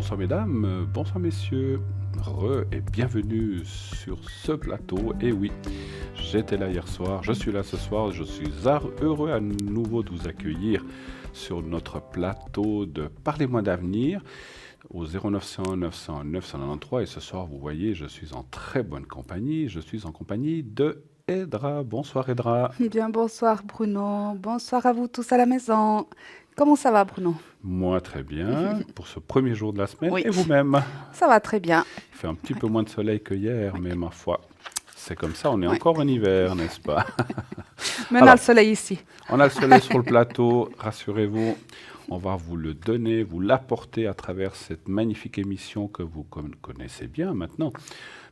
Bonsoir mesdames, bonsoir messieurs, et bienvenue sur ce plateau. Et oui, j'étais là hier soir, je suis là ce soir, je suis heureux à nouveau de vous accueillir sur notre plateau de Parlez-moi d'avenir au 0900 900 993. Et ce soir, vous voyez, je suis en très bonne compagnie, je suis en compagnie de Edra. Bonsoir Edra. Bien, bonsoir Bruno. Bonsoir à vous tous à la maison. Comment ça va Bruno? Moi très bien, pour ce premier jour de la semaine, Oui, et vous-même? ça va très bien. Il fait un petit Oui, peu moins de soleil que hier, oui, mais ma foi, c'est comme ça, on est oui. encore en hiver, n'est-ce pas? Maintenant le Alors, soleil ici. on a le soleil sur le plateau, rassurez-vous, on va vous le donner, vous l'apporter à travers cette magnifique émission que vous connaissez bien maintenant.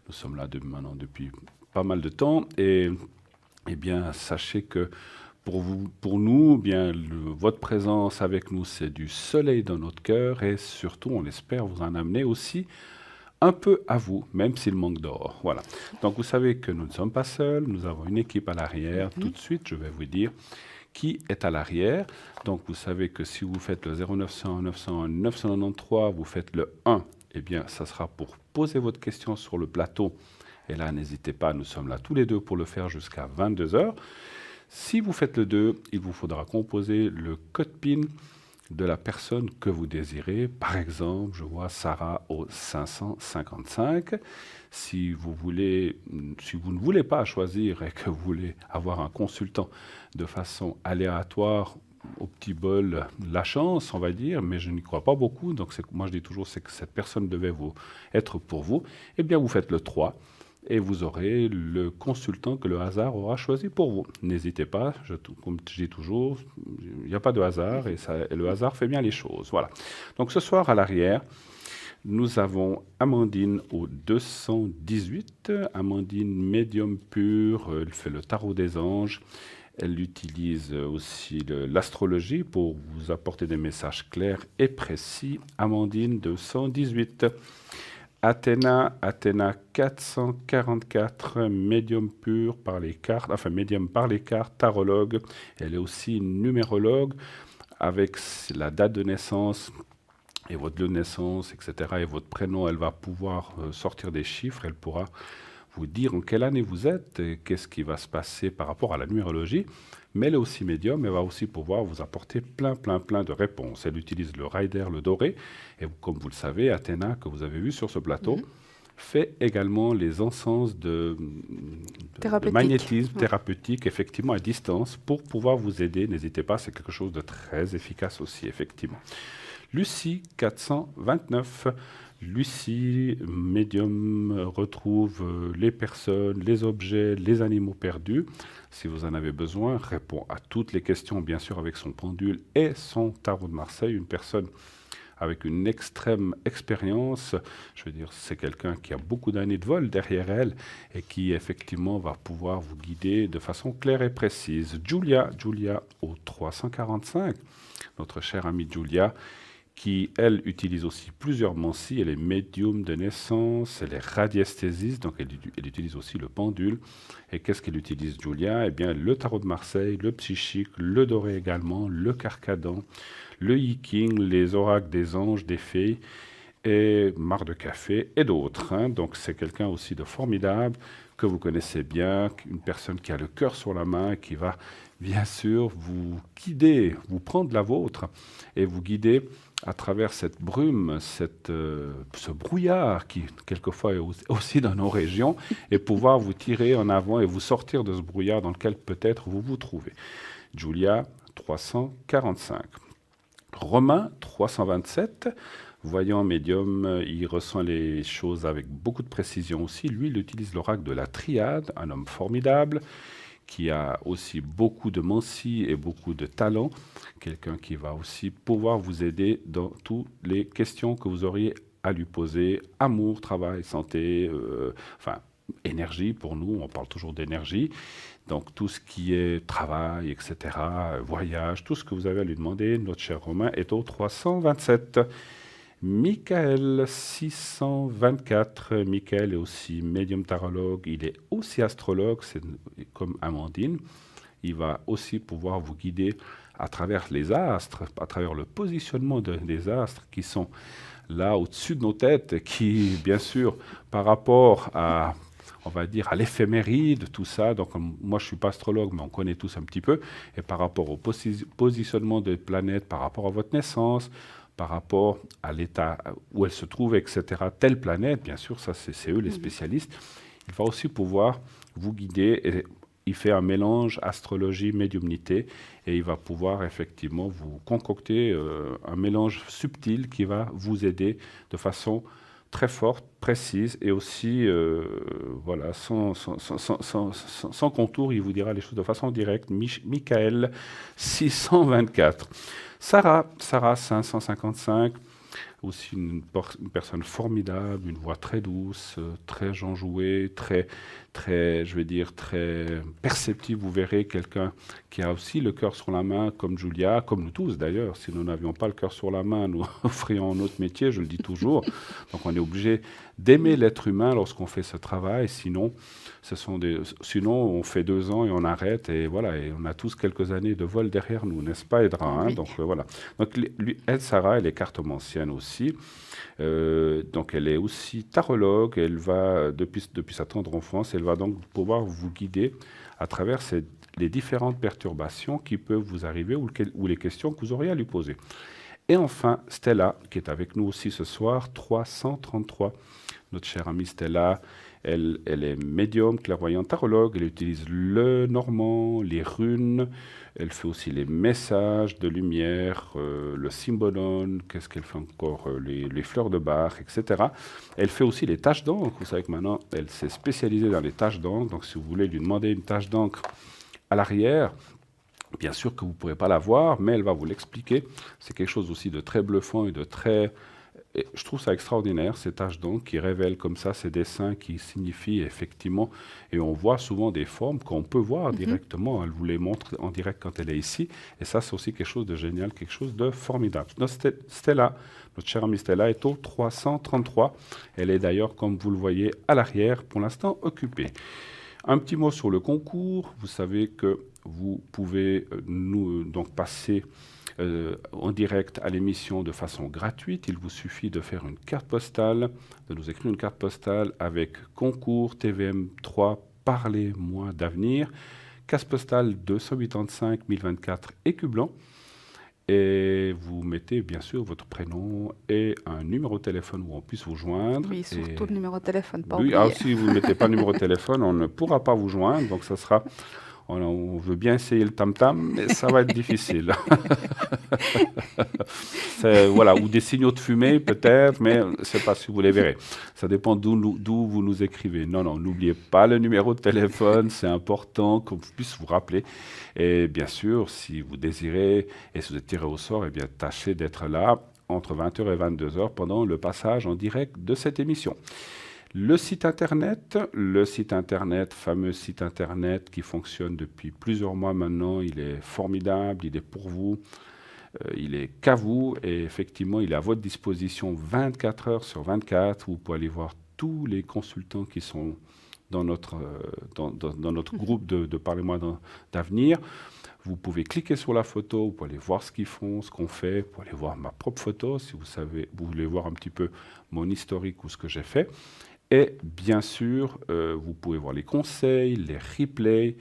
Nous sommes là maintenant depuis pas mal de temps, et bien, sachez que pour vous, pour nous, bien, votre présence avec nous, c'est du soleil dans notre cœur, et surtout, on espère vous en amener aussi un peu à vous, même s'il manque d'or. Voilà. Donc vous savez que nous ne sommes pas seuls, nous avons une équipe à l'arrière. Tout de suite, je vais vous dire qui est à l'arrière. Donc vous savez que si vous faites le 0900 900 993, vous faites le 1, eh bien ça sera pour poser votre question sur le plateau. Et là, n'hésitez pas, nous sommes là tous les deux pour le faire jusqu'à 22 heures. Si vous faites le 2, il vous faudra composer le code PIN de la personne que vous désirez. Par exemple, je vois Sarah au 555. Si vous ne voulez pas choisir et que vous voulez avoir un consultant de façon aléatoire, au petit bol, la chance, on va dire, mais je n'y crois pas beaucoup. Donc moi, je dis toujours que cette personne devait être pour vous. Eh bien, vous faites le 3 et vous aurez le consultant que le hasard aura choisi pour vous. N'hésitez pas, comme je dis toujours, il n'y a pas de hasard et le hasard fait bien les choses. Voilà. Donc ce soir à l'arrière, nous avons Amandine au 218. Amandine médium pur, elle fait le tarot des anges. Elle utilise aussi l'astrologie pour vous apporter des messages clairs et précis. Amandine 218. Athéna 444, médium pur par les cartes, enfin médium par les cartes, tarologue. Elle est aussi numérologue avec la date de naissance et votre lieu de naissance, etc. et votre prénom. Elle va pouvoir sortir des chiffres, elle pourra vous dire en quelle année vous êtes et qu'est-ce qui va se passer par rapport à la numérologie. Mais elle est aussi médium, elle va aussi pouvoir vous apporter plein de réponses. Elle utilise le rider, le doré, et comme vous le savez, Athéna, que vous avez vu sur ce plateau, fait également les encens de Thérapeutique. magnétisme thérapeutique, effectivement à distance, pour pouvoir vous aider. N'hésitez pas, c'est quelque chose de très efficace aussi, effectivement. Lucie 429. Lucie, médium, retrouve les personnes, les objets, les animaux perdus. Si vous en avez besoin, répond à toutes les questions, bien sûr, avec son pendule et son tarot de Marseille. Une personne avec une extrême expérience. Je veux dire, c'est quelqu'un qui a beaucoup d'années de vol derrière elle et qui, effectivement, va pouvoir vous guider de façon claire et précise. Julia au 345, notre chère amie Julia, qui, elle, utilise aussi plusieurs mancies. Elle est médium de naissance, elle est radiesthésiste, donc elle utilise aussi le pendule. Et qu'est-ce qu'elle utilise, Julia? Eh bien, le tarot de Marseille, le psychique, le doré également, le carcadan, le yiking, les oracles des anges, des fées, et marre de café, et d'autres. Donc, c'est quelqu'un aussi de formidable, que vous connaissez bien, une personne qui a le cœur sur la main, qui va, bien sûr, vous guider, vous prendre la vôtre, et vous guider à travers cette brume, ce brouillard qui quelquefois est aussi dans nos régions, et pouvoir vous tirer en avant et vous sortir de ce brouillard dans lequel peut-être vous vous trouvez. Julia 345. Romain 327. Voyant médium, il ressent les choses avec beaucoup de précision aussi. Lui, il utilise l'oracle de la triade, un homme formidable, qui a aussi beaucoup de mancie et beaucoup de talent, quelqu'un qui va aussi pouvoir vous aider dans toutes les questions que vous auriez à lui poser, amour, travail, santé, enfin énergie pour nous, on parle toujours d'énergie, donc tout ce qui est travail, etc., voyage, tout ce que vous avez à lui demander, notre cher Romain est au 327. Michael 624, Michael est aussi médium tarologue, il est aussi astrologue, c'est comme Amandine. Il va aussi pouvoir vous guider à travers les astres, à travers le positionnement des astres qui sont là au-dessus de nos têtes, qui, bien sûr, par rapport à, on va dire, à l'éphéméride, tout ça, donc moi je ne suis pas astrologue, mais on connaît tous un petit peu, et par rapport au positionnement des planètes, par rapport à votre naissance, par rapport à l'état où elle se trouve, etc., telle planète, bien sûr, ça c'est eux les spécialistes, il va aussi pouvoir vous guider, et il fait un mélange astrologie, médiumnité, et il va pouvoir effectivement vous concocter un mélange subtil qui va vous aider de façon très forte, précise et aussi voilà, sans contour, il vous dira les choses de façon directe. Michael 624. Sarah 555, aussi une personne formidable, une voix très douce, très enjouée, très, je vais dire, très perceptive. Vous verrez quelqu'un qui a aussi le cœur sur la main, comme Julia, comme nous tous d'ailleurs. Si nous n'avions pas le cœur sur la main, nous ferions notre métier, je le dis toujours. Donc on est obligé d'aimer l'être humain lorsqu'on fait ce travail, sinon on fait 2 ans et on arrête, et voilà, et on a tous quelques années de vol derrière nous, n'est-ce pas, Edra, hein? Oui. Donc voilà. Donc elle, Sarah, elle est cartomancienne aussi. Donc elle est aussi tarologue. Elle va depuis sa tendre enfance, elle va donc pouvoir vous guider à travers les différentes perturbations qui peuvent vous arriver ou les questions que vous auriez à lui poser. Et enfin, Stella, qui est avec nous aussi ce soir, 333. Notre chère amie Stella, elle est médium, clairvoyante, tarologue. Elle utilise le normand, les runes. Elle fait aussi les messages de lumière, le symbolon. Qu'est-ce qu'elle fait encore? Les fleurs de Bach, etc. Elle fait aussi les taches d'encre. Vous savez que maintenant, elle s'est spécialisée dans les taches d'encre. Donc, si vous voulez lui demander une tache d'encre à l'arrière, bien sûr que vous ne pourrez pas la voir, mais elle va vous l'expliquer. C'est quelque chose aussi de très bluffant et de très... Et je trouve ça extraordinaire, ces taches d'encre qui révèlent comme ça ces dessins qui signifient effectivement, et on voit souvent des formes qu'on peut voir directement. Elle vous les montre en direct quand elle est ici, et ça c'est aussi quelque chose de génial, quelque chose de formidable. Stella, notre chère amie Stella, est au 333. Elle est d'ailleurs, comme vous le voyez, à l'arrière, pour l'instant occupée. Un petit mot sur le concours. Vous savez que vous pouvez donc passer en direct à l'émission de façon gratuite. Il vous suffit de faire une carte postale, de nous écrire une carte postale avec concours TVM 3, parlez-moi d'avenir, carte postale 285 1024 Écublanc. Et vous mettez bien sûr votre prénom et un numéro de téléphone où on puisse vous joindre. Oui, surtout le numéro de téléphone, pas Oui, oublier. si vous ne mettez pas le numéro de téléphone, on ne pourra pas vous joindre. Donc ça sera... On veut bien essayer le tam-tam, mais ça va être difficile. Voilà, ou des signaux de fumée peut-être, mais je ne sais pas si vous les verrez. Ça dépend d'où vous nous écrivez. Non, n'oubliez pas le numéro de téléphone, c'est important qu'on puisse vous rappeler. Et bien sûr, si vous désirez, et si vous êtes tiré au sort, eh bien, tâchez d'être là entre 20h et 22h pendant le passage en direct de cette émission. Le site internet, fameux site internet qui fonctionne depuis plusieurs mois maintenant, il est formidable, il est pour vous, il est qu'à vous, et effectivement, il est à votre disposition 24 heures sur 24. Vous pouvez aller voir tous les consultants qui sont dans notre groupe de Parlez-moi d'avenir. Vous pouvez cliquer sur la photo, vous pouvez aller voir ce qu'ils font, ce qu'on fait, vous pouvez aller voir ma propre photo si vous voulez voir un petit peu mon historique ou ce que j'ai fait. Et bien sûr, vous pouvez voir les conseils, les replays,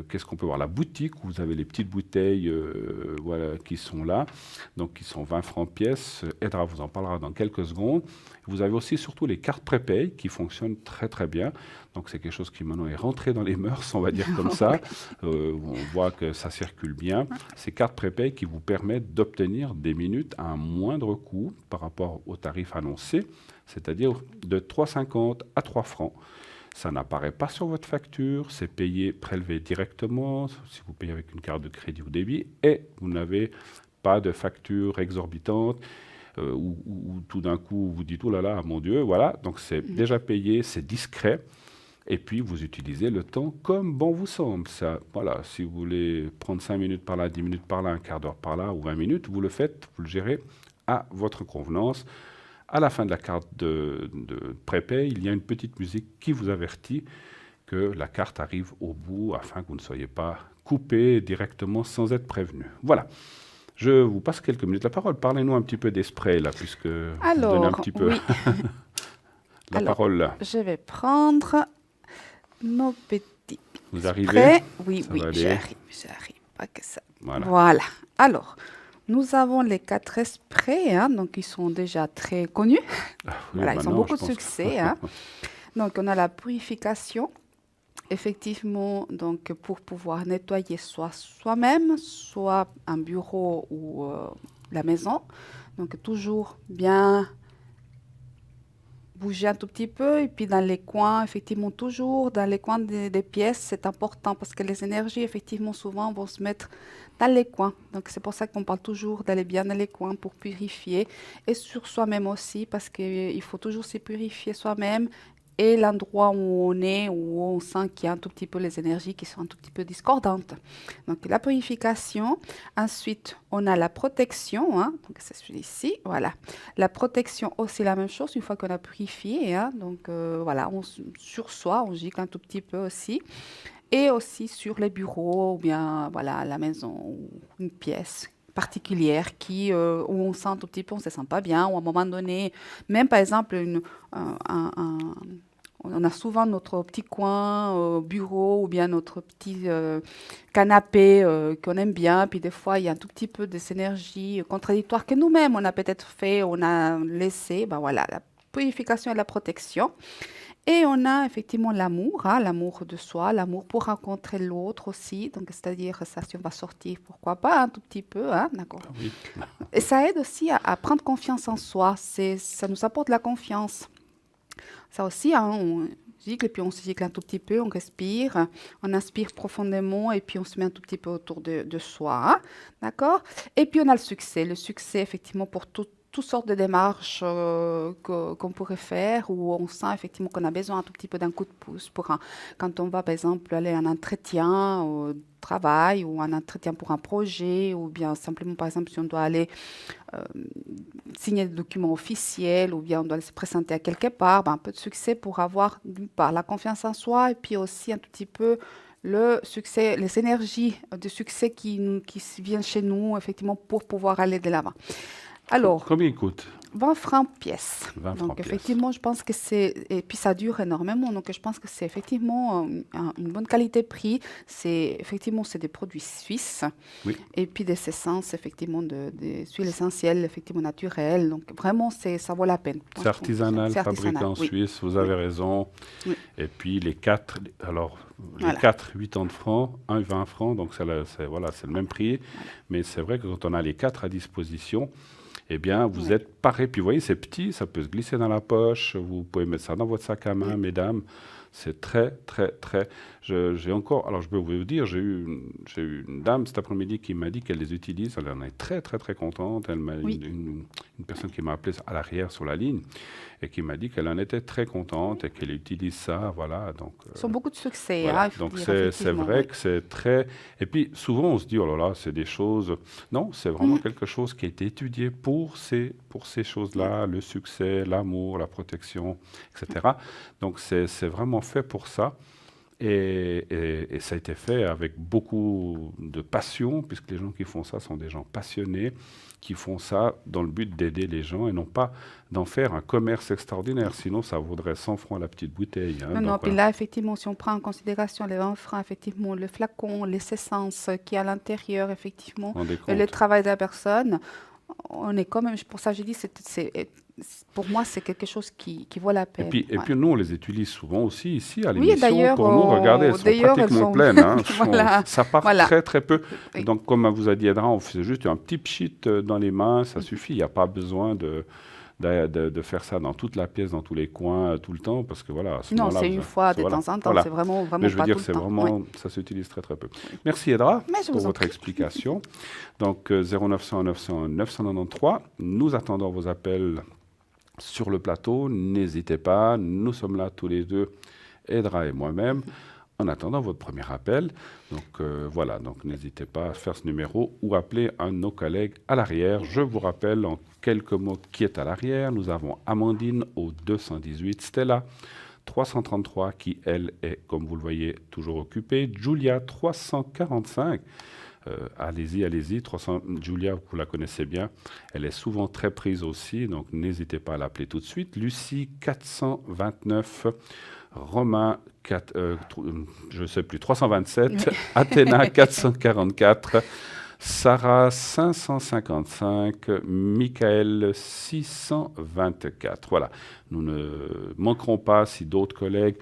qu'est-ce qu'on peut voir, la boutique où vous avez les petites bouteilles voilà, qui sont là, donc qui sont 20 francs pièce. Edra vous en parlera dans quelques secondes. Vous avez aussi surtout les cartes prépay qui fonctionnent très très bien. Donc c'est quelque chose qui maintenant est rentré dans les mœurs, on va dire comme ça. On voit que ça circule bien. Ces cartes prépay qui vous permettent d'obtenir des minutes à un moindre coût par rapport au tarif annoncé, c'est-à-dire de 3,50 à 3 francs. Ça n'apparaît pas sur votre facture, c'est payé, prélevé directement, si vous payez avec une carte de crédit ou débit, et vous n'avez pas de facture exorbitante, où tout d'un coup vous dites « Oh là là, mon Dieu », voilà, donc c'est déjà payé, c'est discret, et puis vous utilisez le temps comme bon vous semble. Ça, voilà, si vous voulez prendre 5 minutes par là, 10 minutes par là, un quart d'heure par là, ou 20 minutes, vous le faites, vous le gérez à votre convenance. À la fin de la carte de prépay, il y a une petite musique qui vous avertit que la carte arrive au bout afin que vous ne soyez pas couper directement sans être prévenu. Voilà. Je vous passe quelques minutes la parole. Parlez-nous un petit peu des sprays, là, puisque vous donnez un Alors, petit peu oui. la Alors, parole, là. je vais prendre nos petits Vous arrivez? sprays. Oui, Ça oui, va aller? j'arrive. Pas que ça. Voilà. Voilà. Alors, nous avons les 4 sprays, hein, donc ils sont déjà très connus. Oui, Voilà, ils ont maintenant, beaucoup je de pense que- succès, hein. Donc, on a la purification, effectivement, donc pour pouvoir nettoyer soit soi-même, soit un bureau ou la maison. Donc, toujours bien bouger un tout petit peu et puis dans les coins, effectivement, toujours dans les coins des pièces, c'est important parce que les énergies, effectivement, souvent vont se mettre dans les coins. Donc, c'est pour ça qu'on parle toujours d'aller bien dans les coins pour purifier et sur soi-même aussi parce qu'il faut toujours se purifier soi-même et l'endroit où on est, où on sent qu'il y a un tout petit peu les énergies qui sont un tout petit peu discordantes. Donc, la purification. Ensuite, on a la protection, hein. Donc, c'est celui-ci, voilà. La protection aussi la même chose, une fois qu'on a purifié, hein. Donc, voilà, sur soi, on gicle un tout petit peu aussi. Et aussi sur les bureaux ou bien, voilà, la maison ou une pièce particulière où on sent un tout petit peu, on ne se sent pas bien, ou à un moment donné, même par exemple, on a souvent notre petit coin bureau ou bien notre petit canapé qu'on aime bien. Puis des fois, il y a un tout petit peu des énergies contradictoires que nous-mêmes, on a peut-être fait, on a laissé. Ben voilà, la purification et la protection. Et on a effectivement l'amour, hein, l'amour de soi, l'amour pour rencontrer l'autre aussi. Donc, c'est-à-dire, ça, si on va sortir, pourquoi pas, un tout petit peu, hein, d'accord. Ah oui. Et ça aide aussi à prendre confiance en soi. Ça nous apporte la confiance. Ça aussi, hein, on gicle et puis on se gicle un tout petit peu, on respire, on inspire profondément et puis on se met un tout petit peu autour de soi, hein, d'accord? Et puis on a le succès. Le succès, effectivement, pour toutes sortes de démarches qu'on pourrait faire où on sent effectivement qu'on a besoin un tout petit peu d'un coup de pouce quand on va, par exemple, aller à un entretien au travail ou un entretien pour un projet ou bien simplement, par exemple, si on doit aller euh, signer des documents officiels ou bien on doit se présenter à quelque part, ben, un peu de succès pour avoir d'une part la confiance en soi et puis aussi un tout petit peu le succès, les énergies de succès qui viennent chez nous, effectivement, pour pouvoir aller de l'avant. Alors, Combien il coûte? 20 francs pièce. 20 Donc, francs pièce. effectivement, je pense que c'est... Et puis, ça dure énormément. Donc, je pense que c'est effectivement une bonne qualité-prix. C'est des produits suisses. Oui. Et puis, des essences, effectivement, des huiles essentielles, effectivement, naturelles. Donc, vraiment, ça vaut la peine. C'est artisanal, C'est fabriqué artisanal, en oui. Suisse, vous avez raison. Oui. Et puis les 4, alors les Voilà. 4, 80 francs, 1, 20 francs, donc voilà, c'est le même prix. Mais c'est vrai que quand on a les 4 à disposition, eh bien, vous êtes paré. Puis vous voyez, c'est petit, ça peut se glisser dans la poche. Vous pouvez mettre ça dans votre sac à main, mesdames. C'est très, très, très. J'ai encore. Alors, je peux vous dire, j'ai eu une dame cet après-midi qui m'a dit qu'elle les utilise. Elle en est très, très, très contente. Elle m'a Oui. une personne qui m'a appelé à l'arrière sur la ligne et qui m'a dit qu'elle en était très contente et qu'elle utilise ça. Voilà. Donc, Ils ont beaucoup de succès, voilà. hein, il faut Donc dire, c'est effectivement, vrai oui. que c'est très... Et puis souvent on se dit, oh là là, c'est des choses... Non, c'est vraiment quelque chose qui a été étudié pour ces choses-là, le succès, l'amour, la protection, etc. Donc c'est vraiment fait pour ça. Et ça a été fait avec beaucoup de passion, puisque les gens qui font ça sont des gens passionnés, qui font ça dans le but d'aider les gens et non pas d'en faire un commerce extraordinaire. Sinon, ça vaudrait 100 francs la petite bouteille. Hein. Non, non, Donc, puis là, effectivement, si on prend en considération les 20 francs, effectivement, le flacon, les essences qui est à l'intérieur, effectivement, vous vous rendez le compte. travail de la personne, on est quand même, pour ça, j'ai dit, pour moi, c'est quelque chose qui vaut la Et peine. puis, et Ouais. puis nous, on les utilise souvent aussi ici à Oui, l'émission. d'ailleurs, Pour nous, regardez, elles sont elles pratiquement sont... pleines. Hein. Voilà, Ça part voilà. très très peu. Oui. Donc, comme vous a dit Edra, on fait juste un petit pchit dans les mains, ça suffit. Il n'y a pas besoin de faire ça dans toute la pièce, dans tous les coins, tout le temps, parce que voilà, à ce Non, moment-là, c'est une fois de voilà, temps en temps, voilà. c'est vraiment Mais je veux pas dire, tout le c'est temps. vraiment, Oui. ça s'utilise très très peu. Merci Edra Mais je pour vous en votre prie. explication. Donc 0900 900 993, nous attendons vos appels sur le plateau. N'hésitez pas, nous sommes là tous les deux, Edra et moi-même, en attendant votre premier appel. Donc voilà, donc n'hésitez pas à faire ce numéro ou appeler un de nos collègues à l'arrière. Je vous rappelle en quelques mots qui est à l'arrière. Nous avons Amandine au 218, Stella 333 qui, elle, est, comme vous le voyez, toujours occupée. Julia, 345. Allez-y. Julia, vous la connaissez bien. Elle est souvent très prise aussi, donc n'hésitez pas à l'appeler tout de suite. Lucie, 429. Romain, je ne sais plus, 327. Athéna, 444. Sarah, 555. Michael, 624. Voilà. Nous ne manquerons pas, si d'autres collègues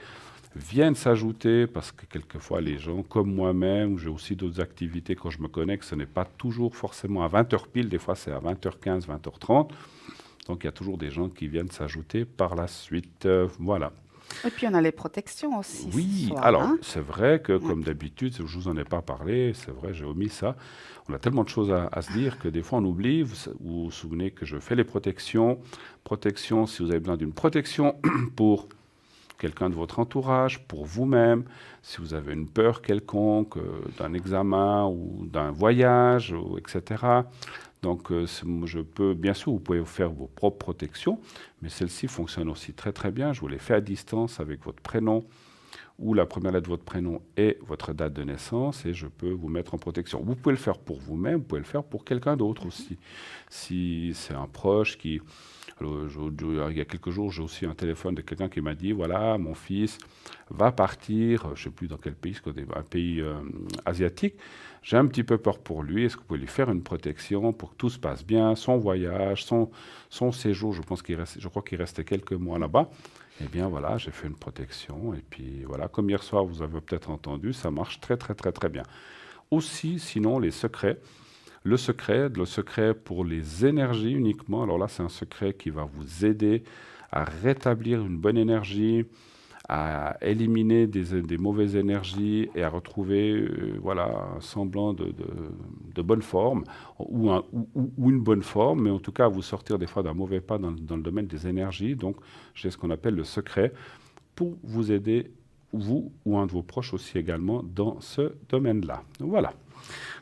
viennent s'ajouter, parce que quelquefois les gens, comme moi-même, j'ai aussi d'autres activités quand je me connecte, ce n'est pas toujours forcément à 20h pile, des fois c'est à 20h15, 20h30. Donc il y a toujours des gens qui viennent s'ajouter par la suite. Voilà. Et puis on a les protections aussi ce Oui, soir, alors hein. c'est vrai que comme d'habitude, je vous en ai pas parlé, c'est vrai, j'ai omis ça. On a tellement de choses à se dire que des fois on oublie. Vous vous souvenez que je fais les protections. Protection, si vous avez besoin d'une protection pour quelqu'un de votre entourage, pour vous-même, si vous avez une peur quelconque d'un examen ou d'un voyage, etc. Donc, je peux, bien sûr, vous pouvez faire vos propres protections, mais celles-ci fonctionnent aussi très très bien. Je vous les fais à distance avec votre prénom ou la première lettre de votre prénom et votre date de naissance, et je peux vous mettre en protection. Vous pouvez le faire pour vous-même, vous pouvez le faire pour quelqu'un d'autre aussi. Si c'est un proche qui... Alors, il y a quelques jours, j'ai aussi un téléphone de quelqu'un qui m'a dit, voilà, mon fils va partir, je ne sais plus dans quel pays, un pays asiatique. J'ai un petit peu peur pour lui. Est-ce que vous pouvez lui faire une protection pour que tout se passe bien, son voyage, son séjour, je crois qu'il restait quelques mois là-bas. Eh bien voilà, j'ai fait une protection. Et puis voilà, comme hier soir, vous avez peut-être entendu, ça marche très très très très bien. Aussi, sinon, les secrets. Le secret pour les énergies uniquement. Alors là, c'est un secret qui va vous aider à rétablir une bonne énergie, à éliminer des mauvaises énergies et à retrouver voilà, un semblant de bonne forme ou une bonne forme, mais en tout cas à vous sortir des fois d'un mauvais pas dans le domaine des énergies. Donc, j'ai ce qu'on appelle le secret pour vous aider, vous ou un de vos proches aussi également, dans ce domaine-là. Voilà.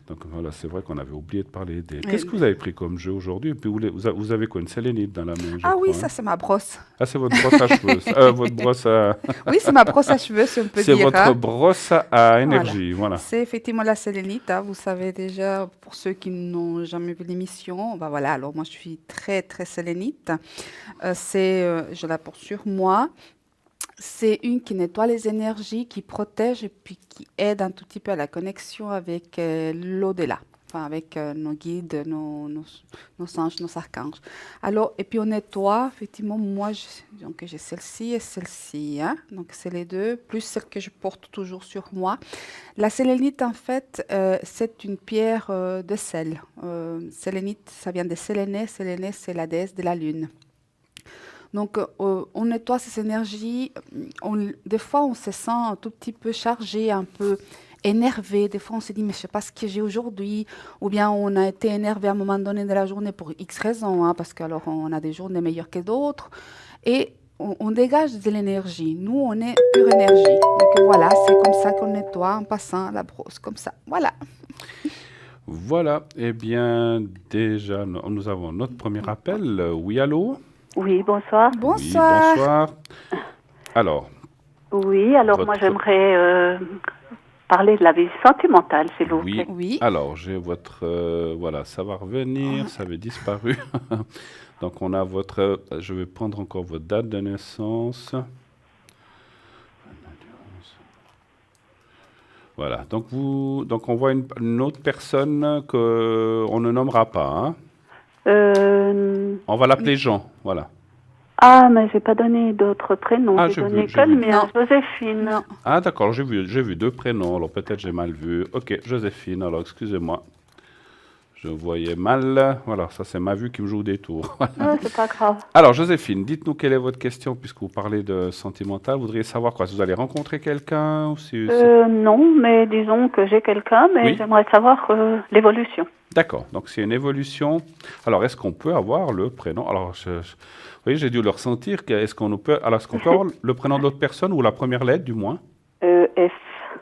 Donc voilà, c'est vrai qu'on avait oublié de parler des... Qu'est-ce que vous avez pris comme jeu aujourd'hui? Et puis vous avez quoi, une sélénite dans la main, je Ah oui, crois, ça hein? c'est ma brosse. Ah, c'est votre brosse à cheveux. Votre brosse à... Oui, c'est ma brosse à cheveux, si on peut C'est dire, votre hein. brosse à Voilà. énergie, voilà. C'est effectivement la sélénite, hein. Vous savez déjà, pour ceux qui n'ont jamais vu l'émission, bah voilà, alors moi je suis très très sélénite. Je la porte sur moi. C'est une qui nettoie les énergies, qui protège et puis qui aide un tout petit peu à la connexion avec l'au-delà, enfin avec nos guides, nos anges, nos archanges. Alors, et puis on nettoie, effectivement, moi, donc j'ai celle-ci et celle-ci, hein. Donc c'est les deux, plus celle que je porte toujours sur moi. La sélénite, en fait, c'est une pierre de sel. Sélénite, ça vient de Sélénée. Sélénée, c'est la déesse de la lune. Donc, on nettoie ces énergies. Des fois, on se sent un tout petit peu chargé, un peu énervé. Des fois, on se dit, mais je ne sais pas ce que j'ai aujourd'hui. Ou bien, on a été énervé à un moment donné de la journée pour X raisons, hein, parce qu'alors, on a des journées meilleures que d'autres. Et on dégage de l'énergie. Nous, on est pure énergie. Donc, voilà, c'est comme ça qu'on nettoie en passant la brosse, comme ça. Voilà. Voilà, eh bien, déjà, nous avons notre premier appel. Oui, allô? Oui, bonsoir. Oui, Bonsoir. bonsoir. Alors, Oui, alors moi j'aimerais parler de la vie sentimentale, s'il vous oui. plaît. Oui. Alors, j'ai votre... voilà, ça va revenir, ça avait disparu. Donc, on a votre... je vais prendre encore votre date de naissance. Voilà, donc on voit une autre personne qu'on ne nommera pas, hein. On va l'appeler Jean, voilà. Ah, mais j'ai pas donné d'autres prénoms. Ah, j'ai j'ai donné vu, que j'ai le vu. mien, Non. Joséphine. Non. Ah, d'accord, j'ai vu deux prénoms, alors peut-être j'ai mal vu. Ok, Joséphine, alors excusez-moi. Je voyais mal. Voilà, ça c'est ma vue qui me joue des tours. Ah, c'est pas grave. Alors, Joséphine, dites-nous quelle est votre question, puisque vous parlez de sentimental. Vous voudriez savoir quoi? Si vous allez rencontrer quelqu'un ou Non, mais disons que j'ai quelqu'un, mais Oui. j'aimerais savoir l'évolution. D'accord, donc c'est une évolution. Alors, est-ce qu'on peut avoir le prénom? Alors, oui, j'ai dû le ressentir. Est-ce qu'on peut avoir le prénom de l'autre personne ou la première lettre, du moins? F.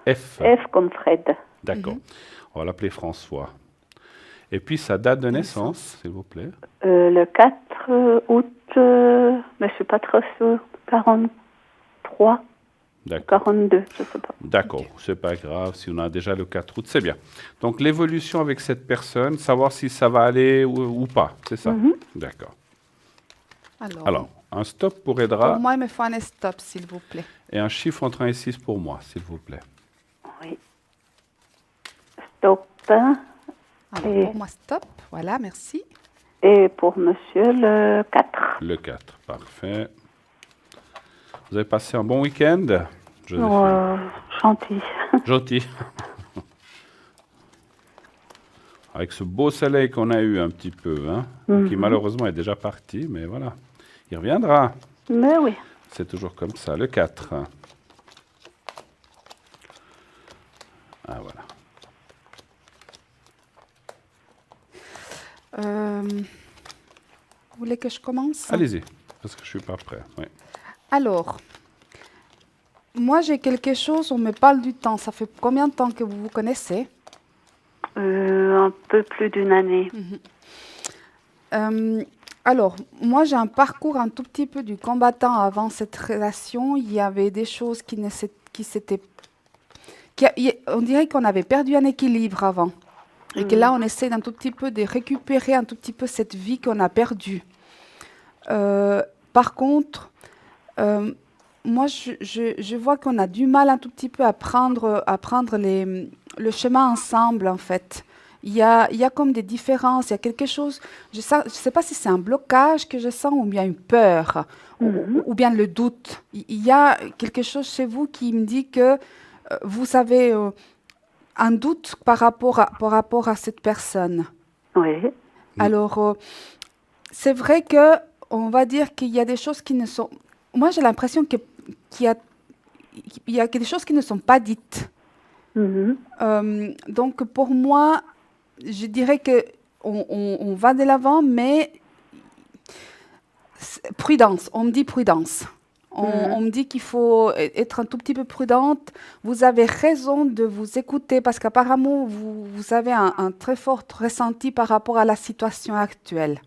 F. F comme Fred. D'accord. On va l'appeler François. Et puis sa date de naissance, s'il vous plaît. Le 4 août, mais je suis pas trop sûre, 43, 3, D'accord. 42, je sais pas. D'accord, c'est pas grave si on a déjà le 4 août, c'est bien. Donc l'évolution avec cette personne, savoir si ça va aller ou pas, c'est ça? D'accord. Alors, un stop pour Edra pour moi, il me faut un stop, s'il vous plaît. et un chiffre entre 1 et 6 pour moi, s'il vous plaît. Oui. Stop. Alors, Et- pour moi, stop. Voilà, merci. Et pour monsieur, le 4. Le 4, parfait. Vous avez passé un bon week-end, Joséphine? Oh, gentil. Gentil. Avec ce beau soleil qu'on a eu un petit peu, hein, qui malheureusement est déjà parti, mais voilà. Il reviendra. Mais oui. C'est toujours comme ça. Le 4. Ah, voilà. Vous voulez que je commence? Allez-y, parce que je ne suis pas prêt. Oui. Alors, moi, j'ai quelque chose, on me parle du temps. Ça fait combien de temps que vous vous connaissez? Un peu plus d'une année. Alors, moi, j'ai un parcours un tout petit peu du combattant avant cette relation. Il y avait des choses on dirait qu'on avait perdu un équilibre avant. Et que là, on essaie d'un tout petit peu de récupérer un tout petit peu cette vie qu'on a perdue. Par contre, moi, je vois qu'on a du mal un tout petit peu à prendre le chemin ensemble, en fait. Il y a comme des différences, il y a quelque chose, je ne sais pas si c'est un blocage que je sens ou bien une peur, ou bien le doute. Il y a quelque chose chez vous qui me dit que vous avez un doute par rapport à cette personne. Oui. Alors, c'est vrai que on va dire qu'il y a des choses qui ne sont... Moi, j'ai l'impression qu'il y a des choses qui ne sont pas dites. Donc, pour moi, je dirais que on va de l'avant, mais prudence. On me dit prudence. On me dit qu'il faut être un tout petit peu prudente. Vous avez raison de vous écouter parce qu'apparemment, vous avez un très fort ressenti par rapport à la situation actuelle.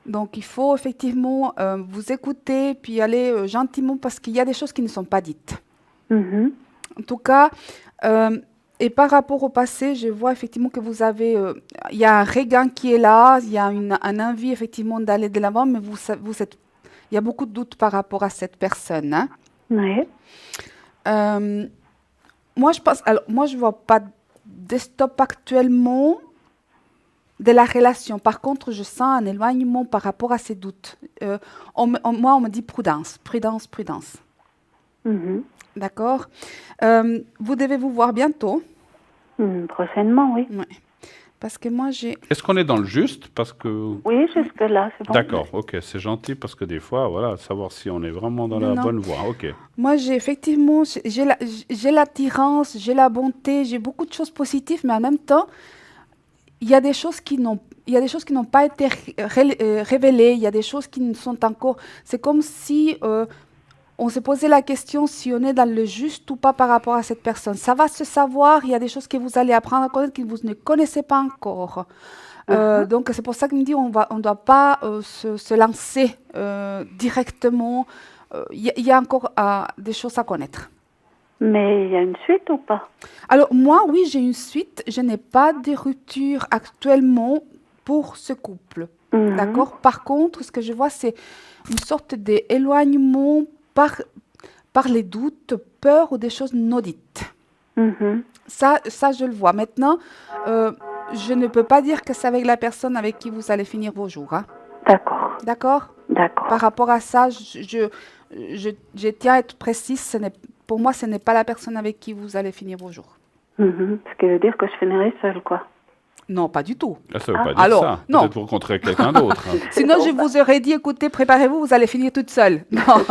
Donc, il faut effectivement vous écouter puis aller gentiment parce qu'il y a des choses qui ne sont pas dites. En tout cas, et par rapport au passé, je vois effectivement que vous avez... il y a un regain qui est là, il y a un envie effectivement d'aller de l'avant, mais il y a beaucoup de doutes par rapport à cette personne. Hein. Oui. Moi, je ne vois pas de stop actuellement de la relation. Par contre, je sens un éloignement par rapport à ces doutes. Moi, on me dit prudence, prudence, prudence. D'accord. Vous devez vous voir bientôt. Prochainement, oui. Ouais. Parce que moi, j'ai... Est-ce qu'on est dans le juste? Parce que... Oui, jusque-là, c'est bon. D'accord, ok, c'est gentil parce que des fois, voilà, savoir si on est vraiment dans la Non. bonne voie. Ok. Moi, j'ai effectivement, j'ai l'attirance, j'ai la bonté, j'ai beaucoup de choses positives, mais en même temps, il y a des choses qui n'ont pas été révélées, il y a des choses qui ne sont encore... C'est comme si on se posait la question si on est dans le juste ou pas par rapport à cette personne. Ça va se savoir, il y a des choses que vous allez apprendre à connaître que vous ne connaissez pas encore. Donc, c'est pour ça que je me dis on ne doit pas se lancer directement. Il y a encore des choses à connaître. Mais il y a une suite ou pas? Alors, moi, oui, j'ai une suite. Je n'ai pas de rupture actuellement pour ce couple. D'accord? Par contre, ce que je vois, c'est une sorte d'éloignement par les doutes, peur ou des choses non dites. Ça, je le vois. Maintenant, je ne peux pas dire que c'est avec la personne avec qui vous allez finir vos jours. Hein. D'accord. D'accord? D'accord. Par rapport à ça, je tiens à être précise. Pour moi, ce n'est pas la personne avec qui vous allez finir vos jours. Ce qui veut dire que je finirai seule, quoi. Non, pas du tout. Là, ça ne veut pas dire Alors, ça. non. Peut-être pour rencontrer quelqu'un d'autre. Hein. Sinon, je vous aurais dit, écoutez, préparez-vous, vous allez finir toute seule. Non,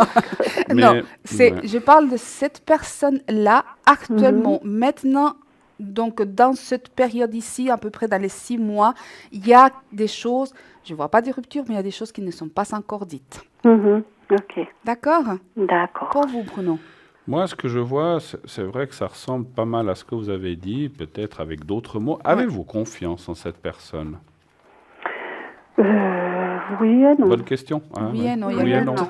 non. Je parle de cette personne-là actuellement. Maintenant, donc dans cette période ici, à peu près dans les 6 mois, il y a des choses, je ne vois pas de rupture, mais il y a des choses qui ne sont pas encore dites. Ok. D'accord? D'accord. Pour vous, Bruno. Moi, ce que je vois, c'est vrai que ça ressemble pas mal à ce que vous avez dit, peut-être avec d'autres mots. Avez-vous confiance en cette personne? Oui et non. Bonne question. Hein, Oui ouais. et non, il y a Oui et un non. doute.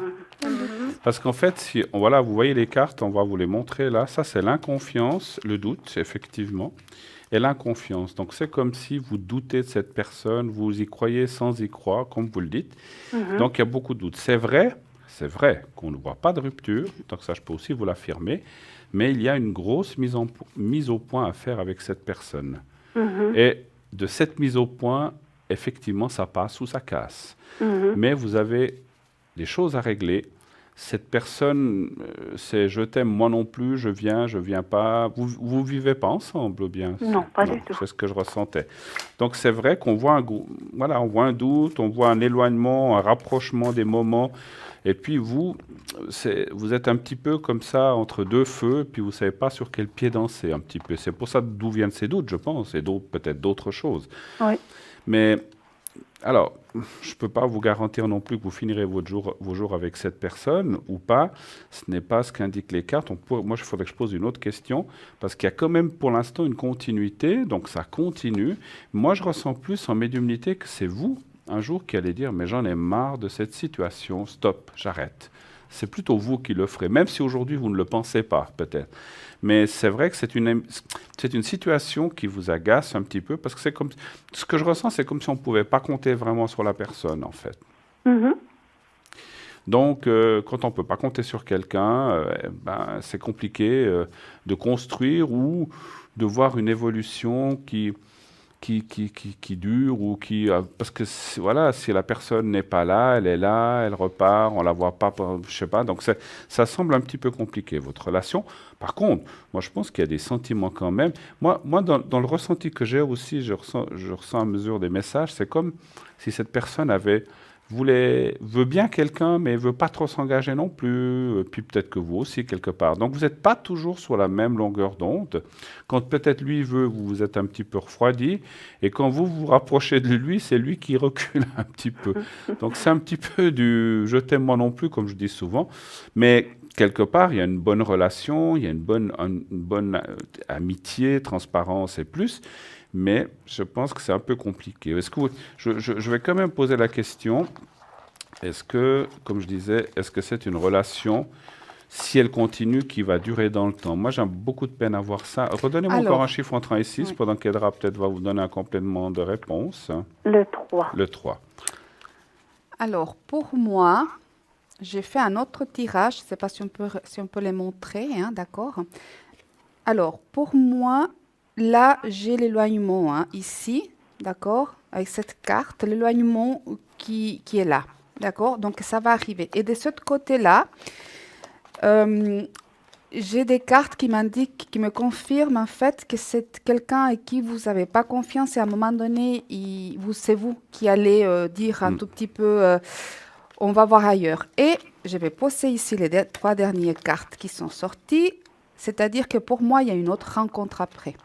Parce qu'en fait, voilà, vous voyez les cartes, on va vous les montrer là. Ça, c'est l'inconfiance, le doute, effectivement, et l'inconfiance. Donc, c'est comme si vous doutez de cette personne, vous y croyez sans y croire, comme vous le dites. Donc, il y a beaucoup de doutes. C'est vrai qu'on ne voit pas de rupture, donc ça, je peux aussi vous l'affirmer, mais il y a une grosse mise au point à faire avec cette personne. Et de cette mise au point, effectivement, ça passe ou ça casse. Mais vous avez des choses à régler. Cette personne, c'est je t'aime, moi non plus, je viens pas. Vous vivez pas ensemble, ou bien? Non, pas du tout. C'est ce que je ressentais. Donc c'est vrai qu'on voit on voit un doute, on voit un éloignement, un rapprochement des moments. Et puis vous êtes un petit peu comme ça entre deux feux, puis vous savez pas sur quel pied danser un petit peu. C'est pour ça d'où viennent ces doutes, je pense, et peut-être d'autres choses. Oui. Mais alors, je ne peux pas vous garantir non plus que vous finirez vos jours avec cette personne ou pas. Ce n'est pas ce qu'indiquent les cartes. Moi, il faudrait que je pose une autre question, parce qu'il y a quand même pour l'instant une continuité, donc ça continue. Moi, je ressens plus en médiumnité que c'est vous, un jour, qui allez dire « mais j'en ai marre de cette situation, stop, j'arrête ». C'est plutôt vous qui le ferez, même si aujourd'hui vous ne le pensez pas, peut-être. Mais c'est vrai que c'est une situation qui vous agace un petit peu, parce que ce que je ressens, c'est comme si on ne pouvait pas compter vraiment sur la personne, en fait. Donc, quand on ne peut pas compter sur quelqu'un, c'est compliqué de construire ou de voir une évolution qui dure ou parce que voilà, si la personne n'est pas là, elle est là, elle repart, on la voit pas, je sais pas. Donc ça semble un petit peu compliqué votre relation. Par contre, moi je pense qu'il y a des sentiments quand même. Moi dans le ressenti que j'ai aussi, je ressens à mesure des messages, c'est comme si cette personne veut bien quelqu'un, mais veut pas trop s'engager non plus, puis peut-être que vous aussi, quelque part. Donc, vous n'êtes pas toujours sur la même longueur d'onde. Quand peut-être lui veut, vous êtes un petit peu refroidi, et quand vous vous rapprochez de lui, c'est lui qui recule un petit peu. Donc, c'est un petit peu du « je t'aime moi non plus », comme je dis souvent, mais quelque part, il y a une bonne relation, il y a une bonne amitié, transparence et plus. Mais je pense que c'est un peu compliqué. Je vais quand même poser la question, est-ce que, comme je disais, est-ce que c'est une relation, si elle continue, qui va durer dans le temps? Moi, j'ai beaucoup de peine à voir ça. Redonnez-moi encore un chiffre entre 1 et 6, pendant qu'Edra peut-être va vous donner un complément de réponse. Le 3. Le 3. Alors, pour moi, j'ai fait un autre tirage. Je ne sais pas si on peut les montrer, hein, d'accord? Alors, pour moi, là, j'ai l'éloignement ici, d'accord? Avec cette carte, l'éloignement qui est là, d'accord? Donc, ça va arriver. Et de ce côté-là, j'ai des cartes qui m'indiquent, qui me confirment en fait que c'est quelqu'un à qui vous n'avez pas confiance et à un moment donné, c'est vous qui allez dire un tout petit peu, on va voir ailleurs. Et je vais poser ici les 3 dernières cartes qui sont sorties, c'est-à-dire que pour moi, il y a une autre rencontre après.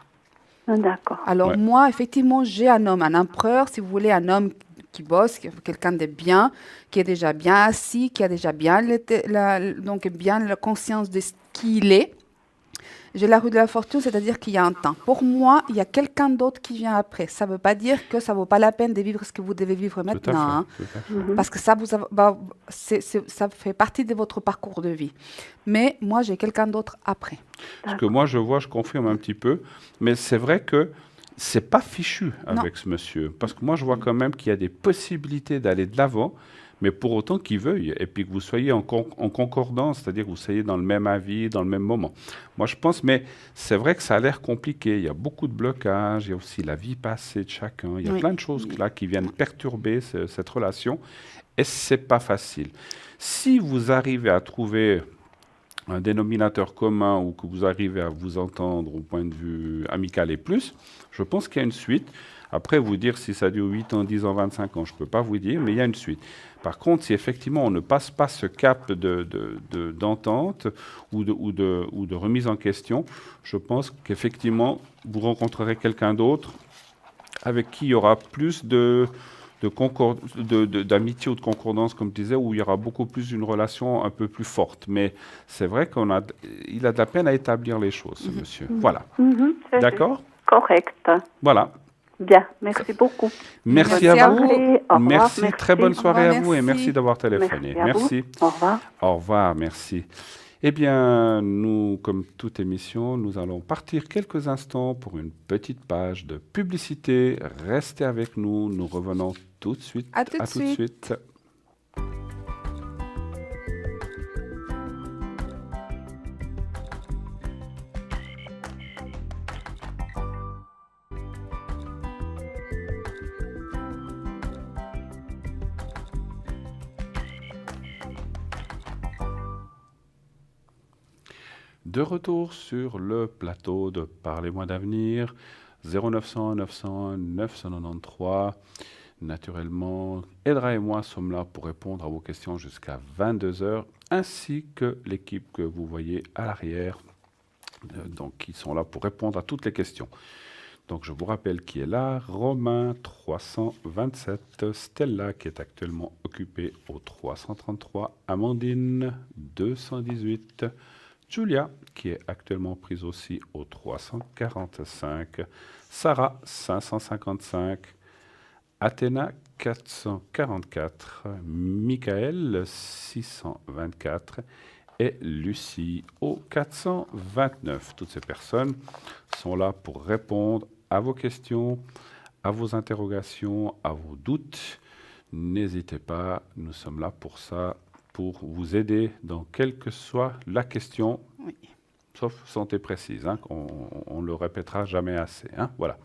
D'accord. Alors moi, effectivement, j'ai un homme, un empereur, si vous voulez, un homme qui bosse, quelqu'un de bien, qui est déjà bien assis, qui a déjà bien la conscience de ce qu'il est. J'ai la roue de la fortune, c'est-à-dire qu'il y a un temps. Pour moi, il y a quelqu'un d'autre qui vient après. Ça ne veut pas dire que ça ne vaut pas la peine de vivre ce que vous devez vivre maintenant. Tout à fait. Parce que ça, ça fait partie de votre parcours de vie. Mais moi, j'ai quelqu'un d'autre après. Ce que moi, je vois, je confirme un petit peu. Mais c'est vrai que ce n'est pas fichu avec ce monsieur. Parce que moi, je vois quand même qu'il y a des possibilités d'aller de l'avant, mais pour autant qu'il veuille, et puis que vous soyez en concordance, c'est-à-dire que vous soyez dans le même avis, dans le même moment. Moi, je pense, mais c'est vrai que ça a l'air compliqué. Il y a beaucoup de blocages, il y a aussi la vie passée de chacun. Il y a plein de choses là qui viennent perturber cette relation, et c'est pas facile. Si vous arrivez à trouver un dénominateur commun ou que vous arrivez à vous entendre au point de vue amical et plus, je pense qu'il y a une suite. Après, vous dire si ça dure 8 ans, 10 ans, 25 ans, je ne peux pas vous dire, mais il y a une suite. Par contre, si effectivement on ne passe pas ce cap d'entente ou de remise en question, je pense qu'effectivement, vous rencontrerez quelqu'un d'autre avec qui il y aura plus d'amitié ou de concordance, comme je disais, où il y aura beaucoup plus une relation un peu plus forte. Mais c'est vrai qu'il a de la peine à établir les choses, ce monsieur. Voilà. C'est D'accord ? correct. Voilà. Bien, merci beaucoup. Merci Merci à à vous. Au revoir, Merci, merci. très bonne Au revoir, soirée à vous et merci. merci d'avoir téléphoné. Merci à vous. Merci. Au revoir. Au revoir, merci. Eh bien, nous, comme toute émission, nous allons partir quelques instants pour une petite page de publicité. Restez avec nous, nous revenons tout de suite. À tout de tout de suite. De retour sur le plateau de Parlez-moi d'avenir, 0900 900 993. Naturellement, Edra et moi sommes là pour répondre à vos questions jusqu'à 22 heures, ainsi que l'équipe que vous voyez à l'arrière, donc qui sont là pour répondre à toutes les questions. Donc je vous rappelle qui est là, Romain 327, Stella qui est actuellement occupée au 333, Amandine 218, Julia qui est actuellement prise aussi au 345, Sarah 555, Athéna 444, Michael 624 et Lucie au 429. Toutes ces personnes sont là pour répondre à vos questions, à vos interrogations, à vos doutes. N'hésitez pas, nous sommes là pour ça, pour vous aider dans quelle que soit la question, Oui. sauf santé précise, hein, on ne le répétera jamais assez. Hein, voilà.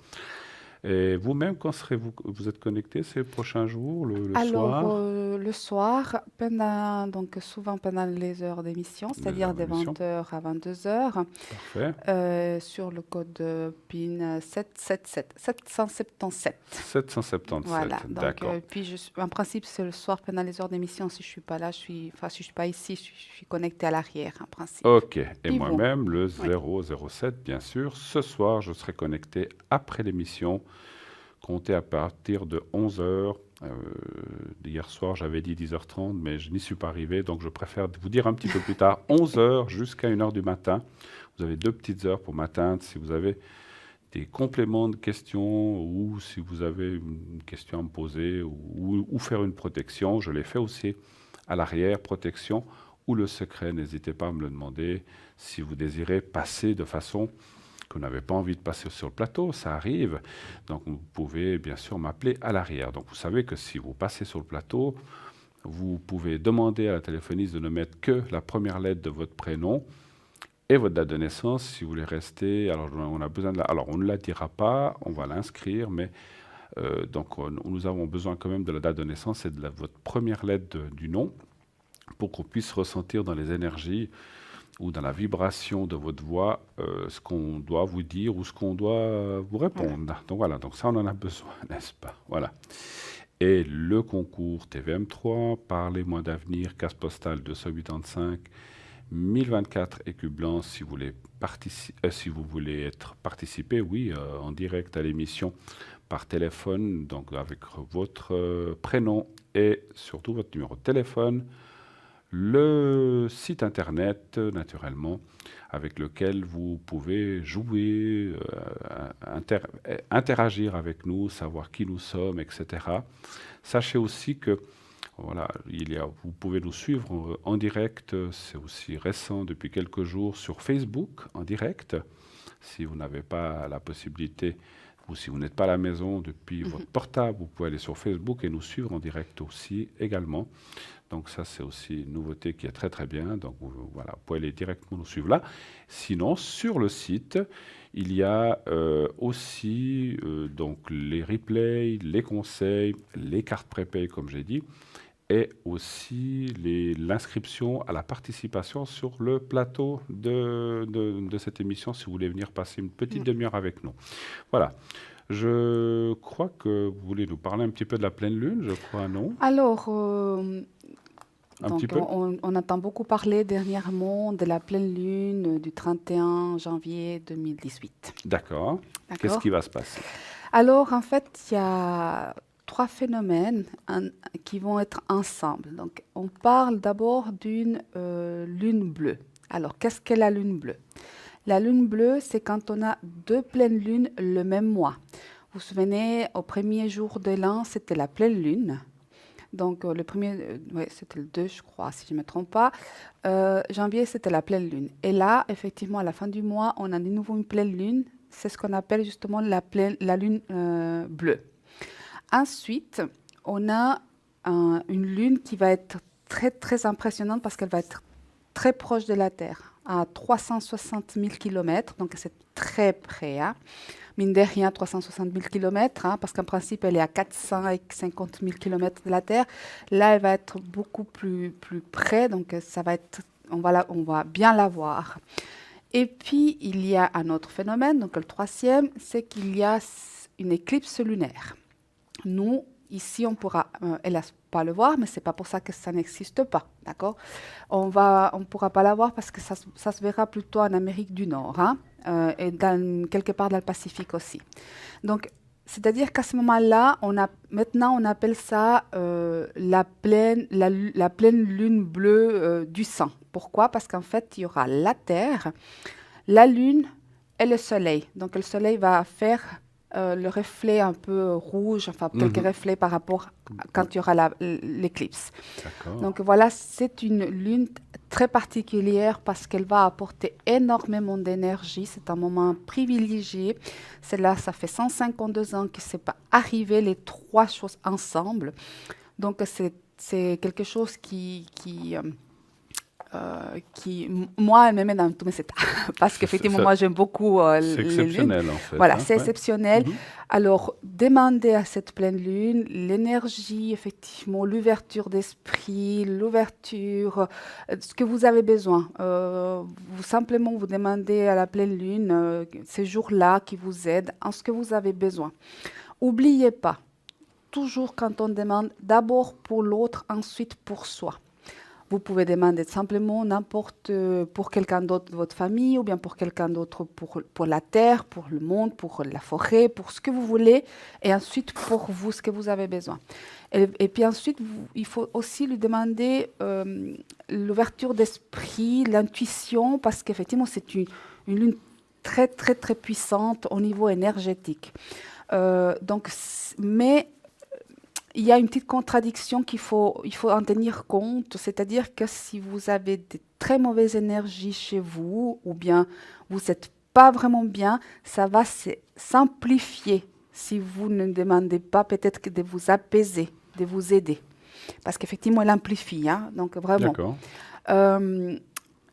Et vous-même, quand vous êtes connecté ces prochains jours, le Alors, soir? le soir, donc souvent pendant les heures d'émission, c'est-à-dire de 20h à 22h, Parfait. sur le code PIN 777. 777, Voilà. Donc, d'accord. puis en principe, c'est le soir pendant les heures d'émission. Si je suis pas là, si je suis pas ici, je suis connectée à l'arrière, en principe. Ok. Et Puis vous? moi-même, le Oui. 007, bien sûr. Ce soir, je serai connecté après l'émission. Comptez à partir de 11h. Hier soir, j'avais dit 10h30, mais je n'y suis pas arrivé, donc je préfère vous dire un petit peu plus tard, 11h jusqu'à 1h du matin. Vous avez 2 petites heures pour m'atteindre si vous avez des compléments de questions ou si vous avez une question à me poser ou faire une protection. Je l'ai fait aussi à l'arrière, protection ou le secret. N'hésitez pas à me le demander si vous désirez passer de façon que vous n'avez pas envie de passer sur le plateau, ça arrive. Donc vous pouvez bien sûr m'appeler à l'arrière. Donc vous savez que si vous passez sur le plateau, vous pouvez demander à la téléphoniste de ne mettre que la première lettre de votre prénom et votre date de naissance si vous voulez rester. Alors on a besoin de alors on ne la dira pas, on va l'inscrire, mais donc nous avons besoin quand même de la date de naissance et de votre première lettre du nom pour qu'on puisse ressentir dans les énergies ou dans la vibration de votre voix, ce qu'on doit vous dire ou ce qu'on doit vous répondre. Donc voilà, donc ça on en a besoin, n'est-ce pas? Voilà. Et le concours TVM3, Parlez-moi d'avenir, case postale 285, 1024 écus blancs, si vous voulez participer, oui, en direct à l'émission par téléphone, donc avec votre prénom et surtout votre numéro de téléphone. Le site internet, naturellement, avec lequel vous pouvez jouer, interagir avec nous, savoir qui nous sommes, etc. Sachez aussi que voilà, vous pouvez nous suivre en direct, c'est aussi récent depuis quelques jours, sur Facebook en direct. Si vous n'avez pas la possibilité ou si vous n'êtes pas à la maison depuis votre portable, vous pouvez aller sur Facebook et nous suivre en direct aussi également. Donc ça, c'est aussi une nouveauté qui est très très bien. Donc voilà, vous pouvez aller directement nous suivre là. Sinon, sur le site, il y a aussi donc les replays, les conseils, les cartes prépay, comme j'ai dit, et aussi l'inscription à la participation sur le plateau de cette émission, si vous voulez venir passer une petite demi-heure avec nous. Voilà. Je crois que vous voulez nous parler un petit peu de la pleine lune, je crois, non? Alors, petit peu. on entend beaucoup parler dernièrement de la pleine lune du 31 janvier 2018. D'accord. Qu'est-ce qui va se passer? Alors, en fait, il y a 3 phénomènes qui vont être ensemble. Donc, on parle d'abord d'une lune bleue. Alors, qu'est-ce qu'est la lune bleue? La lune bleue, c'est quand on a 2 pleines lunes le même mois. vous vous souvenez, au premier jour de l'an, c'était la pleine lune. Donc, le premier, ouais, c'était le 2, je crois, si je ne me trompe pas. Janvier, c'était la pleine lune. Et là, effectivement, à la fin du mois, on a de nouveau une pleine lune. C'est ce qu'on appelle justement la lune bleue. Ensuite, on a une lune qui va être très, très impressionnante parce qu'elle va être très proche de la Terre, à 360 000 km, donc c'est très près. Hein. Mine de rien, 360 000 km, hein, parce qu'en principe, elle est à 450 000 km de la Terre. Là, elle va être beaucoup plus près, donc ça va être, on va bien la voir. Et puis, il y a un autre phénomène, donc le troisième, c'est qu'il y a une éclipse lunaire. Nous, ici, on pourra, hélas, pas le voir, mais c'est pas pour ça que ça n'existe pas, d'accord? On pourra pas la voir parce que ça se verra plutôt en Amérique du Nord, hein, et quelque part dans le Pacifique aussi. Donc, c'est-à-dire qu'à ce moment-là, maintenant on appelle ça la pleine lune bleue du sang. Pourquoi? Parce qu'en fait, il y aura la Terre, la Lune et le Soleil. Donc, le Soleil va faire le reflet un peu rouge, enfin quelques reflets par rapport à quand il y aura l'éclipse. Donc voilà, c'est une lune très particulière parce qu'elle va apporter énormément d'énergie. C'est un moment privilégié. Ça fait 152 ans que ce n'est pas arrivé, les trois choses ensemble. Donc c'est quelque chose qui moi, me met dans tous mes états. Parce qu'effectivement, moi, j'aime beaucoup c'est exceptionnel, en fait. Voilà, hein, c'est exceptionnel. Alors, demandez à cette pleine lune l'énergie, effectivement, l'ouverture d'esprit, l'ouverture, ce que vous avez besoin. Simplement, vous demandez à la pleine lune ces jours-là qui vous aident en ce que vous avez besoin. N'oubliez pas, toujours quand on demande, d'abord pour l'autre, ensuite pour soi. Vous pouvez demander simplement n'importe pour quelqu'un d'autre de votre famille ou bien pour quelqu'un d'autre pour la terre, pour le monde, pour la forêt, pour ce que vous voulez et ensuite pour vous, ce que vous avez besoin. Et puis ensuite, il faut aussi lui demander l'ouverture d'esprit, l'intuition parce qu'effectivement, c'est une lune très, très, très puissante au niveau énergétique. Mais il y a une petite contradiction il faut en tenir compte, c'est-à-dire que si vous avez de très mauvaises énergies chez vous, ou bien vous n'êtes pas vraiment bien, ça va s'amplifier si vous ne demandez pas peut-être que de vous apaiser, de vous aider. Parce qu'effectivement, elle amplifie, hein, donc vraiment. D'accord.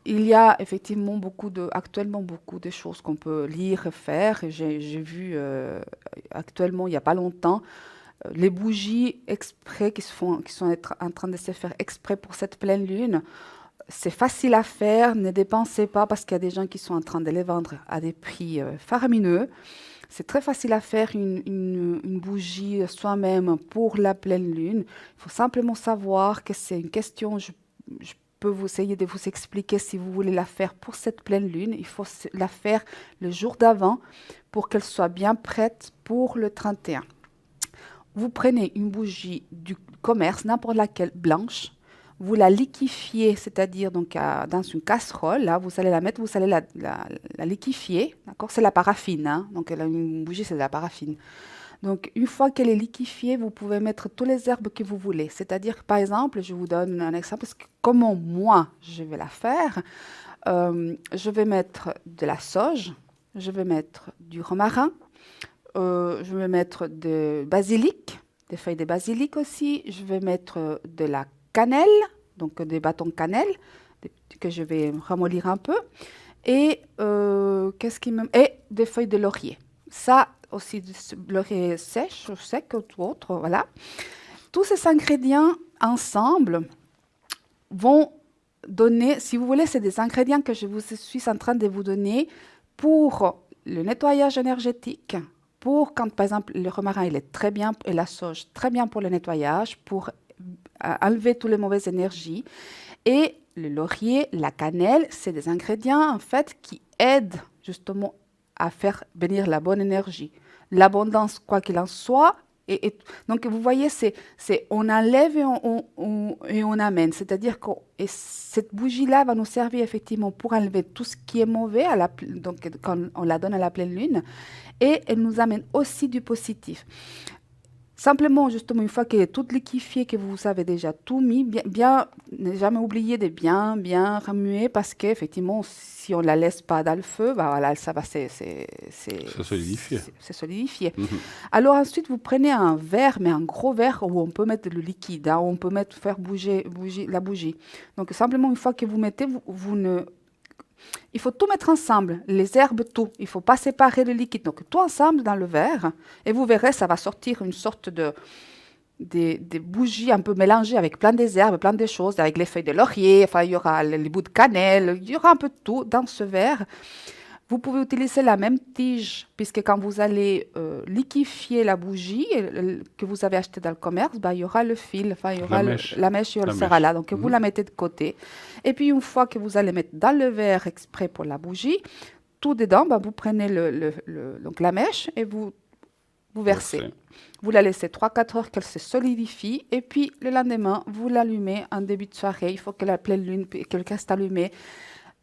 Il y a effectivement actuellement beaucoup de choses qu'on peut lire et faire. J'ai vu actuellement, il n'y a pas longtemps, les bougies exprès qui sont en train de se faire exprès pour cette pleine lune. C'est facile à faire, ne dépensez pas parce qu'il y a des gens qui sont en train de les vendre à des prix faramineux. C'est très facile à faire une bougie soi-même pour la pleine lune. Il faut simplement savoir que c'est une question, je peux essayer de vous expliquer si vous voulez la faire pour cette pleine lune. Il faut la faire le jour d'avant pour qu'elle soit bien prête pour le 31. Vous prenez une bougie du commerce, n'importe laquelle, blanche, vous la liquéfiez, c'est-à-dire donc dans une casserole, là, vous allez la mettre, vous allez la liquéfier, d'accord? C'est la paraffine, hein? Donc une bougie, c'est de la paraffine. Donc une fois qu'elle est liquéfiée, vous pouvez mettre toutes les herbes que vous voulez. C'est-à-dire, par exemple, je vous donne un exemple, parce que comment moi, je vais la faire, je vais mettre de la sauge, je vais mettre du romarin, je vais mettre de basilic, des feuilles de basilic aussi. Je vais mettre de la cannelle, donc des bâtons de cannelle que je vais ramollir un peu. Et et des feuilles de laurier. Ça aussi, de laurier sèche ou sec ou autre, voilà. Tous ces ingrédients ensemble vont donner, si vous voulez, c'est des ingrédients que je suis en train de vous donner pour le nettoyage énergétique, pour quand, par exemple, le romarin, il est très bien, et la sauge, très bien pour le nettoyage, pour enlever toutes les mauvaises énergies. Et le laurier, la cannelle, c'est des ingrédients, en fait, qui aident justement à faire venir la bonne énergie. L'abondance, quoi qu'il en soit, Donc, vous voyez, on enlève et on amène. C'est-à-dire que cette bougie-là va nous servir effectivement pour enlever tout ce qui est mauvais donc, quand on la donne à la pleine lune. Et elle nous amène aussi du positif. Simplement, justement, une fois qu'elle est toute liquéfiée, que vous avez déjà tout mis, ne jamais oublier de bien remuer parce qu'effectivement, si on ne la laisse pas dans le feu, bah voilà, ça va se solidifier. Alors ensuite, vous prenez un verre, mais un gros verre où on peut mettre le liquide, hein, où on peut faire bouger la bougie. Donc simplement, une fois que vous mettez, il faut tout mettre ensemble, les herbes, tout. Il ne faut pas séparer le liquide. Donc, tout ensemble dans le verre. Et vous verrez, ça va sortir une sorte des bougies un peu mélangées avec plein des herbes, plein de choses, avec les feuilles de laurier. Enfin, il y aura les bouts de cannelle. Il y aura un peu de tout dans ce verre. Vous pouvez utiliser la même tige, puisque quand vous allez liquéfier la bougie que vous avez achetée dans le commerce, bah, il y aura le fil, enfin, il y aura la mèche, elle sera là. Donc, vous la mettez de côté. Et puis, une fois que vous allez mettre dans le verre exprès pour la bougie, tout dedans, bah, vous prenez donc la mèche et vous versez. Vous la laissez 3-4 heures qu'elle se solidifie. Et puis, le lendemain, vous l'allumez en début de soirée. Il faut que la pleine lune, qu'elle reste allumée.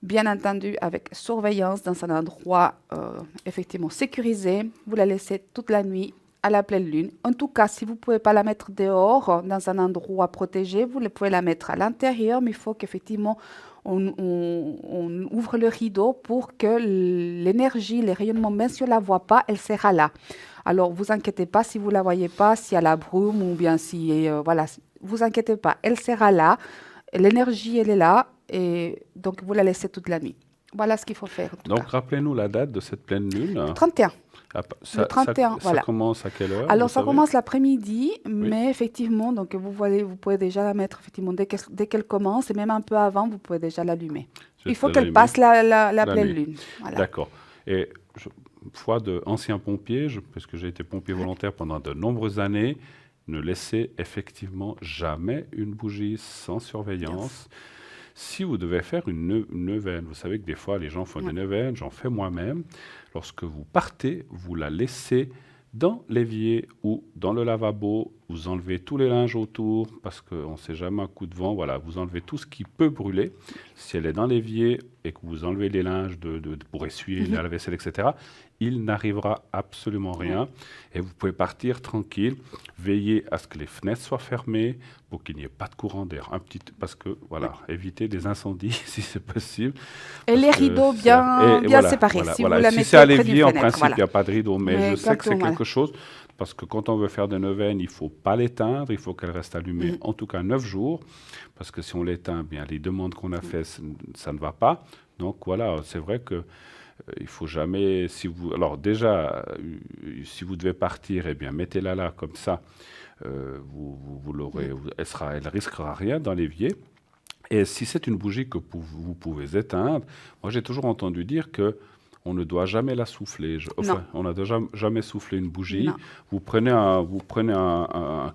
Bien entendu, avec surveillance dans un endroit effectivement sécurisé. Vous la laissez toute la nuit à la pleine lune. En tout cas, si vous ne pouvez pas la mettre dehors, dans un endroit protégé, vous pouvez la mettre à l'intérieur, mais il faut qu'effectivement on ouvre le rideau pour que l'énergie, les rayonnements, même si on ne la voit pas, elle sera là. Alors, vous inquiétez pas si vous ne la voyez pas, s'il y a la brume ou bien si... voilà, vous inquiétez pas, elle sera là. L'énergie, elle est là. Et donc, vous la laissez toute la nuit. Voilà ce qu'il faut faire. Donc, rappelez-nous la date de cette pleine lune. Le 31. Le 31, voilà. Ça commence à quelle heure? Alors, ça commence l'après-midi, mais effectivement, donc vous pouvez déjà la mettre effectivement dès qu'elle commence, et même un peu avant, vous pouvez déjà l'allumer. Il faut qu'elle passe la pleine lune. Voilà. D'accord. Et foi d'ancien pompier, parce que j'ai été pompier volontaire pendant de nombreuses années, ne laissez effectivement jamais une bougie sans surveillance. Yes. Si vous devez faire une neuvaine, vous savez que des fois les gens font des neuvaines, j'en fais moi-même. Lorsque vous partez, vous la laissez dans l'évier ou dans le lavabo. Vous enlevez tous les linges autour parce qu'on ne sait jamais un coup de vent. Voilà, vous enlevez tout ce qui peut brûler. Si elle est dans l'évier et que vous enlevez les linges pour essuyer la vaisselle, etc., il n'arrivera absolument rien. Et vous pouvez partir tranquille. Veillez à ce que les fenêtres soient fermées pour qu'il n'y ait pas de courant d'air. Parce que, voilà, évitez des incendies si c'est possible. Et les rideaux bien séparés. Voilà, si voilà. vous la Si mettez c'est à l'évier, en fenêtre, principe, il n'y a pas de rideau. Mais je sais que c'est voilà. quelque chose... Parce que quand on veut faire des neuvaines, il ne faut pas l'éteindre, il faut qu'elle reste allumée en tout cas 9 jours. Parce que si on l'éteint, bien, les demandes qu'on a faites, ça ne va pas. Donc voilà, c'est vrai que il faut jamais... alors déjà, si vous devez partir, eh bien, mettez-la là comme ça. Vous l'aurez, elle risquera rien dans l'évier. Et si c'est une bougie que vous pouvez éteindre, moi j'ai toujours entendu dire que on ne doit jamais la souffler. On n'a jamais soufflé une bougie. Non. Vous prenez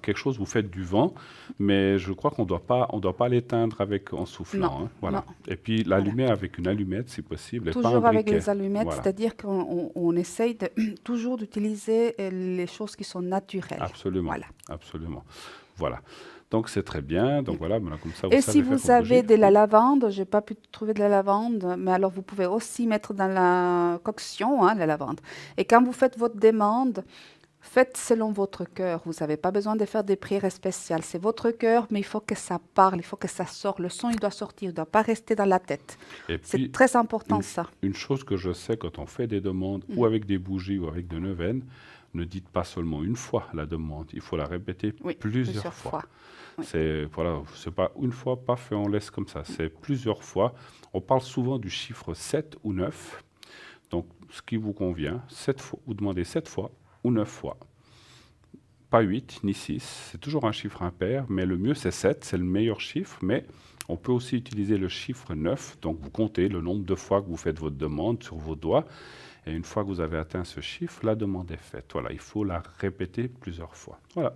quelque chose, vous faites du vent, mais je crois qu'on ne doit pas l'éteindre en soufflant. Non. Hein, voilà. Et puis l'allumer avec une allumette, si possible. Toujours et pas un avec briquet. les allumettes, voilà. C'est-à-dire qu'on essaye toujours d'utiliser les choses qui sont naturelles. Absolument. Voilà. Absolument. Voilà. Donc, c'est très bien. Donc, voilà, comme ça, et si vous avez de la lavande, je n'ai pas pu trouver de la lavande, mais alors vous pouvez aussi mettre dans la coction la lavande. Et quand vous faites votre demande, faites selon votre cœur. Vous n'avez pas besoin de faire des prières spéciales. C'est votre cœur, mais il faut que ça parle, il faut que ça sorte. Le son, il doit sortir, il ne doit pas rester dans la tête. C'est très important, ça. Une chose que je sais quand on fait des demandes, ou avec des bougies ou avec de neuvaines, ne dites pas seulement une fois la demande. Il faut la répéter plusieurs fois. Oui. C'est pas une fois, paf, et on laisse comme ça. C'est plusieurs fois. On parle souvent du chiffre 7 ou 9. Donc, ce qui vous convient, 7 fois, vous demandez 7 fois ou 9 fois. Pas 8 ni 6. C'est toujours un chiffre impair, mais le mieux, c'est 7. C'est le meilleur chiffre, mais on peut aussi utiliser le chiffre 9. Donc, vous comptez le nombre de fois que vous faites votre demande sur vos doigts. Et une fois que vous avez atteint ce chiffre, la demande est faite. Voilà, il faut la répéter plusieurs fois. Voilà.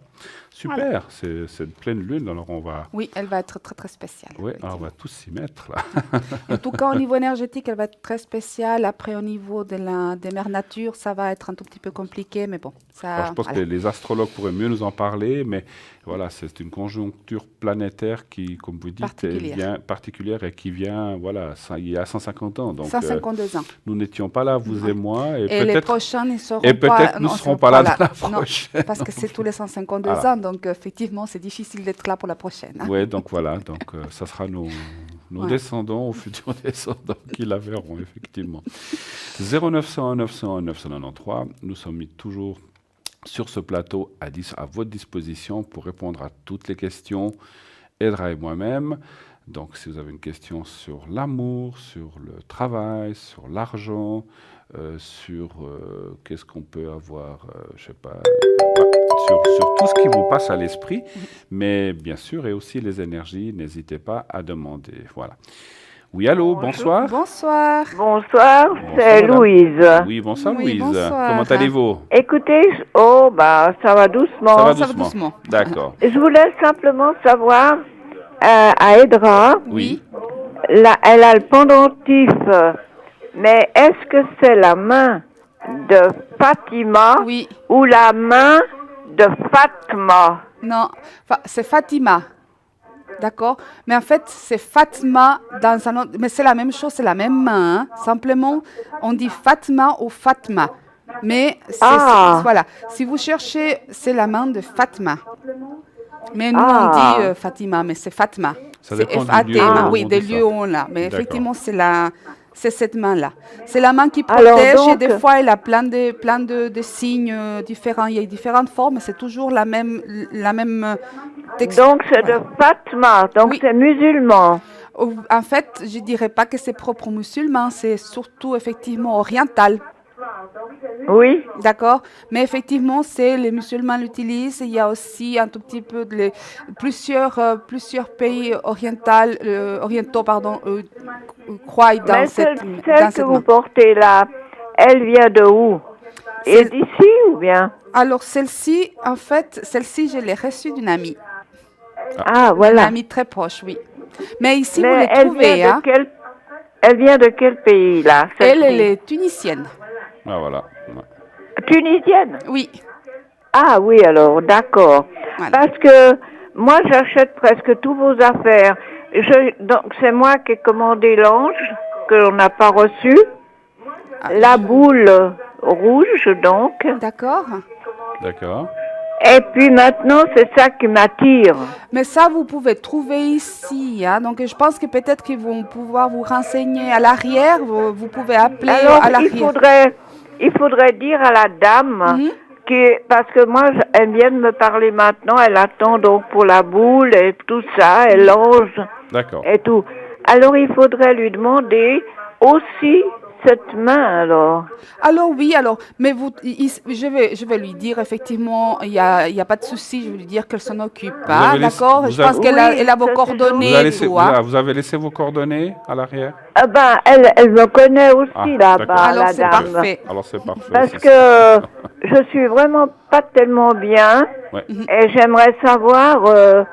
Super, Voilà. c'est une pleine lune, alors on va... Oui, elle va être très, très spéciale. Oui, alors on va tous s'y mettre, là. En tout cas, au niveau énergétique, elle va être très spéciale. Après, au niveau des mères nature, ça va être un tout petit peu compliqué, mais bon, ça... Alors, je pense voilà. que les astrologues pourraient mieux nous en parler, mais voilà, c'est une conjoncture planétaire qui, comme vous dites, particulière et qui vient, voilà, il y a 150 ans. Donc, 152 ans. nous n'étions pas là, vous et moi. Et les prochains ne seront et pas... peut-être nous ne serons pas là dans la prochaine. Non, parce que c'est tous les 152 Voilà. ans, donc effectivement, c'est difficile d'être là pour la prochaine. Hein. Oui, donc voilà, donc ça sera nos Ouais. descendants, aux futurs descendants qui la verront, effectivement. 0901 901 993, nous sommes mis toujours sur ce plateau à votre disposition pour répondre à toutes les questions, Edra et moi-même. Donc, si vous avez une question sur l'amour, sur le travail, sur l'argent, sur qu'est-ce qu'on peut avoir, je sais pas, sur tout ce qui vous passe à l'esprit, mais bien sûr, et aussi les énergies, n'hésitez pas à demander. Voilà. Oui, allô, bonsoir. Bonsoir. Bonsoir, c'est madame. Louise. Oui, bonsoir Oui, Louise. bonsoir. Comment allez-vous? Écoutez, ça va doucement. Ça va Ça va doucement. D'accord. Je voulais simplement savoir, à Edra, Oui. elle a le pendentif, mais est-ce que c'est la main de Fatima Oui. ou la main de Fatma? Non, c'est Fatima. D'accord? Mais en fait, c'est Fatma dans un autre... Mais c'est la même chose, c'est la même main. Hein. Simplement, on dit Fatma ou Fatma. Mais voilà. Si vous cherchez, c'est la main de Fatma. Mais nous, on dit Fatima, mais c'est Fatma. Ça C'est dépend du F-A-T-M-A. lieu où Oui, on des dit ça. lieux où on l'a. Mais D'accord. effectivement, c'est cette main-là. C'est la main qui Alors protège et donc- des fois, elle a plein de signes différents. Il y a différentes formes, mais c'est toujours la même texture. Donc c'est de Fatma, donc Oui. c'est musulman. En fait, je dirais pas que c'est propre aux musulmans, c'est surtout effectivement oriental. Oui. D'accord? Mais effectivement, les musulmans l'utilisent. Il y a aussi un tout petit peu plusieurs pays orientaux croient dans Mais cette celle que main. vous portez là, elle vient de où? Et C'est- d'ici ou bien? Alors, celle-ci, je l'ai reçue d'une amie. Ah, Une voilà. amie très proche, oui. Mais ici, vous Mais les elle trouvez. vient Hein? elle vient de quel pays là? Elle celle-ci? est tunisienne. Ah, voilà. Ouais. Tunisienne? Oui. Ah oui, alors, d'accord. Voilà. Parce que moi, j'achète presque tous vos affaires. Donc, c'est moi qui ai commandé l'ange, que l'on n'a pas reçu. La boule rouge, donc. D'accord. D'accord. Et puis maintenant, c'est ça qui m'attire. Mais ça, vous pouvez trouver ici. Hein. Donc, je pense que peut-être qu'ils vont pouvoir vous renseigner à l'arrière. Vous pouvez appeler Alors, à l'arrière. il faudrait dire à la dame, Mhm. parce que moi, elle vient de me parler maintenant, elle attend donc pour la boule et tout ça, et l'ange D'accord. et tout. Alors, il faudrait lui demander aussi cette main, alors. Alors oui, mais je vais lui dire effectivement, il y a pas de souci, je vais lui dire qu'elle s'en occupe. Hein, avez laissé- d'accord. vous Je pense avez- qu'elle Oui, elle a vos ça, c'est coordonnées. Vous avez, et laissé, tout, hein. vous avez laissé vos coordonnées à l'arrière? Ah ben, elle me connaît aussi Ah, là-bas, d'accord. Alors, la c'est dame. parfait. Alors c'est parfait. Parce c'est que je suis vraiment pas tellement bien, Ouais, et j'aimerais savoir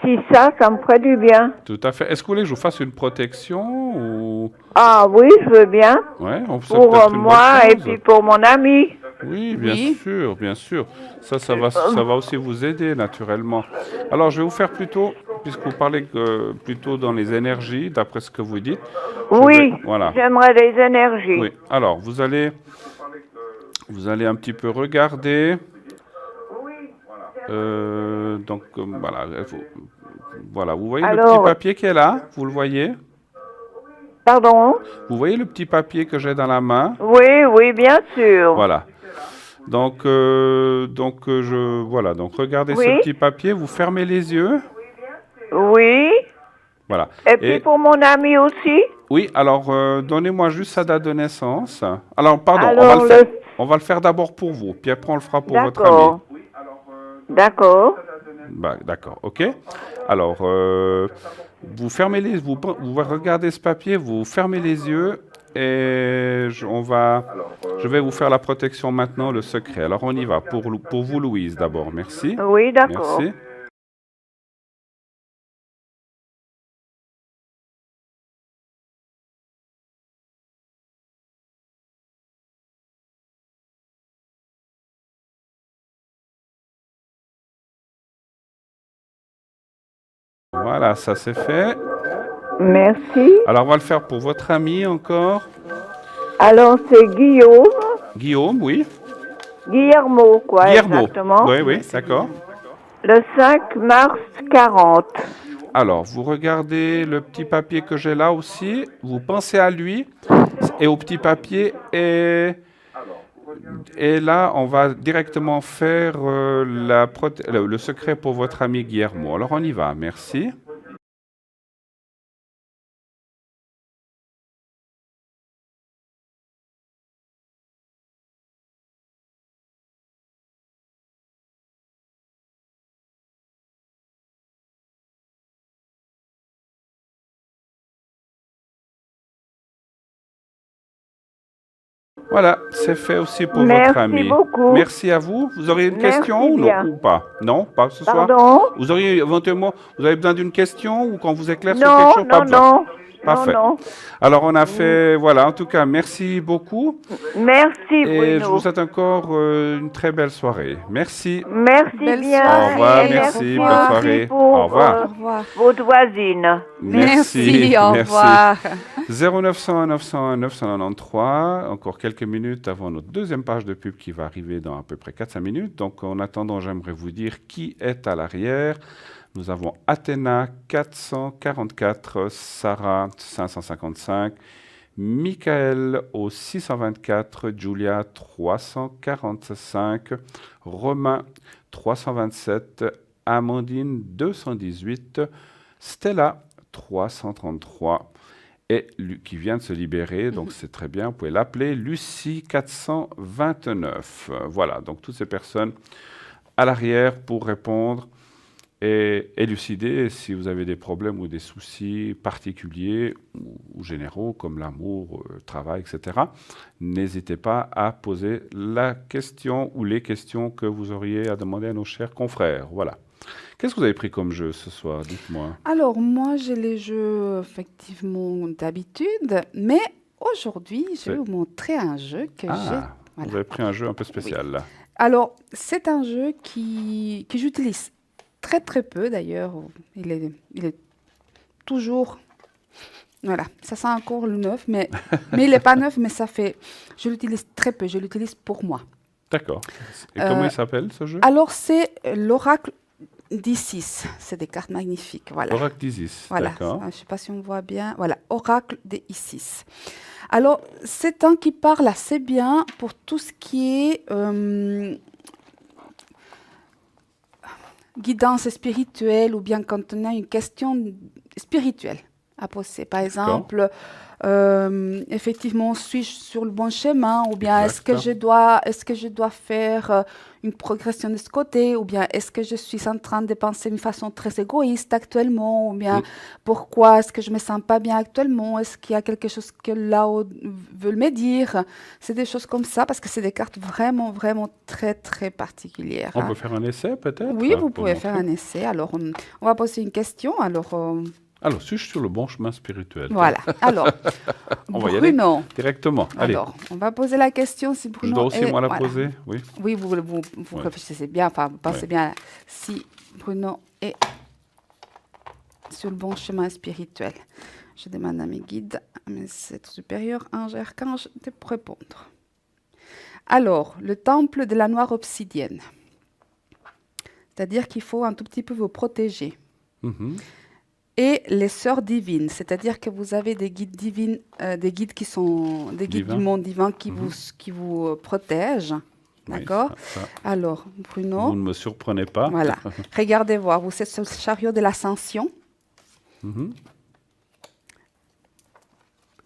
si ça me ferait du bien. tout à fait. Est-ce que vous voulez que je vous fasse une protection ou... Ah oui, je veux bien. Ouais, on fait Pour peut-être une moi bonne et chose. puis pour mon ami. Oui, bien Oui. sûr, bien sûr. Ça va aussi vous aider naturellement. Alors, je vais vous faire plutôt, puisque vous parlez plutôt dans les énergies, d'après ce que vous dites. Oui, Voilà. j'aimerais des énergies. Oui. Alors, vous allez un petit peu regarder. Voilà. Voilà. Vous voyez le Alors- petit papier qui est là? Vous le voyez? Pardon? Vous voyez le petit papier que j'ai dans la main? Oui, oui, bien sûr. Voilà. Donc, voilà. Donc, regardez Oui. ce petit papier. Vous fermez les yeux. Oui. Voilà. Et puis pour mon ami aussi. Oui, alors, donnez-moi juste sa date de naissance. Alors, pardon, Alors, on va le faire d'abord pour vous, puis après on le fera pour votre ami. D'accord. D'accord. Bah, d'accord, ok. Alors, vous regardez ce papier, vous fermez les yeux et je vais vous faire la protection maintenant, le secret. Alors on y va. Pour vous, Louise, d'abord. Merci. Oui, d'accord. Merci. Voilà, ça c'est fait. Merci. Alors on va le faire pour votre ami encore. Alors, c'est Guillaume. Guillaume, oui. Guillermo, quoi, Guillermo. exactement. Oui, oui, d'accord. Le 5 mars 40. Alors, vous regardez le petit papier que j'ai là aussi, vous pensez à lui et au petit papier, et là, on va directement faire le secret pour votre ami Guillermo. Alors, on y va, merci. Voilà, c'est fait aussi pour votre ami. Merci beaucoup. Merci à vous. Vous auriez une Merci question ou, bien. non, ou pas? Non, pas ce soir? Pardon? Vous auriez éventuellement, vous avez besoin d'une question ou qu'on vous éclaire sur Non, quelque chose? Pas non, besoin. non. Parfait. Non, non. Alors, on a fait, voilà, en tout cas, merci beaucoup. Merci, Et je Bruno. vous souhaite encore une très belle soirée. Merci. Merci Belle bien. soirée. Au revoir, Et merci, Au bonne revoir. soirée. pour, Au revoir. Au revoir. votre voisine. Merci, au revoir. 0901 901 993, encore quelques minutes avant notre deuxième page de pub qui va arriver dans à peu près 4-5 minutes. Donc en attendant, j'aimerais vous dire qui est à l'arrière. Nous avons Athéna 444, Sarah 555, Michael au 624, Julia 345, Romain 327, Amandine 218, Stella 333 et qui vient de se libérer, donc c'est très bien, vous pouvez l'appeler, Lucie 429. Voilà, donc toutes ces personnes à l'arrière pour répondre et élucider si vous avez des problèmes ou des soucis particuliers ou généraux comme l'amour, le travail, etc. N'hésitez pas à poser la question ou les questions que vous auriez à demander à nos chers confrères. Voilà. Qu'est-ce que vous avez pris comme jeu ce soir? Dites-moi. Alors, moi, j'ai les jeux, effectivement, d'habitude, mais aujourd'hui, je vais vous montrer un jeu que j'ai. Vous avez pris un jeu un peu spécial, là. Alors, c'est un jeu que j'utilise très, très peu, d'ailleurs. Il est toujours... Voilà, ça sent encore le neuf, mais il n'est pas neuf, mais ça fait... Je l'utilise très peu, je l'utilise pour moi. D'accord. Et comment il s'appelle, ce jeu? Alors, c'est l'oracle d'Isis. C'est des cartes magnifiques, voilà. Oracle d'Isis, Voilà, d'accord. je ne sais pas si on voit bien. Voilà, oracle d'Isis. Alors, c'est un qui parle assez bien pour tout ce qui est guidance spirituelle ou bien quand on a une question spirituelle à poser. Par exemple, effectivement, suis-je sur le bon chemin ou bien est-ce que je dois faire une progression de ce côté ou bien est-ce que je suis en train de penser d'une façon très égoïste actuellement ou bien pourquoi est-ce que je me sens pas bien actuellement, est-ce qu'il y a quelque chose que là-haut veut me dire. C'est des choses comme ça parce que c'est des cartes vraiment, vraiment très, très particulières. On peut faire un essai peut-être? Oui, vous pouvez faire un essai. Alors, on va poser une question. Alors, suis-je sur le bon chemin spirituel? Voilà. Alors, on va y aller Bruno. directement. Allez. Alors, on va poser la question si Bruno. Je dois aussi moi la poser, oui. Oui, vous réfléchissez bien, enfin, vous pensez bien si Bruno est sur le bon chemin spirituel. Je demande à mes guides, à mes êtres supérieurs, anges et archanges, de répondre. Alors, le temple de la noire obsidienne. C'est-à-dire qu'il faut un tout petit peu vous protéger. Et les sœurs divines, c'est-à-dire que vous avez des guides divines, des guides qui sont des guides du monde divin qui vous protègent. D'accord? Alors, Bruno. Vous ne me surprenez pas. Voilà. Regardez voir, vous êtes sur le chariot de l'ascension.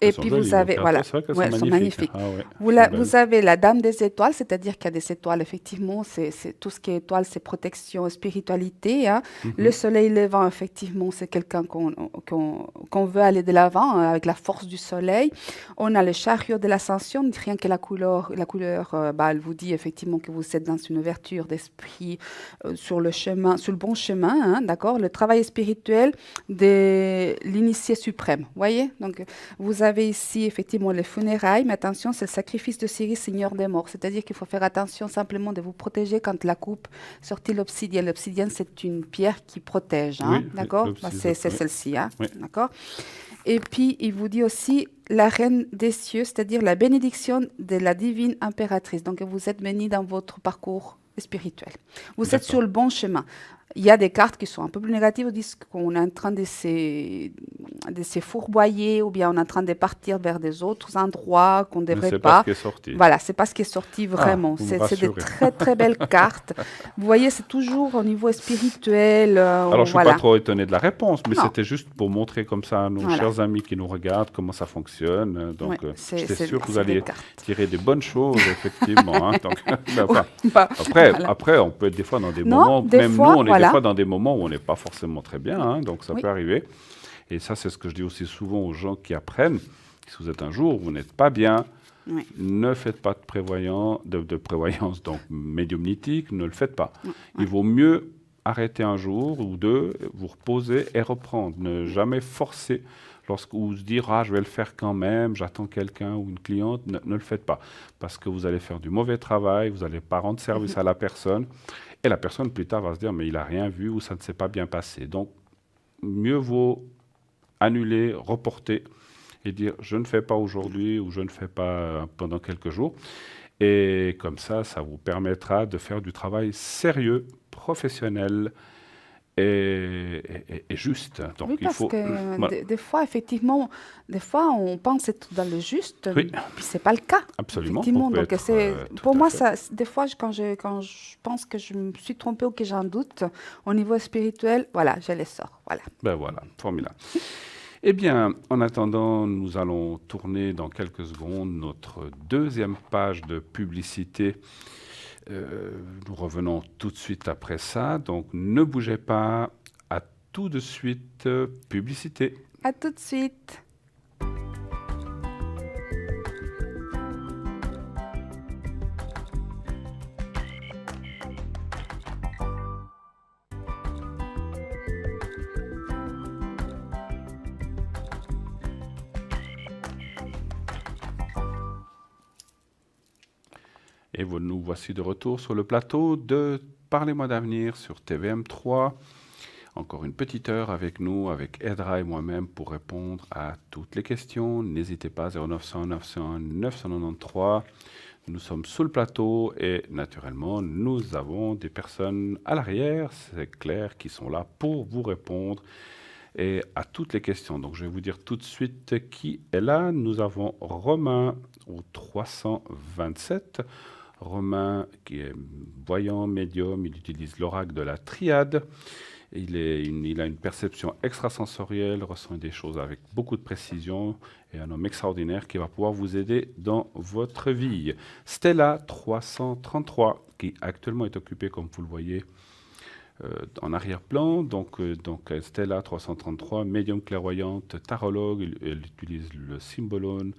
Et Elles sont puis jolies, vous vos avez, cartes. voilà, C'est vrai qu'elles ouais, sont elles sont magnifiques. magnifiques. Ah ouais, elles sont belles. Vous avez la dame des étoiles, c'est-à-dire qu'il y a des étoiles, effectivement, c'est tout ce qui est étoile, c'est protection, spiritualité, hein. Le Mhm. soleil levant, effectivement, c'est quelqu'un qu'on veut aller de l'avant, hein, avec la force du soleil. On a le chariot de l'ascension, rien que la couleur, bah, elle vous dit effectivement que vous êtes dans une ouverture d'esprit, sur le chemin, sur le bon chemin, hein, d'accord? Le travail spirituel de l'initié suprême, voyez? Donc, vous avez ici effectivement les funérailles, mais attention, c'est le sacrifice de Sirius, Seigneur des morts. C'est-à-dire qu'il faut faire attention simplement de vous protéger quand la coupe sortit l'obsidienne. L'obsidienne, c'est une pierre qui protège, hein, Oui, d'accord? Bah, l'obsidienne, c'est oui. celle-ci, hein, Oui. d'accord? Et puis, il vous dit aussi la reine des cieux, c'est-à-dire la bénédiction de la divine impératrice. Donc, vous êtes béni dans votre parcours spirituel. Vous êtes D'accord. sur le bon chemin. Il y a des cartes qui sont un peu plus négatives, disent qu'on est en train de se fourvoyer ou bien on est en train de partir vers des autres endroits qu'on ne Mais devrait c'est pas ce pas. qui est sorti. Voilà, c'est pas ce qui est sorti Ah, vraiment. vous me C'est des rassurez. très très belles cartes. Vous voyez, c'est toujours au niveau spirituel. Alors, je suis Voilà. pas trop étonné de la réponse, mais Non. c'était juste pour montrer comme ça à nos Voilà. chers amis qui nous regardent comment ça fonctionne. Donc, Ouais, j'étais sûr que vous c'est des alliez cartes. tirer des bonnes choses, effectivement. Hein. Donc, ben, enfin, Bah, après, voilà. après, on peut être des fois dans des Non, moments, des même fois, nous, on est voilà. des fois dans des moments où on n'est pas forcément très bien, hein, donc ça Oui. peut arriver. Et ça, c'est ce que je dis aussi souvent aux gens qui apprennent. Si vous êtes un jour où vous n'êtes pas bien, Oui. ne faites pas de prévoyance donc médiumnitique, ne le faites pas. Il vaut mieux arrêter un jour ou deux, vous reposer et reprendre. Ne jamais forcer ou se dire « Ah, je vais le faire quand même, j'attends quelqu'un ou une cliente », ne le faites pas. Parce que vous allez faire du mauvais travail, vous n'allez pas rendre service à la personne. Et la personne, plus tard, va se dire « Mais il n'a rien vu ou ça ne s'est pas bien passé ». Donc, mieux vaut annuler, reporter et dire « Je ne fais pas aujourd'hui ou je ne fais pas pendant quelques jours ». Et comme ça vous permettra de faire du travail sérieux, professionnel et juste. Donc, Oui, il parce faut... que Voilà. des fois, effectivement, des fois, on pense être dans le juste, Oui. puis c'est pas le cas. Absolument, Effectivement, on peut donc être, c'est tout pour à moi fait. ça. Des fois, quand je pense que je me suis trompée ou que j'ai un doute au niveau spirituel, voilà, je les sors. Voilà. Ben voilà, formidable. Eh bien, en attendant, nous allons tourner dans quelques secondes notre deuxième page de publicité. Nous revenons tout de suite après ça, donc ne bougez pas. À tout de suite, publicité. À tout de suite. Et nous voici de retour sur le plateau de Parlez-moi d'avenir sur TVM3. Encore une petite heure avec nous, avec Edra et moi-même pour répondre à toutes les questions. N'hésitez pas, 0900 901 993. Nous sommes sous le plateau et naturellement, nous avons des personnes à l'arrière, c'est clair, qui sont là pour vous répondre et à toutes les questions. Donc, je vais vous dire tout de suite qui est là. Nous avons Romain au 327. Romain qui est voyant, médium, il utilise l'oracle de la triade. Il a une perception extrasensorielle, ressent des choses avec beaucoup de précision et un homme extraordinaire qui va pouvoir vous aider dans votre vie. Stella 333 qui actuellement est occupée, comme vous le voyez, en arrière-plan. Donc Stella 333, médium clairvoyante, tarologue, elle utilise le symbolone,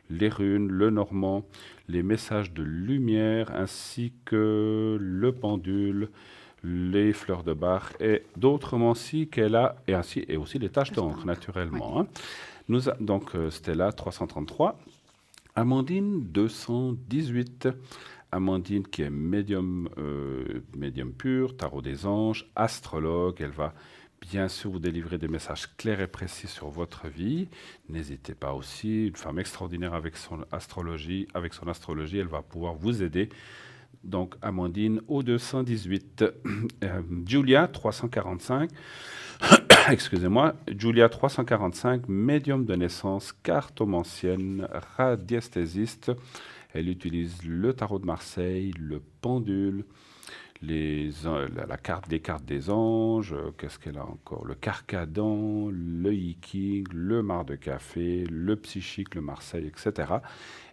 les runes, le normand, les messages de lumière, ainsi que le pendule, les fleurs de Bach et d'autres mancies qu'elle a, et aussi les taches d'encre, naturellement. Oui. Hein. Donc Stella 333, Amandine 218, Amandine qui est médium pur, tarot des anges, astrologue, elle va bien sûr vous délivrer des messages clairs et précis sur votre vie. N'hésitez pas aussi, une femme extraordinaire avec son astrologie, elle va pouvoir vous aider. Donc Amandine au 218, Julia 345, excusez-moi, Julia 345, médium de naissance, cartomancienne, radiesthésiste. Elle utilise le tarot de Marseille, le pendule, les cartes des anges, qu'est-ce qu'elle a encore? Le Carcadon, le Yiking, le Mar de Café, le Psychique, le Marseille, etc.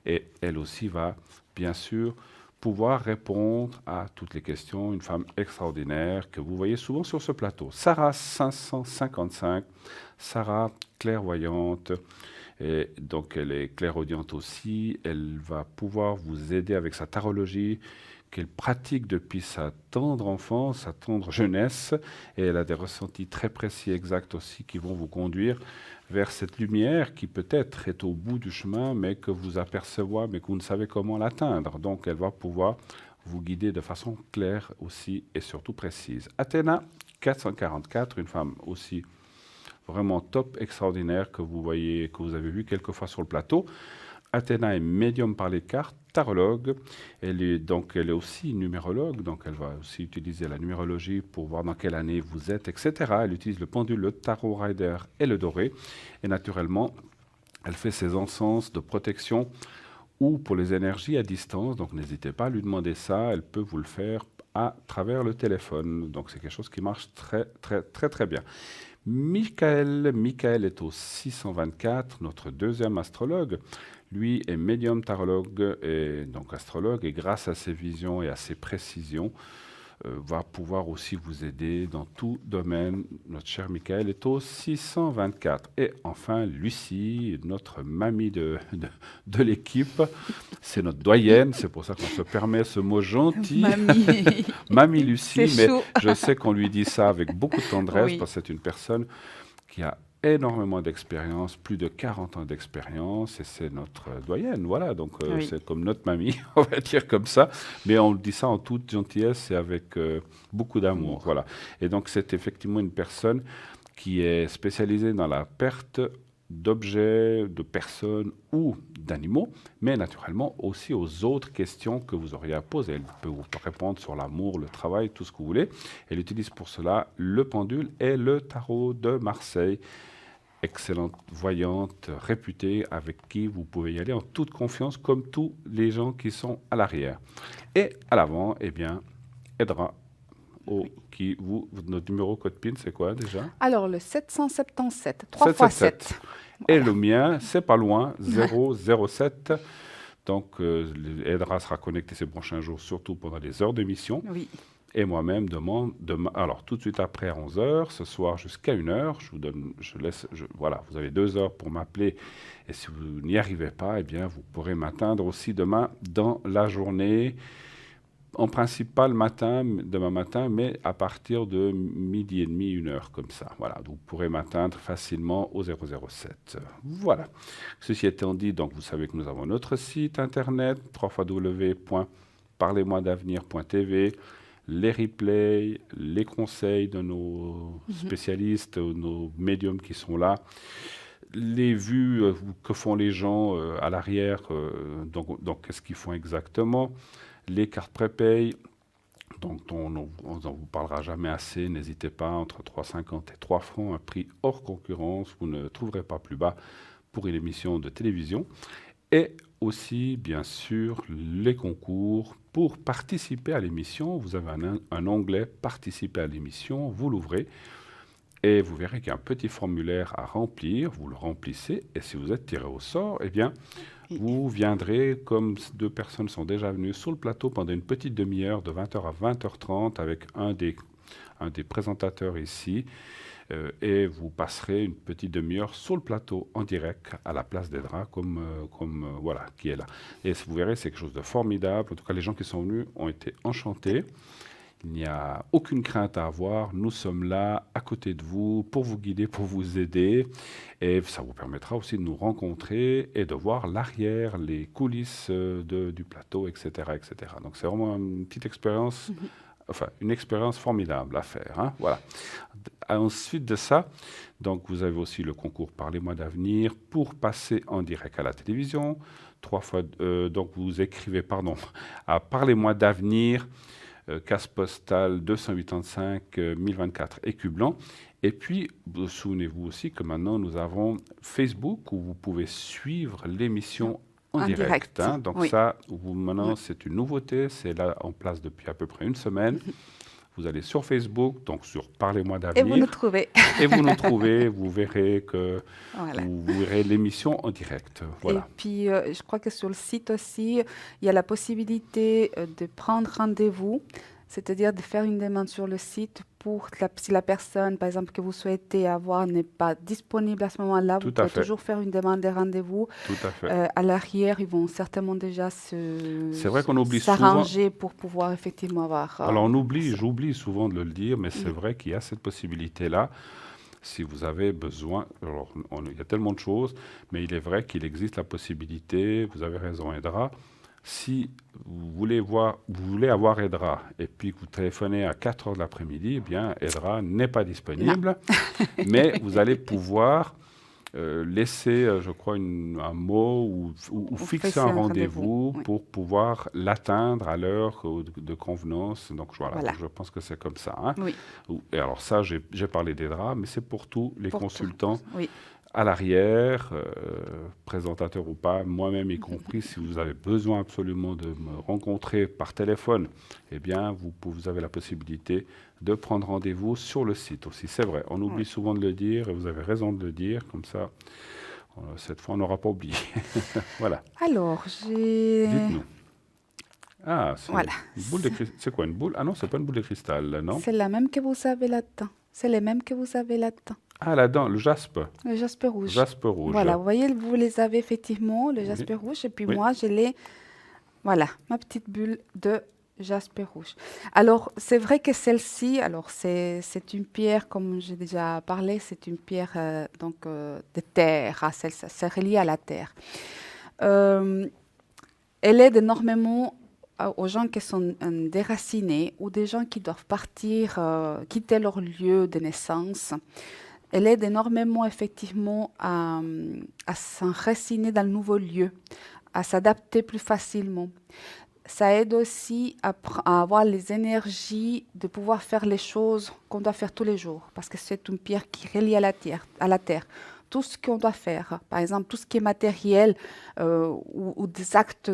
Et elle aussi va, bien sûr, pouvoir répondre à toutes les questions. Une femme extraordinaire que vous voyez souvent sur ce plateau. Sarah 555, Sarah clairvoyante. Et donc, elle est clairaudiente aussi. Elle va pouvoir vous aider avec sa tarologie qu'elle pratique depuis sa tendre enfance, sa tendre jeunesse. Et elle a des ressentis très précis, exacts aussi, qui vont vous conduire vers cette lumière qui peut-être est au bout du chemin, mais que vous apercevez, mais que vous ne savez comment l'atteindre. Donc, elle va pouvoir vous guider de façon claire aussi et surtout précise. Athéna 444, une femme aussi vraiment top, extraordinaire, que vous voyez, que vous avez vu quelques fois sur le plateau. Athéna est médium par les cartes, tarologue. Elle est aussi numérologue, donc elle va aussi utiliser la numérologie pour voir dans quelle année vous êtes, etc. Elle utilise le pendule, le tarot rider et le doré. Et naturellement, elle fait ses encens de protection ou pour les énergies à distance. Donc n'hésitez pas à lui demander ça. Elle peut vous le faire à travers le téléphone. Donc c'est quelque chose qui marche très, très, très, très bien. Michael est au 624, notre deuxième astrologue. Lui est médium tarologue et donc astrologue, et grâce à ses visions et à ses précisions, va pouvoir aussi vous aider dans tout domaine. Notre cher Michael est au 624. Et enfin, Lucie, notre mamie de l'équipe, c'est notre doyenne, c'est pour ça qu'on se permet ce mot gentil. Mamie. Mamie Lucie, C'est mais chaud. je sais qu'on lui dit ça avec beaucoup de tendresse, Oui. parce que c'est une personne qui a énormément d'expérience, plus de 40 ans d'expérience, et c'est notre doyenne, voilà, donc Oui. c'est comme notre mamie, on va dire comme ça, mais on dit ça en toute gentillesse et avec beaucoup d'amour, voilà. Et donc c'est effectivement une personne qui est spécialisée dans la perte d'objets, de personnes ou d'animaux, mais naturellement aussi aux autres questions que vous auriez à poser. Elle peut vous répondre sur l'amour, le travail, tout ce que vous voulez. Elle utilise pour cela le pendule et le tarot de Marseille. Excellente voyante, réputée, avec qui vous pouvez y aller en toute confiance, comme tous les gens qui sont à l'arrière. Et à l'avant, eh bien, Edra, notre numéro code PIN, c'est quoi déjà? Alors, le 777, 3 fois 7. Et le mien, c'est pas loin, 007. Donc, Edra sera connecté ces prochains jours, surtout pendant les heures d'émission. Oui. Et moi-même demande, alors tout de suite après à 11h, ce soir jusqu'à 1h, voilà, vous avez 2 heures pour m'appeler. Et si vous n'y arrivez pas, eh bien, vous pourrez m'atteindre aussi demain dans la journée. En principe, pas le matin, demain matin, mais à partir de 12h30, 1h, comme ça. Voilà, vous pourrez m'atteindre facilement au 007. Voilà. Ceci étant dit, donc vous savez que nous avons notre site internet, www.parlez-moi-d'avenir.tv, les replays, les conseils de nos spécialistes, nos médiums qui sont là, les vues que font les gens à l'arrière, donc qu'est-ce qu'ils font exactement, les cartes prépay, dont on n'en vous parlera jamais assez, n'hésitez pas, entre 3,50 et 3 francs, un prix hors concurrence, vous ne trouverez pas plus bas pour une émission de télévision. Et aussi, bien sûr, les concours. Pour participer à l'émission, vous avez un onglet « Participer à l'émission », vous l'ouvrez et vous verrez qu'il y a un petit formulaire à remplir, vous le remplissez, et si vous êtes tiré au sort, eh bien, vous viendrez, comme 2 personnes sont déjà venues sur le plateau pendant une petite demi-heure, de 20h à 20h30, avec un des présentateurs ici, et vous passerez une petite demi-heure sur le plateau en direct à la place d'Edra, voilà, qui est là. Et vous verrez, c'est quelque chose de formidable. En tout cas, les gens qui sont venus ont été enchantés. Il n'y a aucune crainte à avoir. Nous sommes là, à côté de vous, pour vous guider, pour vous aider. Et ça vous permettra aussi de nous rencontrer et de voir l'arrière, les coulisses du plateau, etc., etc. Donc, c'est vraiment une petite expérience, une expérience formidable à faire, hein, voilà. Ensuite de ça, donc vous avez aussi le concours Parlez-moi d'avenir pour passer en direct à la télévision. 3 fois, donc vous écrivez, à Parlez-moi d'avenir, case postale 285 1024 Écublanc. Et puis, souvenez-vous aussi que maintenant, nous avons Facebook où vous pouvez suivre l'émission en En direct. direct, Hein. Donc oui. ça, maintenant, Oui. c'est une nouveauté. C'est là en place depuis à peu près une semaine. Vous allez sur Facebook, donc sur Parlez-moi Et vous nous d'avenir, trouvez. et vous nous trouvez. Vous verrez que Voilà. vous verrez l'émission en direct. Et Voilà. puis, je crois que sur le site aussi, il y a la possibilité de prendre rendez-vous, c'est-à-dire de faire une demande sur le site pour si la personne, par exemple, que vous souhaitez avoir n'est pas disponible à ce moment-là, vous Tout à pouvez fait. toujours faire une demande de rendez-vous. Tout à fait. À l'arrière, ils vont certainement déjà C'est vrai qu'on oublie souvent. s'arranger pour pouvoir effectivement avoir. Alors j'oublie souvent de le dire, mais c'est vrai qu'il y a cette possibilité-là. Si vous avez besoin, alors il y a tellement de choses, mais il est vrai qu'il existe la possibilité, vous avez raison Edra, si vous voulez avoir Edra et puis que vous téléphonez à 4 heures de l'après-midi, eh bien Edra n'est pas disponible, mais vous allez pouvoir laisser, je crois, un mot ou fixer un rendez-vous oui. pour pouvoir l'atteindre à l'heure de convenance. Donc voilà, Voilà. je pense que c'est comme ça. Hein. Oui, Et alors ça, j'ai parlé des draps, mais c'est pour tous les pour tout. consultants Oui, à l'arrière, présentateurs ou pas, moi-même y compris, si vous avez besoin absolument de me rencontrer par téléphone, eh bien, vous avez la possibilité de prendre rendez-vous sur le site aussi. C'est vrai, on oublie Oui. souvent de le dire, et vous avez raison de le dire, comme ça, cette fois, on n'aura pas oublié. Voilà, alors, j'ai. dites-nous. Ah, c'est Voilà. une boule de cristal. C'est quoi une boule? Ah non, c'est pas une boule de cristal, là, non? C'est la même que vous avez là-dedans. C'est les mêmes que vous avez là-dedans. Ah, là-dedans, le jaspe. Le jaspe rouge. Jaspe rouge. Voilà, vous voyez, vous les avez effectivement, le Oui. jaspe rouge. Et puis Oui. moi, je l'ai. Voilà, ma petite bulle de jaspe rouge. Alors, c'est vrai que celle-ci, alors c'est une pierre, comme j'ai déjà parlé, c'est une pierre de terre. Ah, c'est relié à la terre. Euh, Elle aide énormément aux gens qui sont déracinés ou des gens qui doivent partir, quitter leur lieu de naissance. Elle aide énormément effectivement à s'enraciner dans le nouveau lieu, à s'adapter plus facilement. Ça aide aussi à avoir les énergies de pouvoir faire les choses qu'on doit faire tous les jours, parce que c'est une pierre qui est reliée à la terre. Tout ce qu'on doit faire, par exemple, tout ce qui est matériel ou des actes,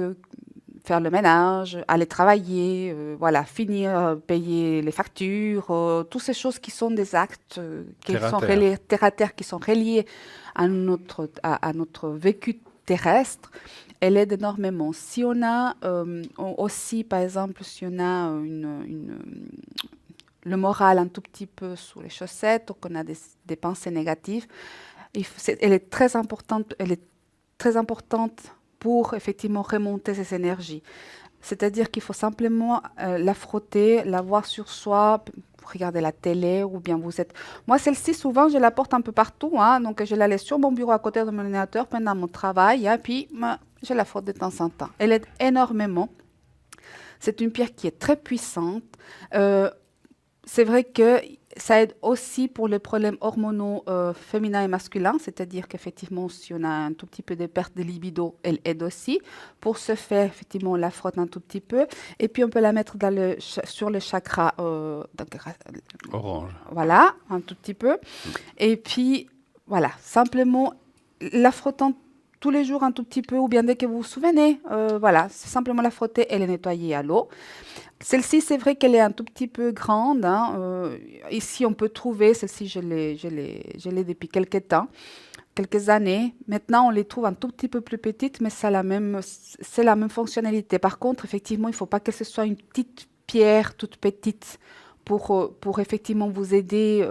faire le ménage, aller travailler, voilà, finir, payer les factures, toutes ces choses qui sont des actes qui Terre à sont terre. reliés, terre à terre, qui sont reliés à notre vécu terrestre, elle aide énormément. Si on a aussi, par exemple, si on a le moral un tout petit peu sous les chaussettes ou qu'on a des pensées négatives, elle est très importante pour effectivement remonter ces énergies. C'est-à-dire qu'il faut simplement la frotter, la voir sur soi, regarder la télé ou bien vous êtes... Moi, celle-ci, souvent, je la porte un peu partout. Hein, donc, je la laisse sur mon bureau à côté de mon ordinateur pendant mon travail. Hein, puis, je la frotte de temps en temps. Elle aide énormément. C'est une pierre qui est très puissante. C'est vrai que ça aide aussi pour les problèmes hormonaux féminins et masculins, c'est-à-dire qu'effectivement, si on a un tout petit peu de perte de libido, elle aide aussi. Pour ce faire, effectivement, on la frotte un tout petit peu. Et puis, on peut la mettre sur le chakra, Orange. voilà, un tout petit peu. Et puis, voilà, simplement la frottant tous les jours un tout petit peu, ou bien dès que vous vous souvenez, voilà, c'est simplement la frotter et la nettoyer à l'eau. Celle-ci, c'est vrai qu'elle est un tout petit peu grande. Hein, ici, on peut trouver, celle-ci, je l'ai depuis quelques temps, quelques années. Maintenant, on les trouve un tout petit peu plus petites, mais c'est la même fonctionnalité. Par contre, effectivement, il ne faut pas que ce soit une petite pierre toute petite pour effectivement vous aider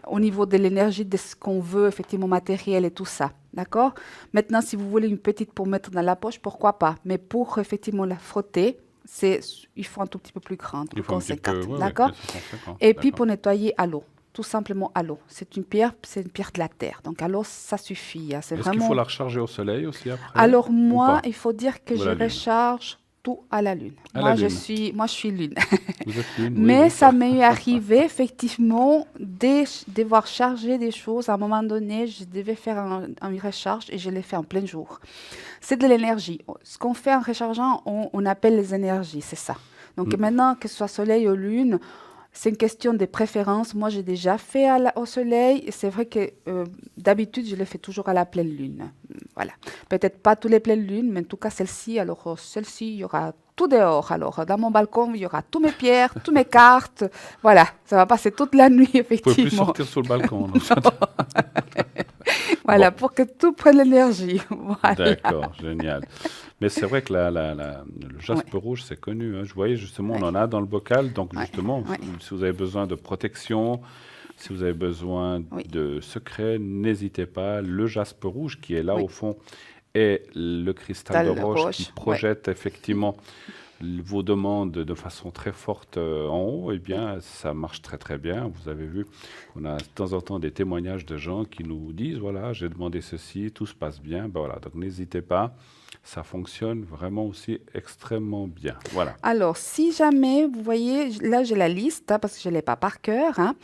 au niveau de l'énergie, de ce qu'on veut, effectivement, matériel et tout ça. D'accord? Maintenant, si vous voulez une petite pour mettre dans la poche, pourquoi pas? Mais pour effectivement la frotter, il faut un tout petit peu plus grande, plus conséquente. D'accord? Et puis pour nettoyer à l'eau, tout simplement à l'eau. C'est une pierre de la terre. Donc à l'eau, ça suffit. Hein. Est-ce qu'il faut la recharger au soleil aussi après? Alors moi, il faut dire que je la lune? Recharge tout à la lune. Moi, je suis lune. Vous êtes lune, Mais oui, ça m'est arrivé effectivement de devoir charger des choses. À un moment donné, je devais faire une recharge et je l'ai fait en plein jour. C'est de l'énergie. Ce qu'on fait en rechargeant, on appelle les énergies, c'est ça. Donc maintenant, que ce soit soleil ou lune, c'est une question de préférence. Moi, j'ai déjà fait au soleil. C'est vrai que d'habitude, je le fais toujours à la pleine lune. Voilà. Peut-être pas tous les pleines lunes, mais en tout cas celle-ci. Alors, celle-ci, il y aura tout dehors. Alors, dans mon balcon, il y aura toutes mes pierres, toutes mes cartes. Voilà, ça va passer toute la nuit, Vous pouvez plus effectivement. sortir sur le balcon. non Voilà, Bon. pour que tout prenne l'énergie. Voilà. D'accord, génial. Mais c'est vrai que le jaspe rouge, c'est connu. Hein. Je voyais justement, on en a dans le bocal. Donc, Ouais, justement, ouais. si vous avez besoin de protection, si vous avez besoin Oui. de secrets, n'hésitez pas. Le jaspe rouge qui est là Oui. au fond est le cristal de Cristal de roche roche, qui ouais. projette effectivement vos demandes de façon très forte en haut. Eh bien, ça marche très très bien. Vous avez vu, on a de temps en temps des témoignages de gens qui nous disent, voilà, j'ai demandé ceci, tout se passe bien. Ben voilà, donc n'hésitez pas. Ça fonctionne vraiment aussi extrêmement bien. Voilà. Alors, si jamais, vous voyez, là j'ai la liste, hein, parce que je ne l'ai pas par cœur. Hein.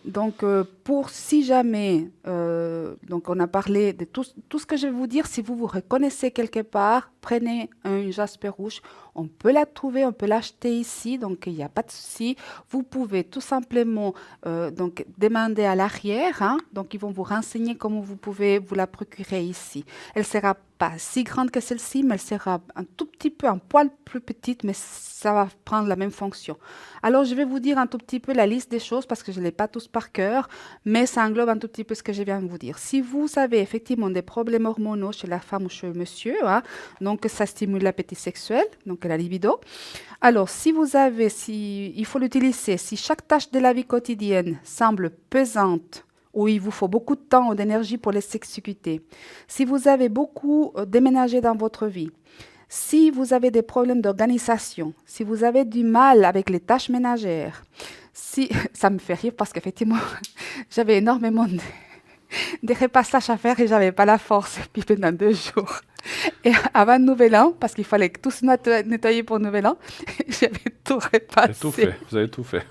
Donc, pour si jamais, donc on a parlé de tout ce que je vais vous dire, si vous vous reconnaissez quelque part, prenez un jaspe rouge. On peut la trouver, on peut l'acheter ici, donc il n'y a pas de souci. Vous pouvez tout simplement donc demander à l'arrière, hein, donc ils vont vous renseigner comment vous pouvez vous la procurer ici. Elle sera pas si grande que celle-ci, mais elle sera un tout petit peu, un poil plus petite, mais ça va prendre la même fonction. Alors, je vais vous dire un tout petit peu la liste des choses parce que je ne l'ai pas tous par cœur, mais ça englobe un tout petit peu ce que je viens de vous dire. Si vous avez effectivement des problèmes hormonaux chez la femme ou chez le monsieur, hein, donc ça stimule l'appétit sexuel, donc la libido. Alors, il faut l'utiliser. Si chaque tâche de la vie quotidienne semble pesante, où il vous faut beaucoup de temps ou d'énergie pour les s'exécuter, si vous avez beaucoup déménagé dans votre vie, si vous avez des problèmes d'organisation, si vous avez du mal avec les tâches ménagères, si ça me fait rire parce qu'effectivement, j'avais énormément de repassages à faire et j'avais pas la force. Puis pendant 2 jours. Et avant le Nouvel An, parce qu'il fallait que tout se nettoyer pour le Nouvel An, j'avais tout Vous avez tout repassé. fait. Vous avez tout fait.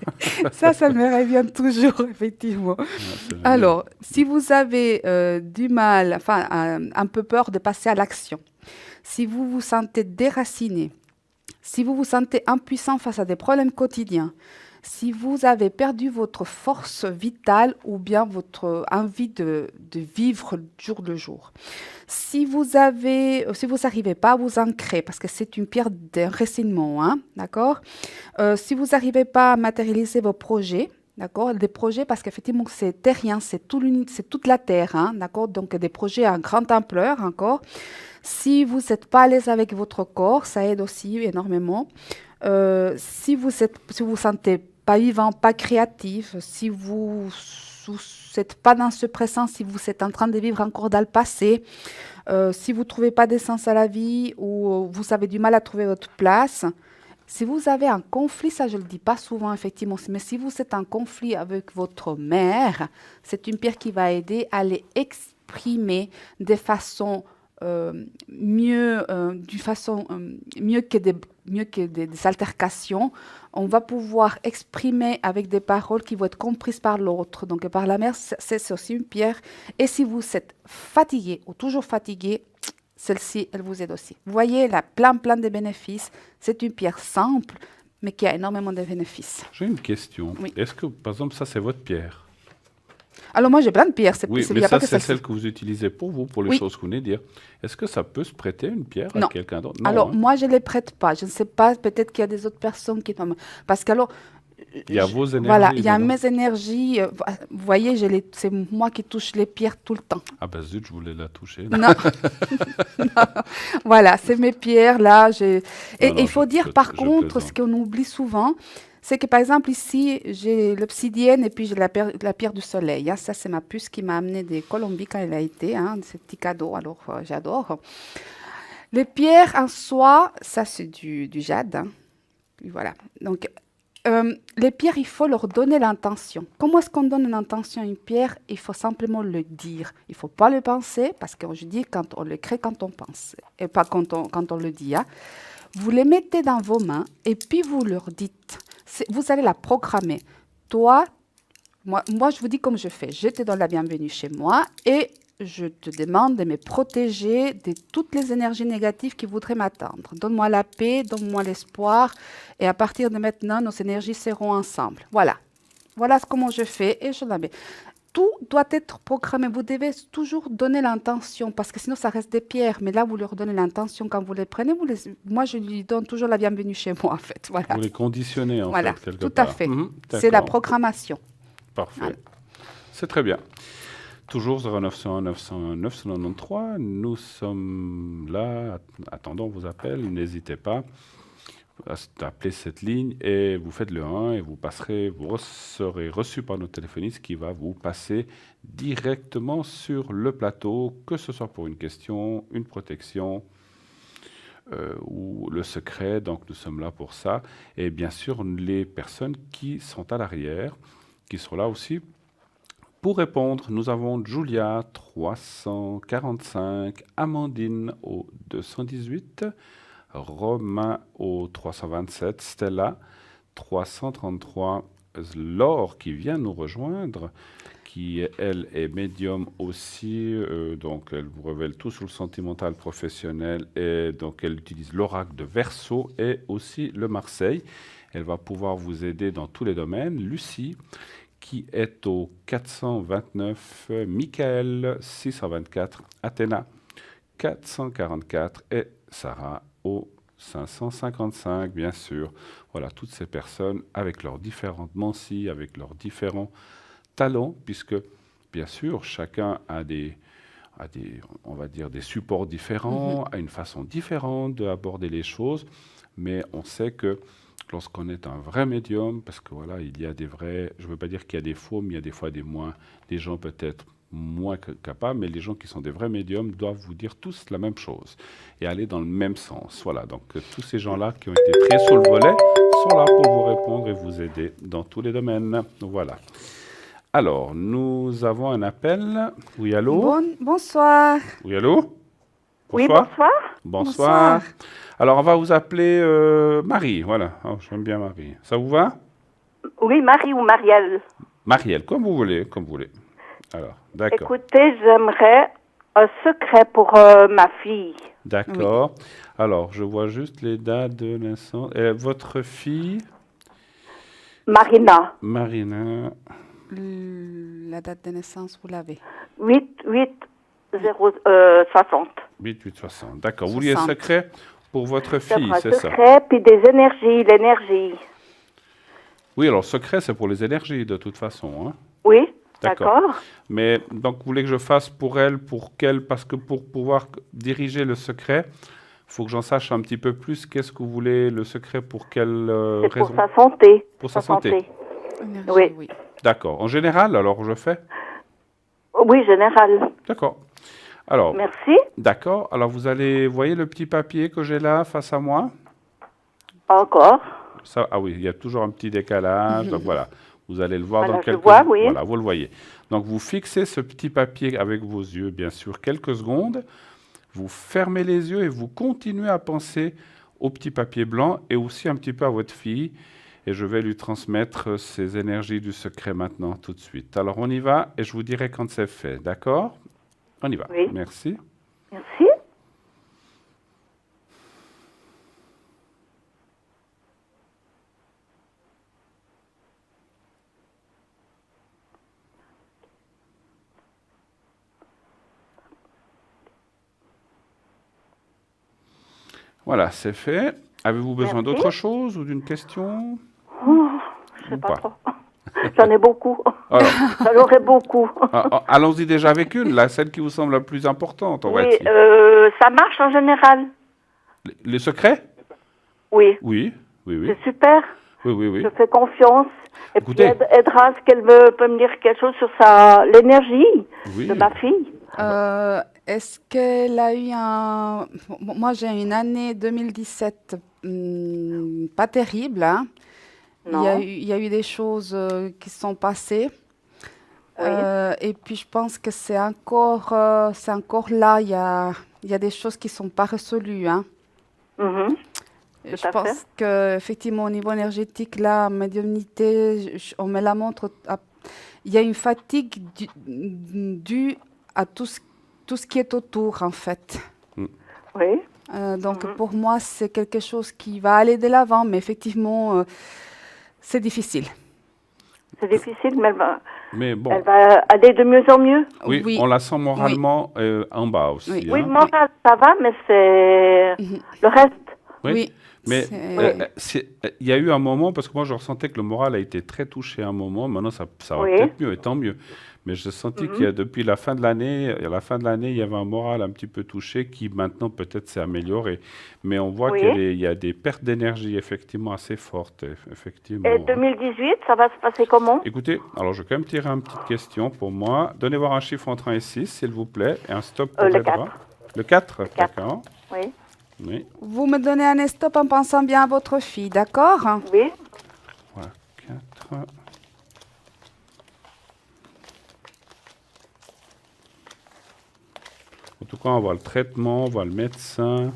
Ça me revient toujours, effectivement. Ouais, c'est génial. Alors, si vous avez du mal, enfin, un peu peur de passer à l'action, si vous vous sentez déraciné, si vous vous sentez impuissant face à des problèmes quotidiens, si vous avez perdu votre force vitale ou bien votre envie de vivre jour le jour, si vous n'arrivez pas à vous ancrer, parce que c'est une pierre d'enracinement, hein, d'accord? Si vous n'arrivez pas à matérialiser vos projets, d'accord? Des projets, parce qu'effectivement, c'est terrien, c'est toute la terre, hein, d'accord? Donc, des projets à grande ampleur encore. Si vous n'êtes pas à l'aise avec votre corps, ça aide aussi énormément. Si vous vous sentez pas vivant, pas créatif, si vous n'êtes pas dans ce présent, si vous êtes en train de vivre encore dans le passé, si vous ne trouvez pas d'essence à la vie ou vous avez du mal à trouver votre place, si vous avez un conflit, ça je ne le dis pas souvent effectivement, mais si vous êtes en conflit avec votre mère, c'est une pierre qui va aider à les exprimer de façon mieux que des altercations. On va pouvoir exprimer avec des paroles qui vont être comprises par l'autre. Donc par la mère, c'est aussi une pierre. Et si vous êtes fatigué ou toujours fatigué, celle-ci, elle vous aide aussi. Vous voyez, elle a plein de bénéfices. C'est une pierre simple, mais qui a énormément de bénéfices. J'ai une question. Oui. Est-ce que, par exemple, ça, c'est votre pierre? Alors moi, j'ai plein de pierres. Oui, il mais y a ça, pas que c'est celle-ci. celle que vous utilisez pour vous, pour les Oui. choses que vous venez de dire. Est-ce que ça peut se prêter une pierre à Non. quelqu'un d'autre? Non, Alors, hein. moi, je ne les prête pas. Je ne sais pas, peut-être qu'il y a des autres personnes qui... Parce qu'alors... Il y a vos énergies. Voilà, il y a dedans. mes énergies. Vous voyez, c'est moi qui touche les pierres tout le temps. Ah ben zut, je voulais la toucher. Non. Non. Voilà, c'est mes pierres là. Et Non, il faut dire par je contre, ce plaisante. qu'on oublie souvent, c'est que par exemple ici, j'ai l'obsidienne et puis j'ai la pierre du soleil. Hein. Ça, c'est ma puce qui m'a amené de Colombie quand elle a été. Hein, ce petit cadeau, alors j'adore. Les pierres en soi, ça c'est du jade. Hein. Puis voilà. Donc, les pierres, il faut leur donner l'intention. Comment est-ce qu'on donne une intention à une pierre? Il faut simplement le dire. Il ne faut pas le penser, parce que je dis quand on le crée, quand on pense, et pas quand on le dit. Hein. Vous les mettez dans vos mains, et puis vous leur dites, vous allez la programmer. Toi, moi, je vous dis comme je fais. Je te donne la bienvenue chez moi, et je te demande de me protéger de toutes les énergies négatives qui voudraient m'atteindre. Donne-moi la paix, donne-moi l'espoir, et à partir de maintenant, nos énergies seront ensemble. Voilà. Voilà comment je fais, et je la mets. tout doit être programmé. Vous devez toujours donner l'intention parce que sinon ça reste des pierres. Mais là, vous leur donnez l'intention quand vous les prenez. Moi, je lui donne toujours la bienvenue chez moi, en fait. Voilà. Vous les conditionnez, en Voilà, fait, quelque tout part. à fait. Mhm, C'est la d'accord. programmation. Parfait. Voilà. C'est très bien. Toujours 0901 901 993. Nous sommes là. Attendons vos appels. N'hésitez pas à appeler cette ligne et vous faites le 1 et vous serez reçu par notre téléphoniste qui va vous passer directement sur le plateau, que ce soit pour une question, une protection ou le secret. Donc nous sommes là pour ça. Et bien sûr, les personnes qui sont à l'arrière, qui seront là aussi pour répondre. Nous avons Julia 345, Amandine au 218, Romain au 327, Stella 333, Laure qui vient nous rejoindre, qui elle est médium aussi, donc elle vous révèle tout sur le sentimental professionnel et donc elle utilise l'oracle de Verseau et aussi le Marseille. Elle va pouvoir vous aider dans tous les domaines. Lucie qui est au 429, Michael 624, Athéna 444 et Sarah au 555, bien sûr. Voilà, toutes ces personnes avec leurs différentes mancies, avec leurs différents talents, puisque, bien sûr, chacun a on va dire, des supports différents, a une façon différente d'aborder les choses, mais on sait que lorsqu'on est un vrai médium, parce que voilà, il y a des vrais, je ne veux pas dire qu'il y a des faux, mais il y a des fois des gens peut-être moins capables, mais les gens qui sont des vrais médiums doivent vous dire tous la même chose et aller dans le même sens. Voilà, donc tous ces gens-là qui ont été pris sous le volet sont là pour vous répondre et vous aider dans tous les domaines. Voilà. Alors, nous avons un appel. Oui, allô? Bonsoir. Oui, allô? Oui, Bonsoir. bonsoir. Bonsoir. Alors, on va vous appeler Marie. Voilà, oh, j'aime bien Marie. Ça vous va? Oui, Marie ou Marielle. Marielle, comme vous voulez, comme vous voulez. Alors, d'accord. Écoutez, j'aimerais un secret pour ma fille. D'accord. Alors, je vois juste les dates de naissance. Votre fille, Marina. Marina, La date de naissance, vous l'avez. 8-8-0-60. 8860. D'accord. Vous vouliez un 60. secret pour votre fille, J'aimerais un c'est ça? secret, puis des énergies, l'énergie. Oui, alors secret, c'est pour les énergies de toute façon, hein? Oui, D'accord. d'accord. Mais donc, vous voulez que je fasse pour elle, pour qu'elle, parce que pour pouvoir diriger le secret, il faut que j'en sache un petit peu plus. Qu'est-ce que vous voulez, le secret, pour quelle C'est raison? pour sa santé. Pour sa santé. Énergie, Oui. oui. D'accord. En général, alors je fais? Oui, général. D'accord. Alors, Merci. d'accord. Alors, vous voyez le petit papier que j'ai là face à moi? Encore. Ça, ah oui, il y a toujours un petit décalage. Donc voilà, vous allez le voir Voilà, dans je quelques vois, oui. Voilà, vous le voyez. Donc vous fixez ce petit papier avec vos yeux, bien sûr, quelques secondes. Vous fermez les yeux et vous continuez à penser au petit papier blanc et aussi un petit peu à votre fille. Et je vais lui transmettre ces énergies du secret maintenant, tout de suite. Alors on y va et je vous dirai quand c'est fait. D'accord? On y va. Oui. Merci. Merci. Voilà, c'est fait. Avez-vous besoin Merci. d'autre chose ou d'une question? Oh, je sais Ou pas pas. trop. J'en ai beaucoup. Alors, J'en aurais beaucoup. allons-y déjà avec une, celle qui vous semble la plus importante, on va Oui, dire. ça marche en général. Les secrets? Oui, Oui, oui, oui. c'est super. Oui, oui, oui. Je fais confiance. Et Écoutez. puis Edras, qu'elle peut me dire quelque chose sur l'énergie Oui. de ma fille. Est-ce qu'elle a eu un... Moi, j'ai une année 2017 pas terrible, hein. Non. Il y a eu des choses qui sont passées. Oui. Et puis, je pense que c'est encore là. Il y a des choses qui ne sont pas résolues, hein. Mhm. Je Tout à pense fait. qu'effectivement, au niveau énergétique, la médiumnité, on me la montre. Il y a une fatigue due à tout ce qui est autour, en fait. Oui. Donc, pour moi, c'est quelque chose qui va aller de l'avant, mais effectivement, c'est difficile. C'est difficile, mais Mais bon, Elle va aller de mieux en mieux. oui, on la sent moralement en bas aussi. Oui. Oui, hein. moral, ça va, mais c'est le reste. Oui. Oui. Mais il y a eu un moment, parce que moi je ressentais que le moral a été très touché à un moment, maintenant ça va Oui. peut-être mieux, et tant mieux. Mais je sentis qu'il y a, depuis la fin de l'année, à la fin de l'année, il y avait un moral un petit peu touché qui maintenant peut-être s'est amélioré. Mais on voit Oui. qu'il y a des pertes d'énergie effectivement assez fortes, effectivement. Et 2018, ça va se passer comment? Écoutez, alors je vais quand même tirer une petite question pour moi. Donnez voir un chiffre entre 1 et 6, s'il vous plaît, et un stop pour Le Edra. 4. Le 4, Quatre. d'accord. Oui. Oui, Vous me donnez un stop en pensant bien à votre fille, d'accord? Oui. voilà, 4. En tout cas, on voit le traitement, on voit le médecin.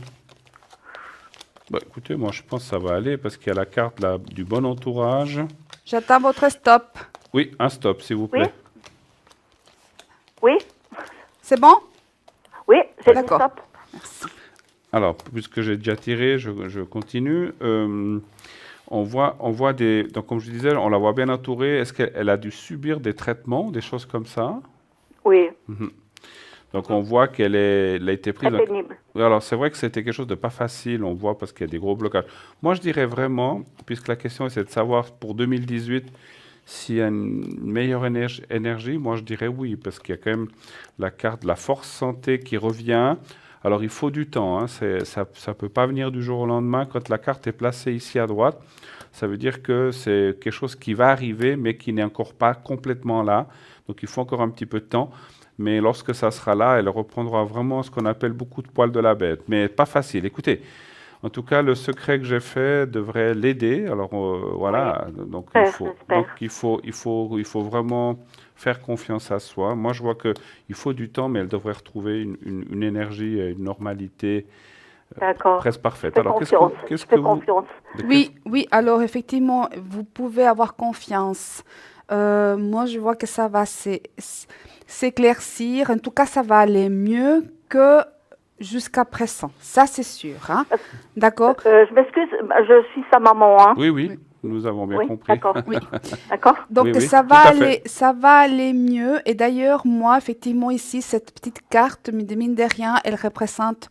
Bah, écoutez, moi je pense que ça va aller parce qu'il y a la carte là, du bon entourage. J'attends votre stop. Oui, un stop, s'il vous Oui. plaît. Oui. C'est bon? Oui, j'ai dit D'accord. stop. Alors, puisque j'ai déjà tiré, je continue. On voit des. Donc, comme je disais, on la voit bien entourée. Est-ce qu'elle a dû subir des traitements, des choses comme ça? Oui, Donc, on voit elle a été prise. très pénible. Oui, alors, c'est vrai que c'était quelque chose de pas facile, on voit, parce qu'il y a des gros blocages. Moi, je dirais vraiment, puisque la question c'est de savoir pour 2018 s'il y a une meilleure énergie, moi, je dirais oui, parce qu'il y a quand même la carte de la force santé qui revient. Alors, il faut du temps, hein, ça ne peut pas venir du jour au lendemain. Quand la carte est placée ici à droite, ça veut dire que c'est quelque chose qui va arriver, mais qui n'est encore pas complètement là. Donc, il faut encore un petit peu de temps. Mais lorsque ça sera là, elle reprendra vraiment ce qu'on appelle beaucoup de poils de la bête. Mais pas facile. Écoutez, en tout cas, le secret que j'ai fait devrait l'aider. Alors voilà, donc il faut vraiment faire confiance à soi. Moi, je vois qu'il faut du temps, mais elle devrait retrouver une énergie et une normalité D'accord. presque parfaite. Fais Alors, confiance. qu'est-ce Fais que vous... confiance. Oui, oui, alors effectivement, vous pouvez avoir confiance. Moi, je vois que ça va s'éclaircir. En tout cas, ça va aller mieux que jusqu'à présent. Ça, c'est sûr. Hein? D'accord? Je m'excuse, je suis sa maman. Hein. Oui, oui, nous avons bien Oui, compris. d'accord. Oui. D'accord. Donc, Oui, oui, ça tout va à fait. ça va aller mieux. Et d'ailleurs, moi, effectivement, ici, cette petite carte, de mine de rien, elle représente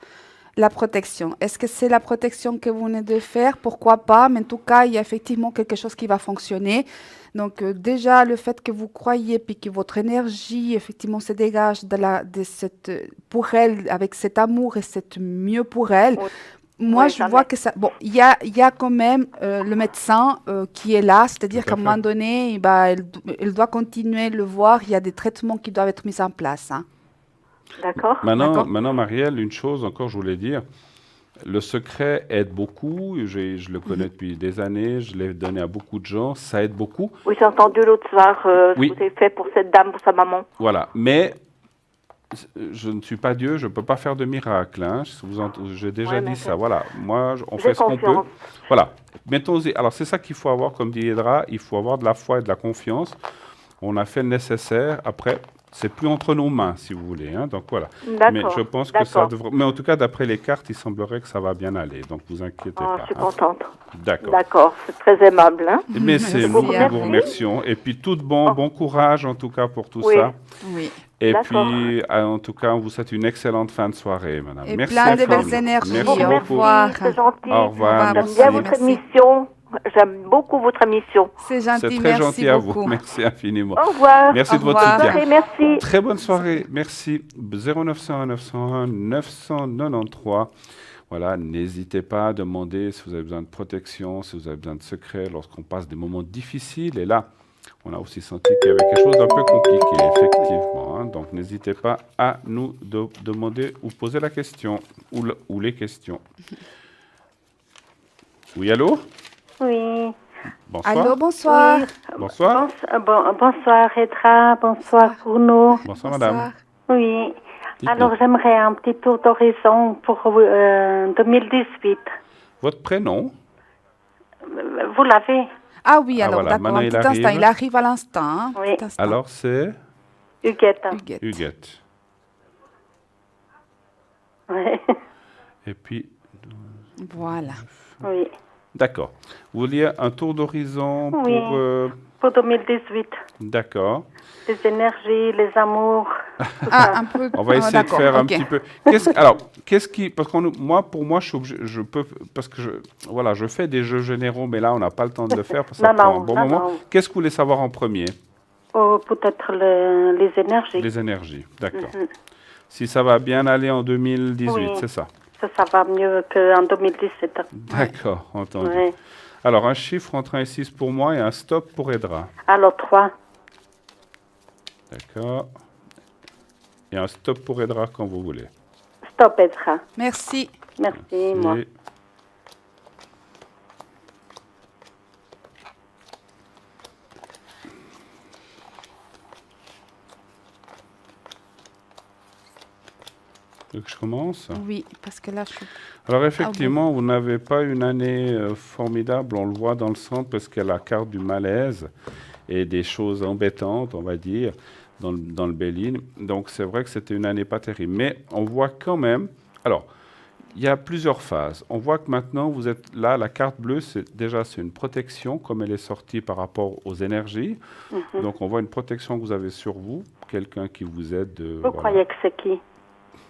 la protection. Est-ce que c'est la protection que vous venez de faire? Pourquoi pas? Mais en tout cas, il y a effectivement quelque chose qui va fonctionner. Donc, déjà, le fait que vous croyez, puis que votre énergie, effectivement, se dégage pour elle, avec cet amour et cet mieux pour elle. Oui. Moi, Oui, je j'en vois ai. que ça... Bon, il y a quand même le médecin qui est là, c'est-à-dire Tout à qu'à un moment fait. donné, bah, elle doit continuer de le voir. Il y a des traitements qui doivent être mis en place. Hein. D'accord. D'accord. Maintenant, Marielle, une chose encore, je voulais dire. Le secret aide beaucoup. Je le connais depuis des années. Je l'ai donné à beaucoup de gens. Ça aide beaucoup. Oui, j'ai entendu l'autre soir ce Oui. que vous avez fait pour cette dame, pour sa maman. Voilà. Mais je ne suis pas Dieu. Je ne peux pas faire de miracle. Hein. J'ai déjà Ouais, mais dit ça. Voilà. Moi, on j'ai fait ce qu'on peut. confiance. Voilà. Mettons-y. Alors, c'est ça qu'il faut avoir, comme dit Edra. Il faut avoir de la foi et de la confiance. On a fait le nécessaire. Après, c'est plus entre nos mains, si vous voulez. Hein. Donc voilà. Mais D'accord. je pense que ça D'accord. devrait. Mais en tout cas, d'après les cartes, il semblerait que ça va bien aller. Donc vous inquiétez Oh, pas. je suis Hein. contente. D'accord. D'accord, c'est très aimable. Hein. Mais c'est Merci, nous qui hein. vous remercions. Et puis tout bon courage en tout cas pour tout Oui. ça. Oui. Et D'accord. puis en tout cas, on vous souhaite une excellente fin de soirée, madame. Et Merci plein de infiniment. belles énergies. Merci Au beaucoup. revoir. C'est gentil. Au revoir. Au revoir. J'aime bien Merci. votre Merci. émission. J'aime beaucoup votre émission. C'est C'est gentil, très merci gentil à beaucoup. vous. Merci infiniment. Au revoir. Merci Au de votre revoir. soutien. Soirée, merci. Très bonne soirée, merci. 0901 901 993. Voilà, n'hésitez pas à demander si vous avez besoin de protection, si vous avez besoin de secrets lorsqu'on passe des moments difficiles. Et là, on a aussi senti qu'il y avait quelque chose d'un peu compliqué, effectivement. Hein. Donc, n'hésitez pas à nous demander ou poser la question ou les questions. Oui, allô? Oui. Bonsoir. Allô, bonsoir. Bonsoir. Bonsoir Edra, bonsoir Bruno. Bonsoir, madame. Oui. Dites-nous. Alors j'aimerais un petit tour d'horizon pour 2018. Votre prénom? Vous l'avez? Ah oui, Ah, alors voilà, d'accord, maintenant, un il petit instant. arrive. Il arrive à l'instant. Hein. Oui. Petit instant. Alors, c'est Huguette. Huguette. Huguette. Oui. Et puis, Voilà. Oui. d'accord. Vous vouliez un tour d'horizon Oui. Pour 2018. D'accord. Les énergies, les amours. Ah, un peu. On va essayer de d'accord, faire un ok. petit peu. Qu'est-ce qui, parce que moi, je suis obligé, je peux, parce que voilà, je fais des jeux généraux, mais là, on n'a pas le temps de le faire parce que ça Non, prend non, un bon non, moment. non. Qu'est-ce que vous voulez savoir en premier? Oh, peut-être les énergies. Les énergies, d'accord. Mhm. Si ça va bien aller en 2018, Oui. c'est ça? Ça va mieux qu'en 2017. D'accord, entendu. Ouais. Alors, un chiffre entre 1 et 6 pour moi et un stop pour Edra. Alors, 3. D'accord. Et un stop pour Edra quand vous voulez. Stop, Ezra. Merci. Merci, moi. Et- Tu veux que je commence? Oui, parce que là, je suis... Alors effectivement, vous n'avez pas une année formidable, on le voit dans le centre parce qu'il y a la carte du malaise et des choses embêtantes, on va dire, dans le Béline. Donc c'est vrai que c'était une année pas terrible. Mais on voit quand même... Alors, il y a plusieurs phases. On voit que maintenant, vous êtes là, la carte bleue, c'est une protection, comme elle est sortie par rapport aux énergies. Donc on voit une protection que vous avez sur vous, quelqu'un qui vous aide. Vous Voilà. croyez que c'est qui?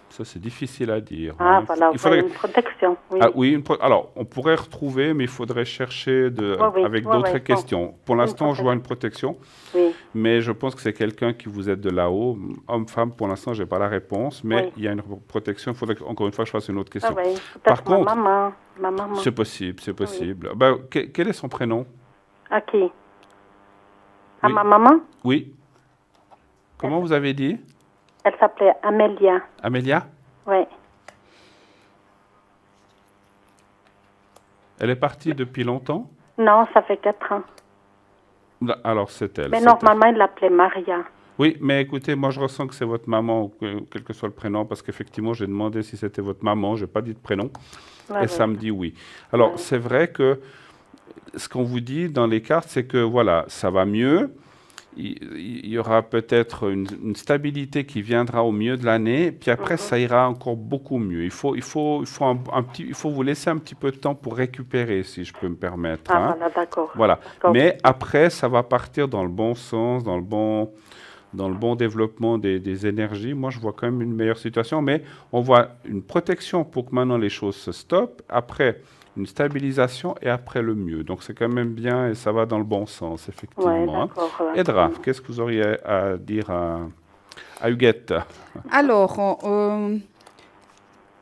Ça, c'est difficile à dire. Ah, hein. voilà, Il faudrait... une protection. Oui. Ah oui, alors on pourrait retrouver, mais il faudrait chercher Oui, avec oui, d'autres oui, questions. Pour l'instant, je vois une protection, Oui. mais je pense que c'est quelqu'un qui vous aide de là-haut. Homme, femme, pour l'instant, je n'ai pas la réponse, mais Oui. il y a une protection. Il faudrait encore une fois que je fasse une autre Ah question. oui, Par peut-être contre, ma maman. c'est possible, c'est possible. Ben, quel est son prénom? À qui? À Oui. ma maman? Oui. Comment vous avez dit? Elle s'appelait Amélia. Amélia? Oui. Elle est partie depuis longtemps? Non, ça fait 4 ans. Alors, c'est elle. Mais c'est normalement, il l'appelait Maria. Oui, mais écoutez, moi je ressens que c'est votre maman, ou quel que soit le prénom, parce qu'effectivement, j'ai demandé si c'était votre maman, je n'ai pas dit de prénom, Ouais, et ça me dit oui. Alors, c'est vrai que ce qu'on vous dit dans les cartes, c'est que voilà, ça va mieux, il y aura peut-être une stabilité qui viendra au milieu de l'année, puis après, ça ira encore beaucoup mieux. Il faut vous laisser un petit peu de temps pour récupérer, si je peux me permettre. Ah, hein. voilà, d'accord. Voilà. D'accord. Mais après, ça va partir dans le bon sens, dans le bon développement des énergies. Moi, je vois quand même une meilleure situation, mais on voit une protection pour que maintenant les choses se stoppent, après une stabilisation et après le mieux. Donc, c'est quand même bien et ça va dans le bon sens, effectivement. Ouais, hein. d'accord. Edra, qu'est-ce que vous auriez à dire à Huguette? Alors,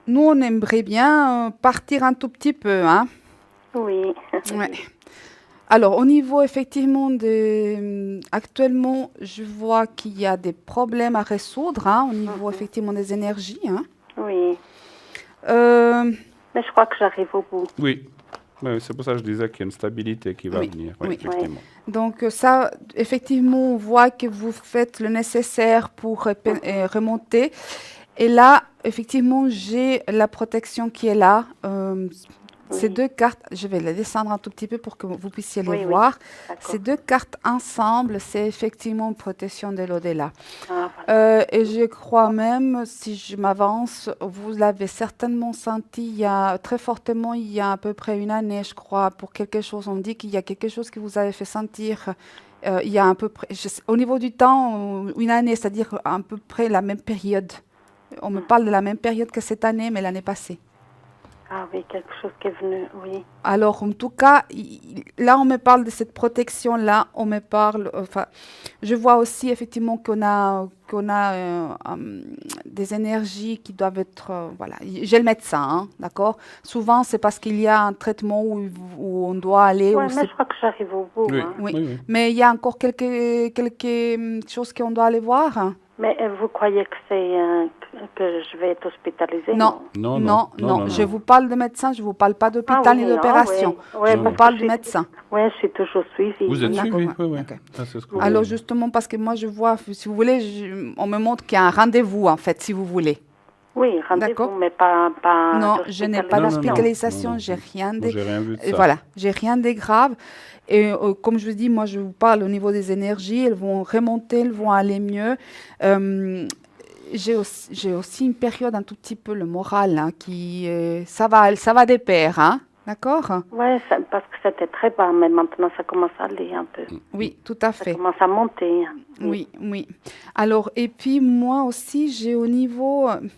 nous, on aimerait bien partir un tout petit peu, hein. Oui. Ouais. Alors, au niveau effectivement actuellement, je vois qu'il y a des problèmes à résoudre, hein, au niveau effectivement des énergies, hein. Oui. Euh, Mais je crois que j'arrive au bout. Oui. Oui, c'est pour ça que je disais qu'il y a une stabilité qui va Oui, venir. oui. Effectivement. donc ça, effectivement, on voit que vous faites le nécessaire pour remonter. Et là, effectivement, j'ai la protection qui est là. Ces deux cartes, je vais les descendre un tout petit peu pour que vous puissiez les Oui, oui. voir. D'accord. Ces deux cartes ensemble, c'est effectivement une protection de l'au-delà. Ah, voilà. Et je crois même, si je m'avance, vous l'avez certainement senti très fortement il y a à peu près une année, je crois, pour quelque chose. On me dit qu'il y a quelque chose qui vous avait fait sentir il y a à peu près, au niveau du temps, une année, c'est-à-dire à peu près la même période. On me parle de la même période que cette année, mais l'année passée. Ah oui, quelque chose qui est venu, oui. Alors, en tout cas, là, on me parle de cette protection-là. On me parle. Enfin, je vois aussi effectivement qu'on a des énergies qui doivent être. Voilà. J'ai le médecin, hein, d'accord. Souvent, c'est parce qu'il y a un traitement où on doit aller. Oui, où mais c'est- je crois que j'arrive au bout. Oui. Hein. Oui. Oui, oui. Mais il y a encore quelques choses qu'on doit aller voir, hein. Mais vous croyez que que je vais être hospitalisée? Non. Non. Je vous parle de médecin, je ne vous parle pas d'hôpital Ah oui, ni ah d'opération. oui. Ouais, Je parce vous que parle je du suis- médecin. Oui, je suis toujours suivie. Vous êtes D'accord, suivi? ouais. Oui, oui. Ok. Ah, c'est ce qu'on Alors veut. justement, parce que moi je vois, si vous voulez, on me montre qu'il y a un rendez-vous en fait, si vous voulez. Oui, D'accord. rendez-vous, mais pas Non, je n'ai pas Non, non, d'hospitalisation, non. j'ai rien Moi, de... j'ai rien vu de Et ça. voilà, j'ai rien de grave. Et comme je vous dis, moi je vous parle au niveau des énergies, elles vont remonter, elles vont aller mieux. J'ai aussi une période un tout petit peu le moral, hein, ça va de pair, hein. D'accord? Ouais, parce que c'était très bas, mais maintenant ça commence à aller un peu. Oui, tout à Ça fait. commence à monter. Oui, oui. Alors, et puis moi aussi, j'ai au niveau, je ne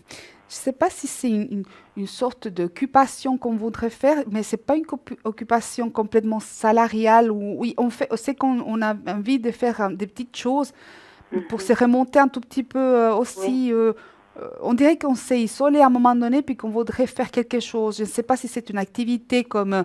sais pas si c'est une sorte d'occupation qu'on voudrait faire, mais c'est pas une occupation complètement salariale où oui, c'est qu'on a envie de faire des petites choses pour se remonter un tout petit peu aussi. On dirait qu'on s'est isolé à un moment donné puis qu'on voudrait faire quelque chose. Je ne sais pas si c'est une activité comme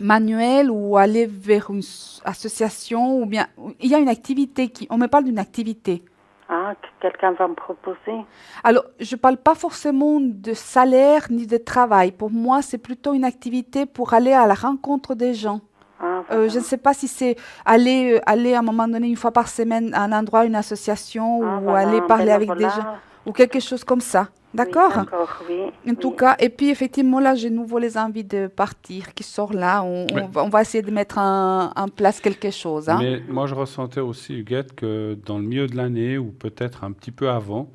manuel ou aller vers une association ou bien il y a une activité on me parle d'une activité. Ah, que quelqu'un va me proposer. Alors, je ne parle pas forcément de salaire ni de travail. Pour moi, c'est plutôt une activité pour aller à la rencontre des gens. Ah, voilà. Je ne sais pas si c'est aller à un moment donné, une fois par semaine, à un endroit, une association Ah, ou voilà, aller un parler avec des bénévolat. gens ou quelque chose comme ça. D'accord? Oui, d'accord, oui. En tout oui. cas, et puis effectivement, là, j'ai nouveau les envies de partir qui sort là. On va essayer de mettre en place quelque chose. Hein. Mais moi, je ressentais aussi, Huguette, que dans le milieu de l'année, ou peut-être un petit peu avant,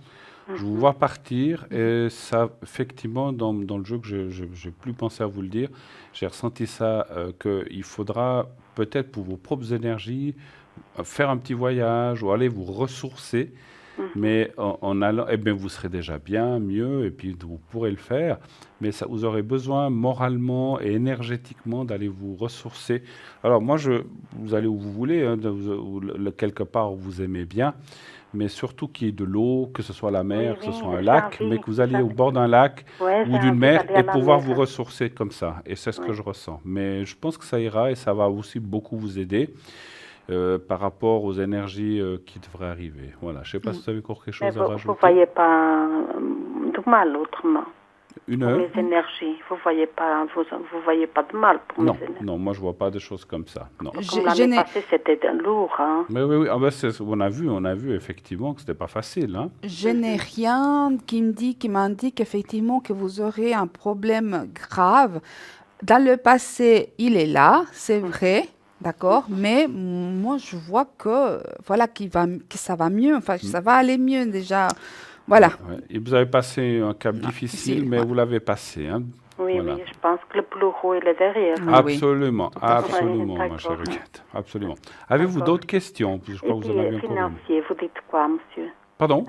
je vous vois partir. Et ça, effectivement, dans le jeu que je n'ai plus pensé à vous le dire, j'ai ressenti ça, qu'il faudra peut-être pour vos propres énergies, faire un petit voyage ou aller vous ressourcer. Mais en allant, eh bien, vous serez déjà bien, mieux, et puis vous pourrez le faire. Mais ça, vous aurez besoin moralement et énergétiquement d'aller vous ressourcer. Alors moi, vous allez où vous voulez, hein, quelque part où vous aimez bien, mais surtout qu'il y ait de l'eau, que ce soit la mer, Oui, que ce oui, soit un j'ai lac, envie, mais que vous alliez j'ai au envie. bord d'un lac Ouais, ou j'ai d'une envie mer d'aller à et la pouvoir mer. vous ressourcer comme ça. Et c'est ce que je ressens. Mais je pense que ça ira et ça va aussi beaucoup vous aider. Par rapport aux énergies qui devraient arriver. Voilà, je ne sais pas si vous avez encore quelque Mais chose à vous rajouter. voyez pas de mal autrement Une pour heure? mes énergies. Vous voyez pas de mal pour Non, mes énergies. non, moi je vois pas de choses comme ça. Non. Comme Je l'année n'ai- passée, c'était lourd, hein. Mais oui, oui, ah ben, on a vu effectivement que c'était pas facile, hein. Je n'ai rien qui m'indique effectivement que vous aurez un problème grave. Dans le passé, il est là, c'est vrai, d'accord, mais moi je vois que voilà que ça va mieux, enfin que ça va aller mieux déjà. Voilà. Ouais. Et vous avez passé un cap difficile, mais ouais. vous l'avez passé, hein. Oui, Voilà. oui, je pense que le plus gros, il est derrière. Oui, oui. Absolument, à fait. absolument, Ouais, ma chère d'accord. Huguette, absolument. Avez-vous D'accord. d'autres questions? Je Et crois que vous puis, en avez encore une. financier, vous dites quoi, monsieur? Pardon?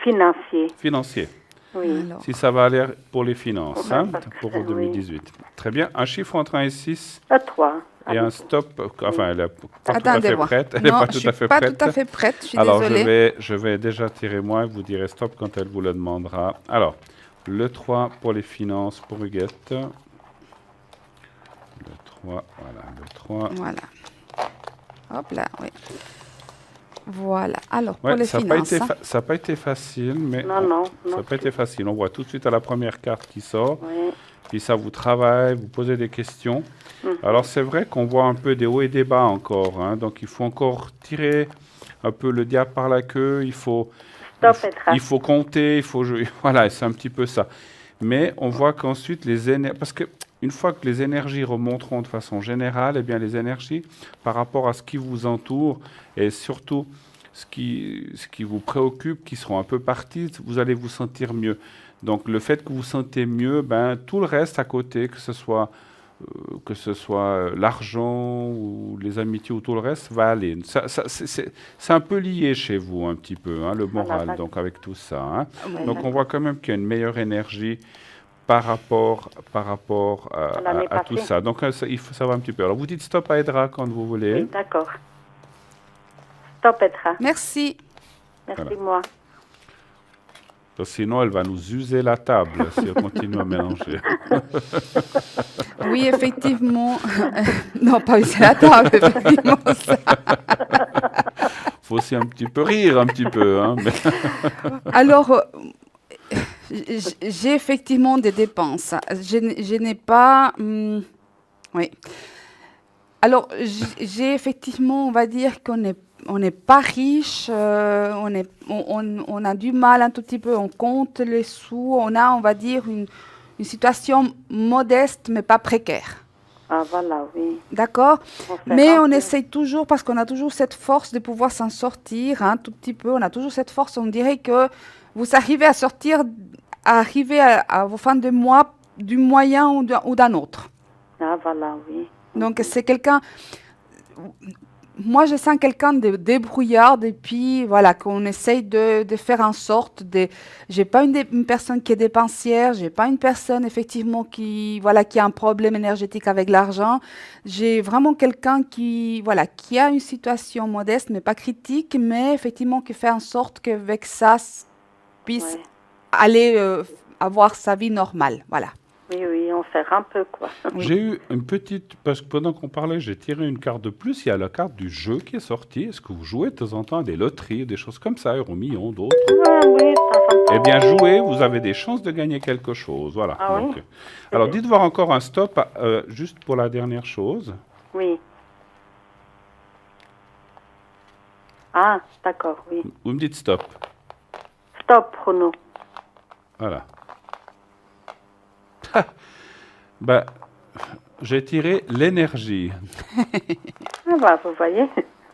Financier, Financier. oui. Alors, Si ça va aller pour les finances, Ouais, hein, parce que pour oui. 2018. Très bien. Un chiffre entre 1 et 6 3. et un stop. Enfin, elle n'est pas tout à attendez fait voir. prête. Elle n'est Non, pas je tout suis à fait pas prête. tout à fait prête. Je suis Alors, désolée. je vais déjà tirer moi et vous direz stop quand elle vous le demandera. Alors, le 3 pour les finances pour Huguette. Le 3, voilà, le 3. Voilà. Hop là, oui. Voilà. Alors, pour Ouais, les ça n'a finances. pas, pas été facile, mais Non, ça n'a pas été facile. On voit tout de suite à la première carte qui sort. Oui. Puis ça vous travaille, vous posez des questions. Alors c'est vrai qu'on voit un peu des hauts et des bas encore, hein. Donc il faut encore tirer un peu le diable par la queue. Il faut compter, il faut jouer. Voilà, c'est un petit peu ça. Mais on voit qu'ensuite les énergies, parce que une fois que les énergies remonteront de façon générale, eh bien les énergies par rapport à ce qui vous entoure et surtout ce qui vous préoccupe, qui seront un peu partis, vous allez vous sentir mieux. Donc le fait que vous vous sentez mieux, ben, tout le reste à côté, que ce soit l'argent ou les amitiés ou tout le reste, va aller. C'est un peu lié chez vous un petit peu, hein, le moral, donc avec tout ça. Hein. Donc on voit quand même qu'il y a une meilleure énergie par rapport à tout ça. Donc ça va un petit peu. Alors vous dites stop à Edra quand vous voulez. Oui, d'accord. Stop, Edra. Merci. Merci, Voilà. moi. Sinon, elle va nous user la table si on continue à mélanger. Oui, effectivement. Non, pas user la table, effectivement. Faut aussi un petit peu rire, un petit peu. Hein, mais... Alors, j'ai effectivement des dépenses. Je n'ai pas... oui. Alors, j'ai effectivement, on va dire qu'on n'est pas riche, on a du mal un tout petit peu, on compte les sous, on va dire, une situation modeste, mais pas précaire. Ah, voilà, oui. D'accord? Mais on essaye toujours, parce qu'on a toujours cette force de pouvoir s'en sortir, un tout petit peu, on a toujours cette force, on dirait que vous arrivez à sortir, à arriver à vos fins de mois, du moyen ou d'un autre. Ah, voilà, oui. Donc, c'est quelqu'un... Moi, je sens quelqu'un de débrouillard et puis, voilà, qu'on essaye de faire en sorte de... J'ai pas une personne qui est dépensière, j'ai pas une personne, effectivement, voilà, qui a un problème énergétique avec l'argent. J'ai vraiment quelqu'un qui, voilà, qui a une situation modeste, mais pas critique, mais effectivement, qui fait en sorte qu'avec ça, puisse Ouais. aller avoir sa vie normale. Voilà. Oui, oui, on fait un peu, quoi. Oui. J'ai eu une petite, parce que pendant qu'on parlait, j'ai tiré une carte de plus. Il y a la carte du jeu qui est sortie. Est-ce que vous jouez de temps en temps à des loteries, des choses comme ça, Euro Million, d'autres? Ah, oui, ça Eh bien, jouez, vous avez des chances de gagner quelque chose. Voilà. Ah oui? Donc, alors, dites voir encore un stop, juste pour la dernière chose. Oui. Ah, d'accord, oui. Vous me dites stop. Stop, chrono. Voilà. Ben, j'ai tiré l'énergie. Ah, bah, vous voyez.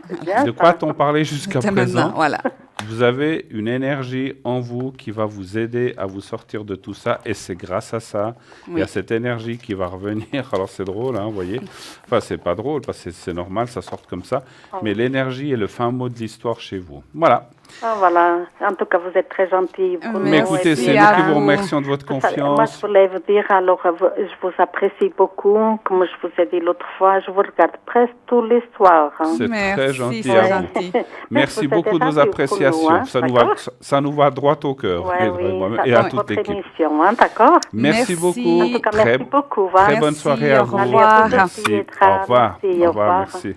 C'est bien, De ça. quoi t'on parlait jusqu'à C'est maintenant, présent? voilà. Vous avez une énergie en vous qui va vous aider à vous sortir de tout ça et c'est grâce à ça, il y a Oui. cette énergie qui va revenir. Alors c'est drôle, hein, vous voyez. Enfin, c'est pas drôle parce que c'est normal, ça sort comme ça. Mais l'énergie est le fin mot de l'histoire chez vous. Voilà. Ah, voilà. En tout cas, vous êtes très gentil, Bruno. Mais Merci écoutez, et c'est puis, nous à qui vous. vous remercions de votre moi, confiance. je voulais vous dire, alors, je vous apprécie beaucoup. Comme je vous ai dit l'autre fois, je vous regarde presque tous les soirs. Hein. C'est Merci, très gentil c'est à vous. gentil. Merci Vous êtes beaucoup de vos gentil, appréciations. Bruno, hein, Ça nous va droit au cœur. Ouais, Et oui, vraiment, ça, et à dans toute votre l'équipe. émission, hein, d'accord? Merci Merci. beaucoup. En tout cas, Très, merci beaucoup. Hein. très bonne Merci, soirée à au vous. revoir. Merci. Pietra, Au revoir. merci, Au au revoir. revoir. Merci.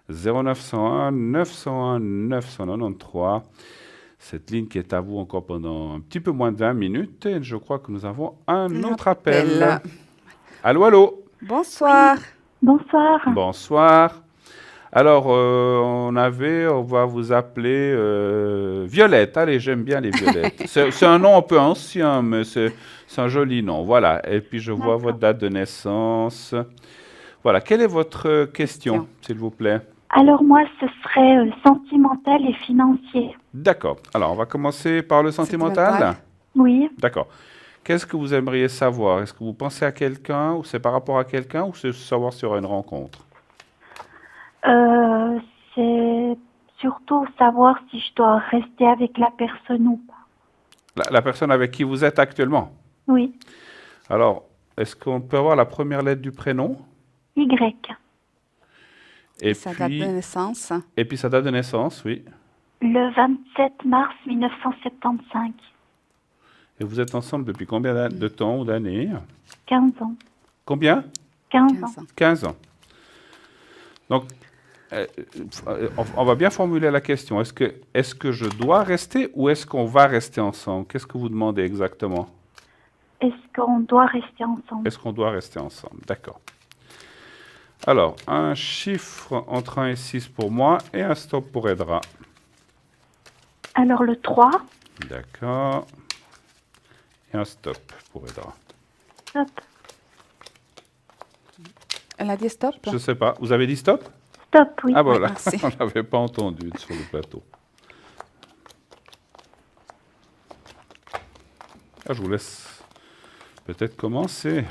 0901 901 993. Cette ligne qui est à vous encore pendant un petit peu moins de 20 minutes. Et je crois que nous avons un autre appel. Allô, allô. Bonsoir. Bonsoir. Bonsoir. Alors, on va vous appeler Violette. Allez, j'aime bien les violettes. C'est un nom un peu ancien, mais c'est un joli nom. Voilà. Et puis, je vois votre date de naissance. Voilà. Quelle est votre question, s'il vous plaît? Alors moi, ce serait sentimental et financier. D'accord. Alors, on va commencer par le sentimental. Sentimental. Oui. D'accord. Qu'est-ce que vous aimeriez savoir? Est-ce que vous pensez à quelqu'un, ou c'est par rapport à quelqu'un, ou c'est savoir sur une rencontre? C'est surtout savoir si je dois rester avec la personne ou pas. La personne avec qui vous êtes actuellement? Oui. Alors, est-ce qu'on peut avoir la première lettre du prénom? Y. Et Sa date de naissance. et puis sa date de naissance, oui. Le 27 mars 1975. Et vous êtes ensemble depuis combien de temps ou d'années? 15 ans. Combien? 15 15 ans. ans. 15 ans. Donc, on va bien formuler la question. Est-ce que je dois rester ou est-ce qu'on va rester ensemble? Qu'est-ce que vous demandez exactement? Est-ce qu'on doit rester ensemble? Est-ce qu'on doit rester ensemble? D'accord. Alors, un chiffre entre 1 et 6 pour moi et un stop pour Edra. Alors le 3. D'accord. Et un stop pour Edra. Hop. Elle a dit stop? Je ne sais pas. Vous avez dit stop? Stop, oui. Ah voilà, merci. on n'avait pas entendu sur le plateau. Ah, je vous laisse peut-être commencer.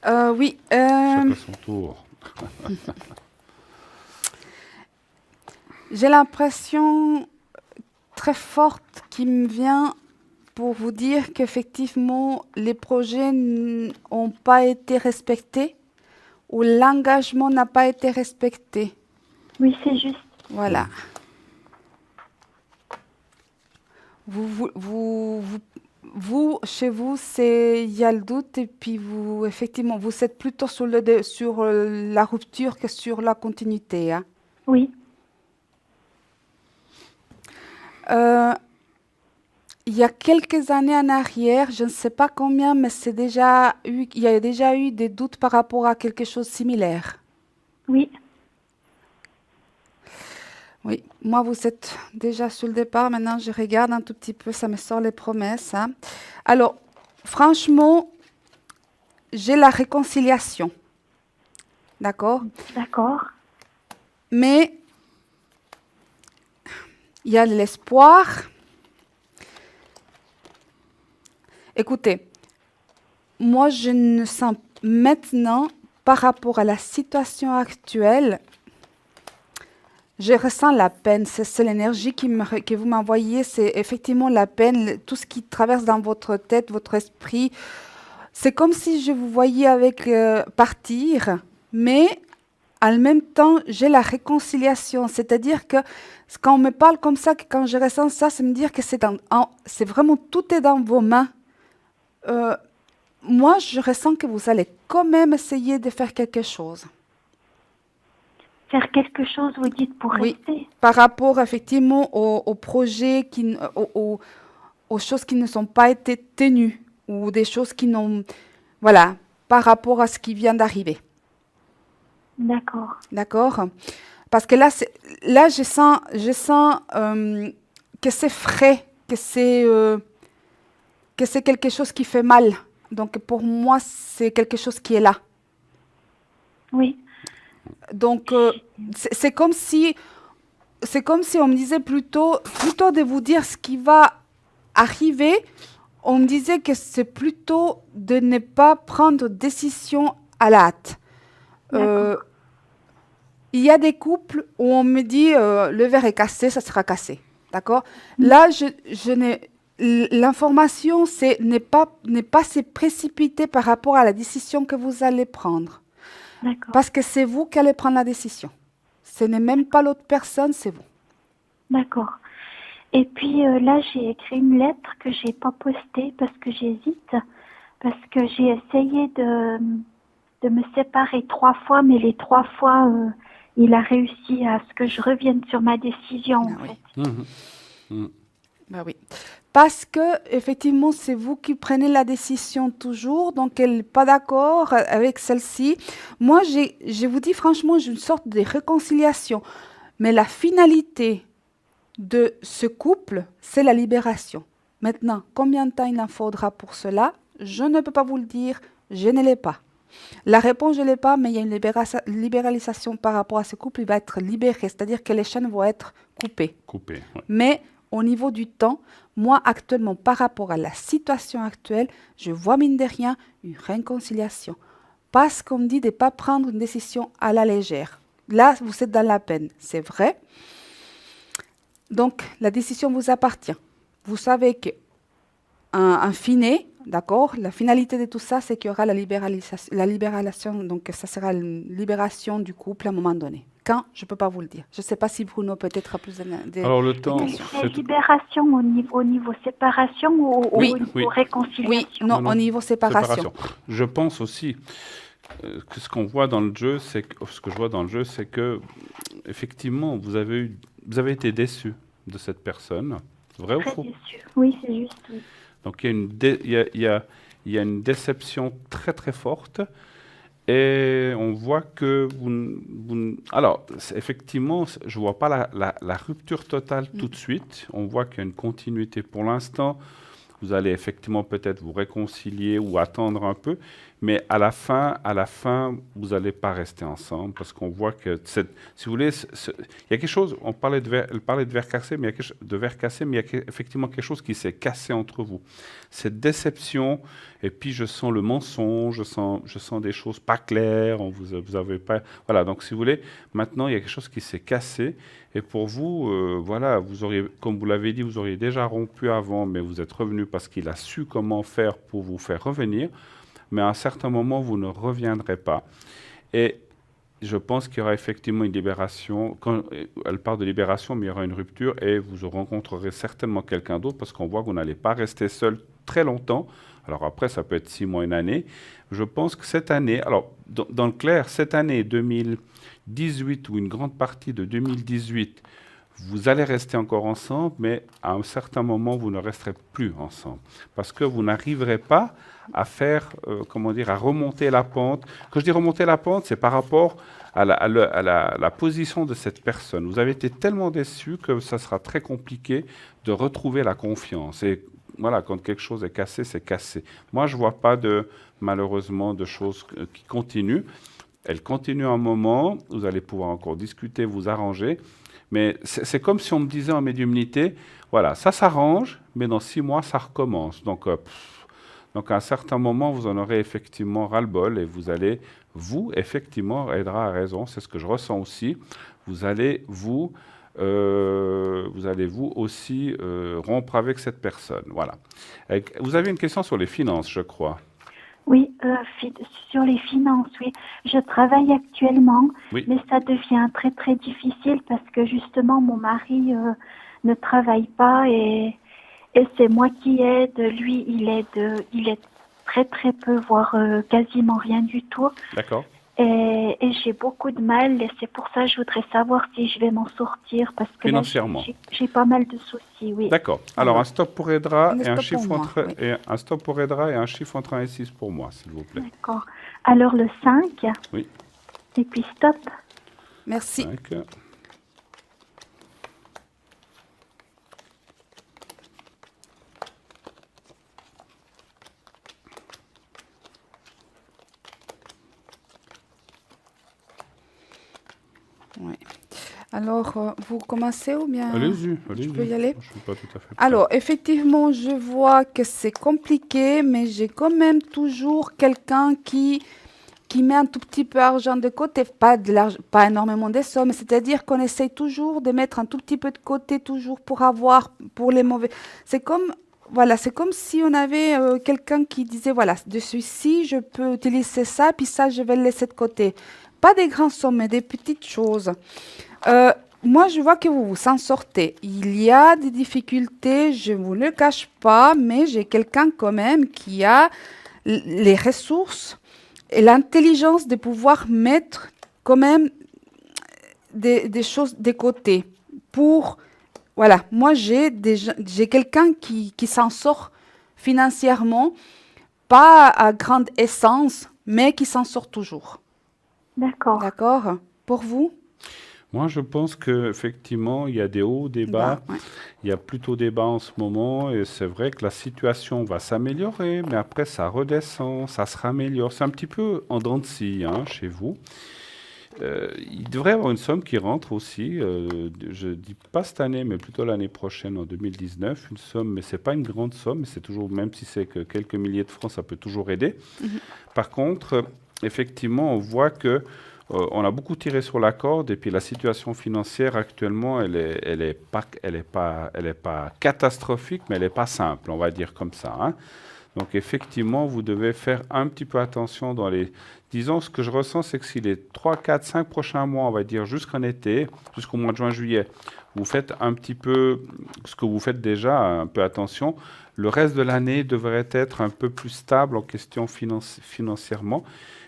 Oui. Chacun son tour. J'ai l'impression très forte qui me vient pour vous dire qu'effectivement, les projets n'ont pas été respectés ou l'engagement n'a pas été respecté. Oui, c'est juste. Voilà. Vous, chez vous, il y a le doute et puis vous, effectivement, vous êtes plutôt sur la rupture que sur la continuité. Hein. Oui. Il y a quelques années en arrière, je ne sais pas combien, mais il y a déjà eu des doutes par rapport à quelque chose de similaire. Oui. Oui, moi, vous êtes déjà sur le départ. Maintenant, je regarde un tout petit peu, ça me sort les promesses. Hein. Alors, franchement, j'ai la réconciliation. D'accord? D'accord. Mais il y a de l'espoir. Écoutez, moi, je ne sens maintenant, par rapport à la situation actuelle, je ressens la peine. C'est l'énergie que vous m'envoyez, c'est effectivement la peine, tout ce qui traverse dans votre tête, votre esprit. C'est comme si je vous voyais avec partir, mais en même temps, j'ai la réconciliation. C'est-à-dire que quand on me parle comme ça, que quand je ressens ça, c'est me dire que c'est vraiment tout est dans vos mains. Moi, je ressens que vous allez quand même essayer de faire quelque chose. Faire quelque chose, vous dites, pour Oui, rester. par rapport effectivement aux projets, aux choses qui ne sont pas été tenues ou des choses qui n'ont... Voilà, par rapport à ce qui vient d'arriver. D'accord. D'accord? Parce que là, là je sens que c'est frais, que c'est quelque chose qui fait mal. Donc pour moi, c'est quelque chose qui est là. Oui. Donc c'est comme si on me disait plutôt de vous dire ce qui va arriver, on me disait que c'est plutôt de ne pas prendre de décision à la hâte. Il y a des couples où on me dit le verre est cassé, ça sera cassé. D'accord? Là, l'information, c'est ne pas se précipiter par rapport à la décision que vous allez prendre. D'accord. Parce que c'est vous qui allez prendre la décision. Ce n'est même pas l'autre personne, c'est vous. D'accord. Et puis là, j'ai écrit une lettre que j'ai pas postée parce que j'hésite, parce que j'ai essayé de me séparer 3 fois, mais les 3 fois, il a réussi à ce que je revienne sur ma décision. En fait. Bah oui. Parce que effectivement, c'est vous qui prenez la décision toujours, donc elle n'est pas d'accord avec celle-ci. Moi, je vous dis franchement, j'ai une sorte de réconciliation. Mais la finalité de ce couple, c'est la libération. Maintenant, combien de temps il en faudra pour cela? Je ne peux pas vous le dire, je ne l'ai pas. La réponse, je ne l'ai pas, mais il y a une libéralisation par rapport à ce couple, il va être libéré, c'est-à-dire que les chaînes vont être coupées. Coupé, ouais. Mais au niveau du temps, moi, actuellement, par rapport à la situation actuelle, je vois, mine de rien, une réconciliation. Parce qu'on me dit de ne pas prendre une décision à la légère. Là, vous êtes dans la peine, c'est vrai. Donc, la décision vous appartient. Vous savez qu'un finet, d'accord, la finalité de tout ça, c'est qu'il y aura la libération, donc ça sera une libération du couple à un moment donné. Quand, je ne peux pas vous le dire. Je ne sais pas si Bruno peut-être a plus de... Alors le temps, C'est libération au niveau séparation ou Oui. au niveau Oui. réconciliation? Oui, non, au niveau séparation. Je pense aussi que ce qu'on voit dans le jeu, ce que je vois dans le jeu, c'est que effectivement, vous avez été déçu de cette personne. Vrai ou Très faux? déçu. Oui, c'est juste. Oui. Donc il y a une déception très très forte. Et on voit que alors, effectivement, je ne vois pas la rupture totale tout de suite. On voit qu'il y a une continuité pour l'instant. Vous allez effectivement peut-être vous réconcilier ou attendre un peu. Mais à la fin, vous n'allez pas rester ensemble parce qu'on voit que, si vous voulez, il y a quelque chose, elle parlait de verre cassé, mais il y a effectivement quelque chose qui s'est cassé entre vous. Cette déception, et puis je sens le mensonge, je sens des choses pas claires, vous avez pas... Voilà, donc si vous voulez, maintenant il y a quelque chose qui s'est cassé, et pour vous, voilà, vous auriez, comme vous l'avez dit, vous auriez déjà rompu avant, mais vous êtes revenu parce qu'il a su comment faire pour vous faire revenir. Mais à un certain moment, vous ne reviendrez pas. Et je pense qu'il y aura effectivement une libération. Quand elle parle de libération, mais il y aura une rupture et vous rencontrerez certainement quelqu'un d'autre parce qu'on voit que vous n'allez pas rester seul très longtemps. Alors après, ça peut être 6 mois, une année. Je pense que cette année, alors dans le clair, cette année 2018 ou une grande partie de 2018, vous allez rester encore ensemble, mais à un certain moment, vous ne resterez plus ensemble. Parce que vous n'arriverez pas à faire, à remonter la pente. Quand je dis remonter la pente, c'est par rapport à la position de cette personne. Vous avez été tellement déçu que ça sera très compliqué de retrouver la confiance. Et voilà, quand quelque chose est cassé, c'est cassé. Moi, je ne vois pas malheureusement de choses qui continuent. Elles continuent un moment, vous allez pouvoir encore discuter, vous arranger. Mais c'est comme si on me disait en médiumnité, voilà, ça s'arrange, mais dans 6 mois, ça recommence. Donc Donc à un certain moment, vous en aurez effectivement ras-le-bol et vous, effectivement, Aidra a raison, c'est ce que je ressens aussi, vous allez vous aussi rompre avec cette personne. Voilà. Vous avez une question sur les finances, je crois. Oui, sur les finances, oui. Je travaille actuellement, Oui. mais ça devient très très difficile parce que justement mon mari ne travaille pas et c'est moi qui aide. Lui, il aide très très peu, voire quasiment rien du tout. D'accord. Et j'ai beaucoup de mal et c'est pour ça que je voudrais savoir si je vais m'en sortir parce que là, Financièrement. j'ai pas mal de soucis, oui. D'accord. Alors, un stop pour Aidra Un et un stop chiffre pour moi, entre oui. et un stop pour Aidra et un chiffre entre 1 et 6 pour moi, s'il vous plaît. D'accord. Alors le 5. Oui. Et puis stop. Merci. 5. Ouais. Alors, vous commencez ou bien Allez-y, je allez-y. peux y aller? Je suis pas tout à fait prêt. Alors, effectivement, je vois que c'est compliqué, mais j'ai quand même toujours quelqu'un qui met un tout petit peu d'argent de côté, pas énormément de sommes, c'est-à-dire qu'on essaye toujours de mettre un tout petit peu de côté, toujours pour avoir, pour les mauvais. C'est comme, voilà, c'est comme si on avait quelqu'un qui disait, voilà, de celui-ci, je peux utiliser ça, puis ça, je vais le laisser de côté. Pas des grandes sommes, mais des petites choses. Moi, je vois que vous vous en sortez. Il y a des difficultés, je ne vous le cache pas, mais j'ai quelqu'un quand même qui a les ressources et l'intelligence de pouvoir mettre quand même des choses de côté. Voilà, moi j'ai quelqu'un qui s'en sort financièrement, pas à grande essence, mais qui s'en sort toujours. D'accord. D'accord? Pour vous? Moi, je pense qu'effectivement, il y a des hauts, des bas. Ouais. Il y a plutôt des bas en ce moment. Et c'est vrai que la situation va s'améliorer, mais après, ça redescend, ça se raméliore. C'est un petit peu en dents de scie, hein, chez vous. Il devrait y avoir une somme qui rentre aussi. Je ne dis pas cette année, mais plutôt l'année prochaine, en 2019. Une somme, mais ce n'est pas une grande somme. Mais c'est toujours, même si c'est que quelques milliers de francs, ça peut toujours aider. Par contre, effectivement, on voit que on a beaucoup tiré sur la corde et puis la situation financière actuellement, elle est pas catastrophique, mais elle est pas simple, on va dire comme ça, hein. Donc effectivement, vous devez faire un petit peu attention dans les... Disons, ce que je ressens, c'est que si les 3, 4, 5 prochains mois, on va dire jusqu'en été, jusqu'au mois de juin, juillet, vous faites un petit peu ce que vous faites déjà, un peu attention, le reste de l'année devrait être un peu plus stable en question financièrement.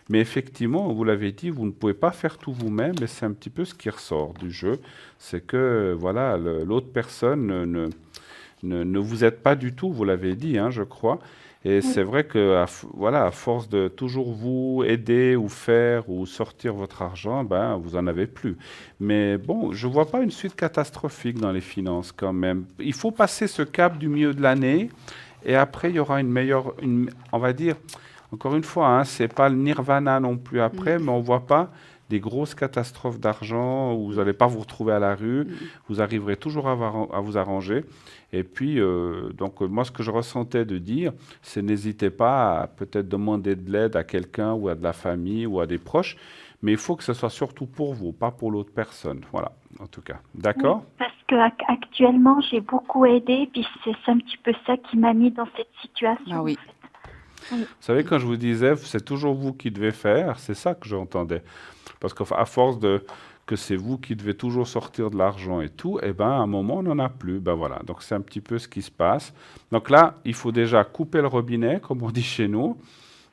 Mais effectivement, vous l'avez dit, vous ne pouvez pas faire tout vous-même, et c'est un petit peu ce qui ressort du jeu. C'est que voilà, l'autre personne ne vous aide pas du tout, vous l'avez dit, hein, je crois. Et c'est vrai que voilà, à force de toujours vous aider ou faire ou sortir votre argent, ben, vous n'en avez plus. Mais bon, je ne vois pas une suite catastrophique dans les finances quand même. Il faut passer ce cap du milieu de l'année et après, il y aura une meilleure, on va dire, encore une fois, hein, ce n'est pas le nirvana non plus après, mais on ne voit pas des grosses catastrophes d'argent où vous n'allez pas vous retrouver à la rue, vous arriverez toujours à vous arranger. Et puis, donc, moi, ce que je ressentais de dire, c'est n'hésitez pas à peut-être demander de l'aide à quelqu'un ou à de la famille ou à des proches, mais il faut que ce soit surtout pour vous, pas pour l'autre personne. Voilà, en tout cas. D'accord? Oui, parce que actuellement, j'ai beaucoup aidé, puis c'est un petit peu ça qui m'a mis dans cette situation. Ah oui. En fait. Vous savez, quand je vous disais, c'est toujours vous qui devez faire, c'est ça que j'entendais. Parce qu'à force que c'est vous qui devez toujours sortir de l'argent et tout, eh ben, à un moment, on n'en a plus. Ben voilà, donc c'est un petit peu ce qui se passe. Donc là, il faut déjà couper le robinet, comme on dit chez nous,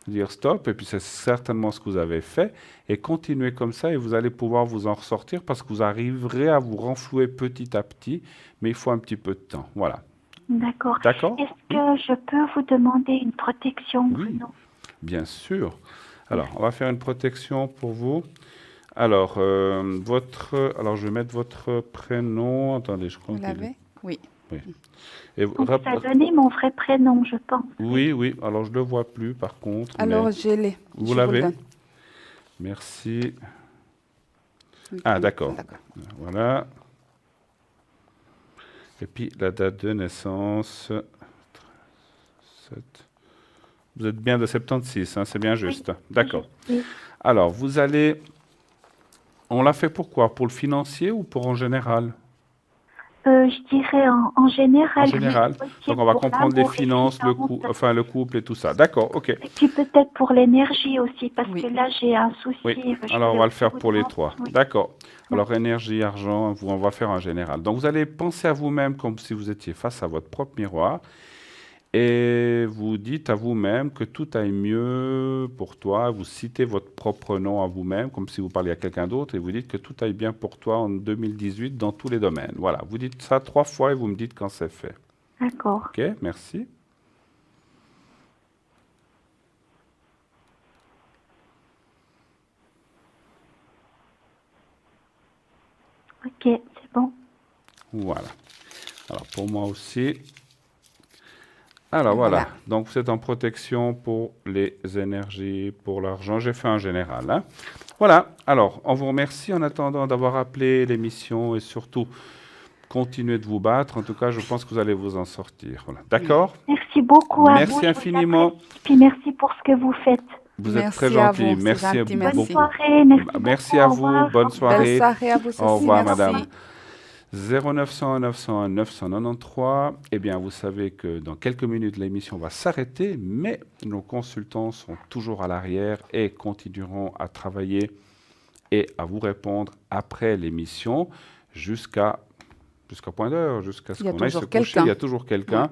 dire stop, et puis c'est certainement ce que vous avez fait, et continuez comme ça, et vous allez pouvoir vous en ressortir, parce que vous arriverez à vous renflouer petit à petit, mais il faut un petit peu de temps. Voilà. D'accord. D'accord? Est-ce que je peux vous demander une protection, Bruno? Bien sûr. Alors, on va faire une protection pour vous. Alors, alors je vais mettre votre prénom. Attendez, je crois Vous l'avez? Oui. Oui. Et On vous a donné mon vrai prénom, je pense. oui, oui. Alors, je ne le vois plus, par contre. Alors, mais je l'ai. vous Je l'avez? le donne. Merci. Ah, d'accord. Voilà. Et puis, la date de naissance. 7 Vous êtes bien de 76, hein, c'est bien juste. D'accord. Oui. Alors, vous allez... On l'a fait pour quoi? Pour le financier ou pour en général? Je dirais en général. En général. mais aussi Donc, on va pour comprendre les l'amour et finances, le finances. couple et tout ça. D'accord, ok. Et puis peut-être pour l'énergie aussi, parce Oui. que là j'ai un souci. Oui, Je alors on fais va le faire beaucoup pour de les ventes. trois. Oui. D'accord. Alors énergie, argent, on va faire en général. Donc vous allez penser à vous-même comme si vous étiez face à votre propre miroir et vous dites à vous-même que tout aille mieux pour toi. Vous citez votre propre nom à vous-même comme si vous parliez à quelqu'un d'autre et vous dites que tout aille bien pour toi en 2018 dans tous les domaines. Voilà, vous dites ça 3 fois et vous me dites quand c'est fait. D'accord. Ok, merci. Ok, c'est bon. Voilà. Alors pour moi aussi. Alors voilà. Voilà. Donc vous êtes en protection pour les énergies, pour l'argent. J'ai fait en général, hein. Voilà. Alors on vous remercie en attendant d'avoir appelé l'émission et surtout continuez de vous battre. En tout cas, je pense que vous allez vous en sortir. Voilà. D'accord? Merci beaucoup à vous. Merci je vous infiniment. apprécie. Puis merci pour ce que vous faites. Vous êtes très Merci à gentil. vous, c'est Merci gentil, Bonne merci. soirée. Merci Merci beaucoup. à Au vous. revoir. Bonne Belle soirée. soirée à vous aussi, Au revoir, merci. madame. 0900 901 993. Eh bien, vous savez que dans quelques minutes, l'émission va s'arrêter, mais nos consultants sont toujours à l'arrière et continueront à travailler et à vous répondre après l'émission jusqu'à point d'heure, jusqu'à ce Il y a qu'on aille se toujours coucher. Il y a quelqu'un. toujours quelqu'un.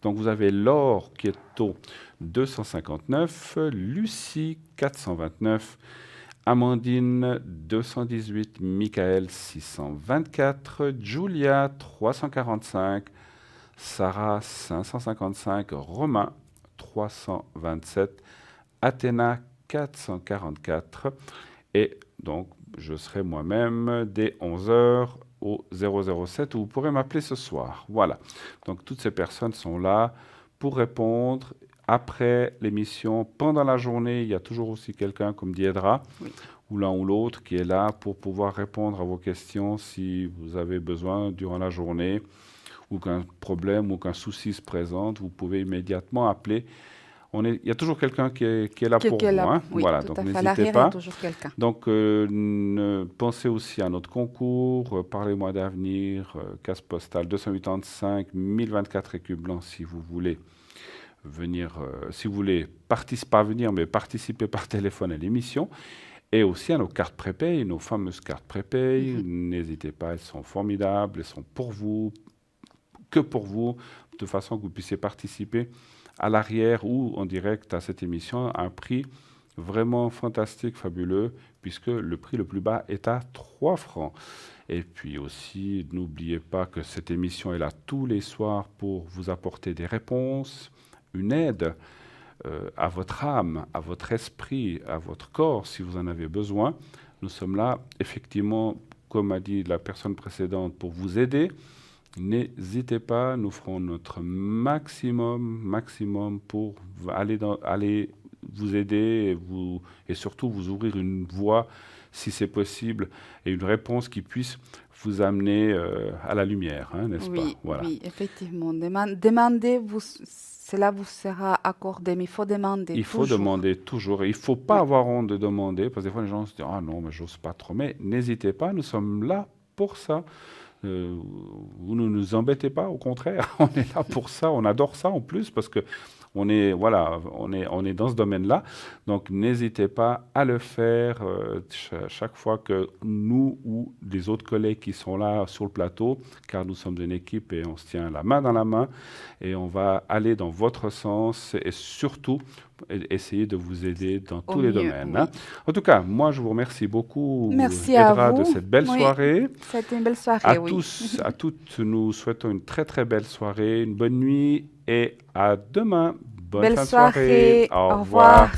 Donc, vous avez Laure qui est au 259, Lucie 429, Amandine 218, Michael 624, Julia 345, Sarah 555, Romain 327, Athéna 444 et donc je serai moi-même dès 11 heures au 007 où vous pourrez m'appeler ce soir. Voilà. Donc toutes ces personnes sont là pour répondre après l'émission. Pendant la journée, il y a toujours aussi quelqu'un comme Diedra ou l'un ou l'autre qui est là pour pouvoir répondre à vos questions si vous avez besoin durant la journée ou qu'un problème ou qu'un souci se présente, vous pouvez immédiatement appeler. Il y a toujours quelqu'un qui est là pour Qui est vous. là, Hein. oui, Voilà, tout donc à fait. À n'hésitez l'arrière, il y pas. a toujours quelqu'un. Donc, pensez aussi à notre concours, Parlez-moi d'avenir, case postale 285 1024 écus blancs si vous voulez venir, si vous voulez pas venir, mais participer par téléphone à l'émission. Et aussi à nos cartes prépay, nos fameuses cartes prépay. N'hésitez pas, elles sont formidables, elles sont pour vous, que pour vous, de façon que vous puissiez participer à l'arrière ou en direct à cette émission à un prix vraiment fantastique, fabuleux, puisque le prix le plus bas est à 3 francs. Et puis aussi, n'oubliez pas que cette émission est là tous les soirs pour vous apporter des réponses, une aide à votre âme, à votre esprit, à votre corps, si vous en avez besoin. Nous sommes là, effectivement, comme a dit la personne précédente, pour vous aider. N'hésitez pas, nous ferons notre maximum pour aller vous aider et surtout vous ouvrir une voie, si c'est possible, et une réponse qui puisse vous amener à la lumière, hein, n'est-ce pas? Voilà. Oui, effectivement. Demandez, cela vous sera accordé, mais il faut demander Il faut toujours. demander toujours. Et il ne faut pas avoir honte de demander, parce que des fois les gens se disent « Ah non, mais j'ose pas trop ». Mais n'hésitez pas, nous sommes là pour ça. Vous ne nous embêtez pas, au contraire, on est là pour ça, on adore ça en plus, parce que on est dans ce domaine-là. Donc n'hésitez pas à le faire chaque fois que nous ou les autres collègues qui sont là sur le plateau, car nous sommes une équipe et on se tient la main dans la main et on va aller dans votre sens et surtout essayer de vous aider dans tous les domaines. Oui. Hein. En tout cas, moi je vous remercie beaucoup, Merci Edra, à vous. de cette belle soirée. C'était une belle soirée, À oui. tous, à toutes, nous souhaitons une très très belle soirée, une bonne nuit et à demain. Bonne Belle fin de soirée. soirée. Au revoir.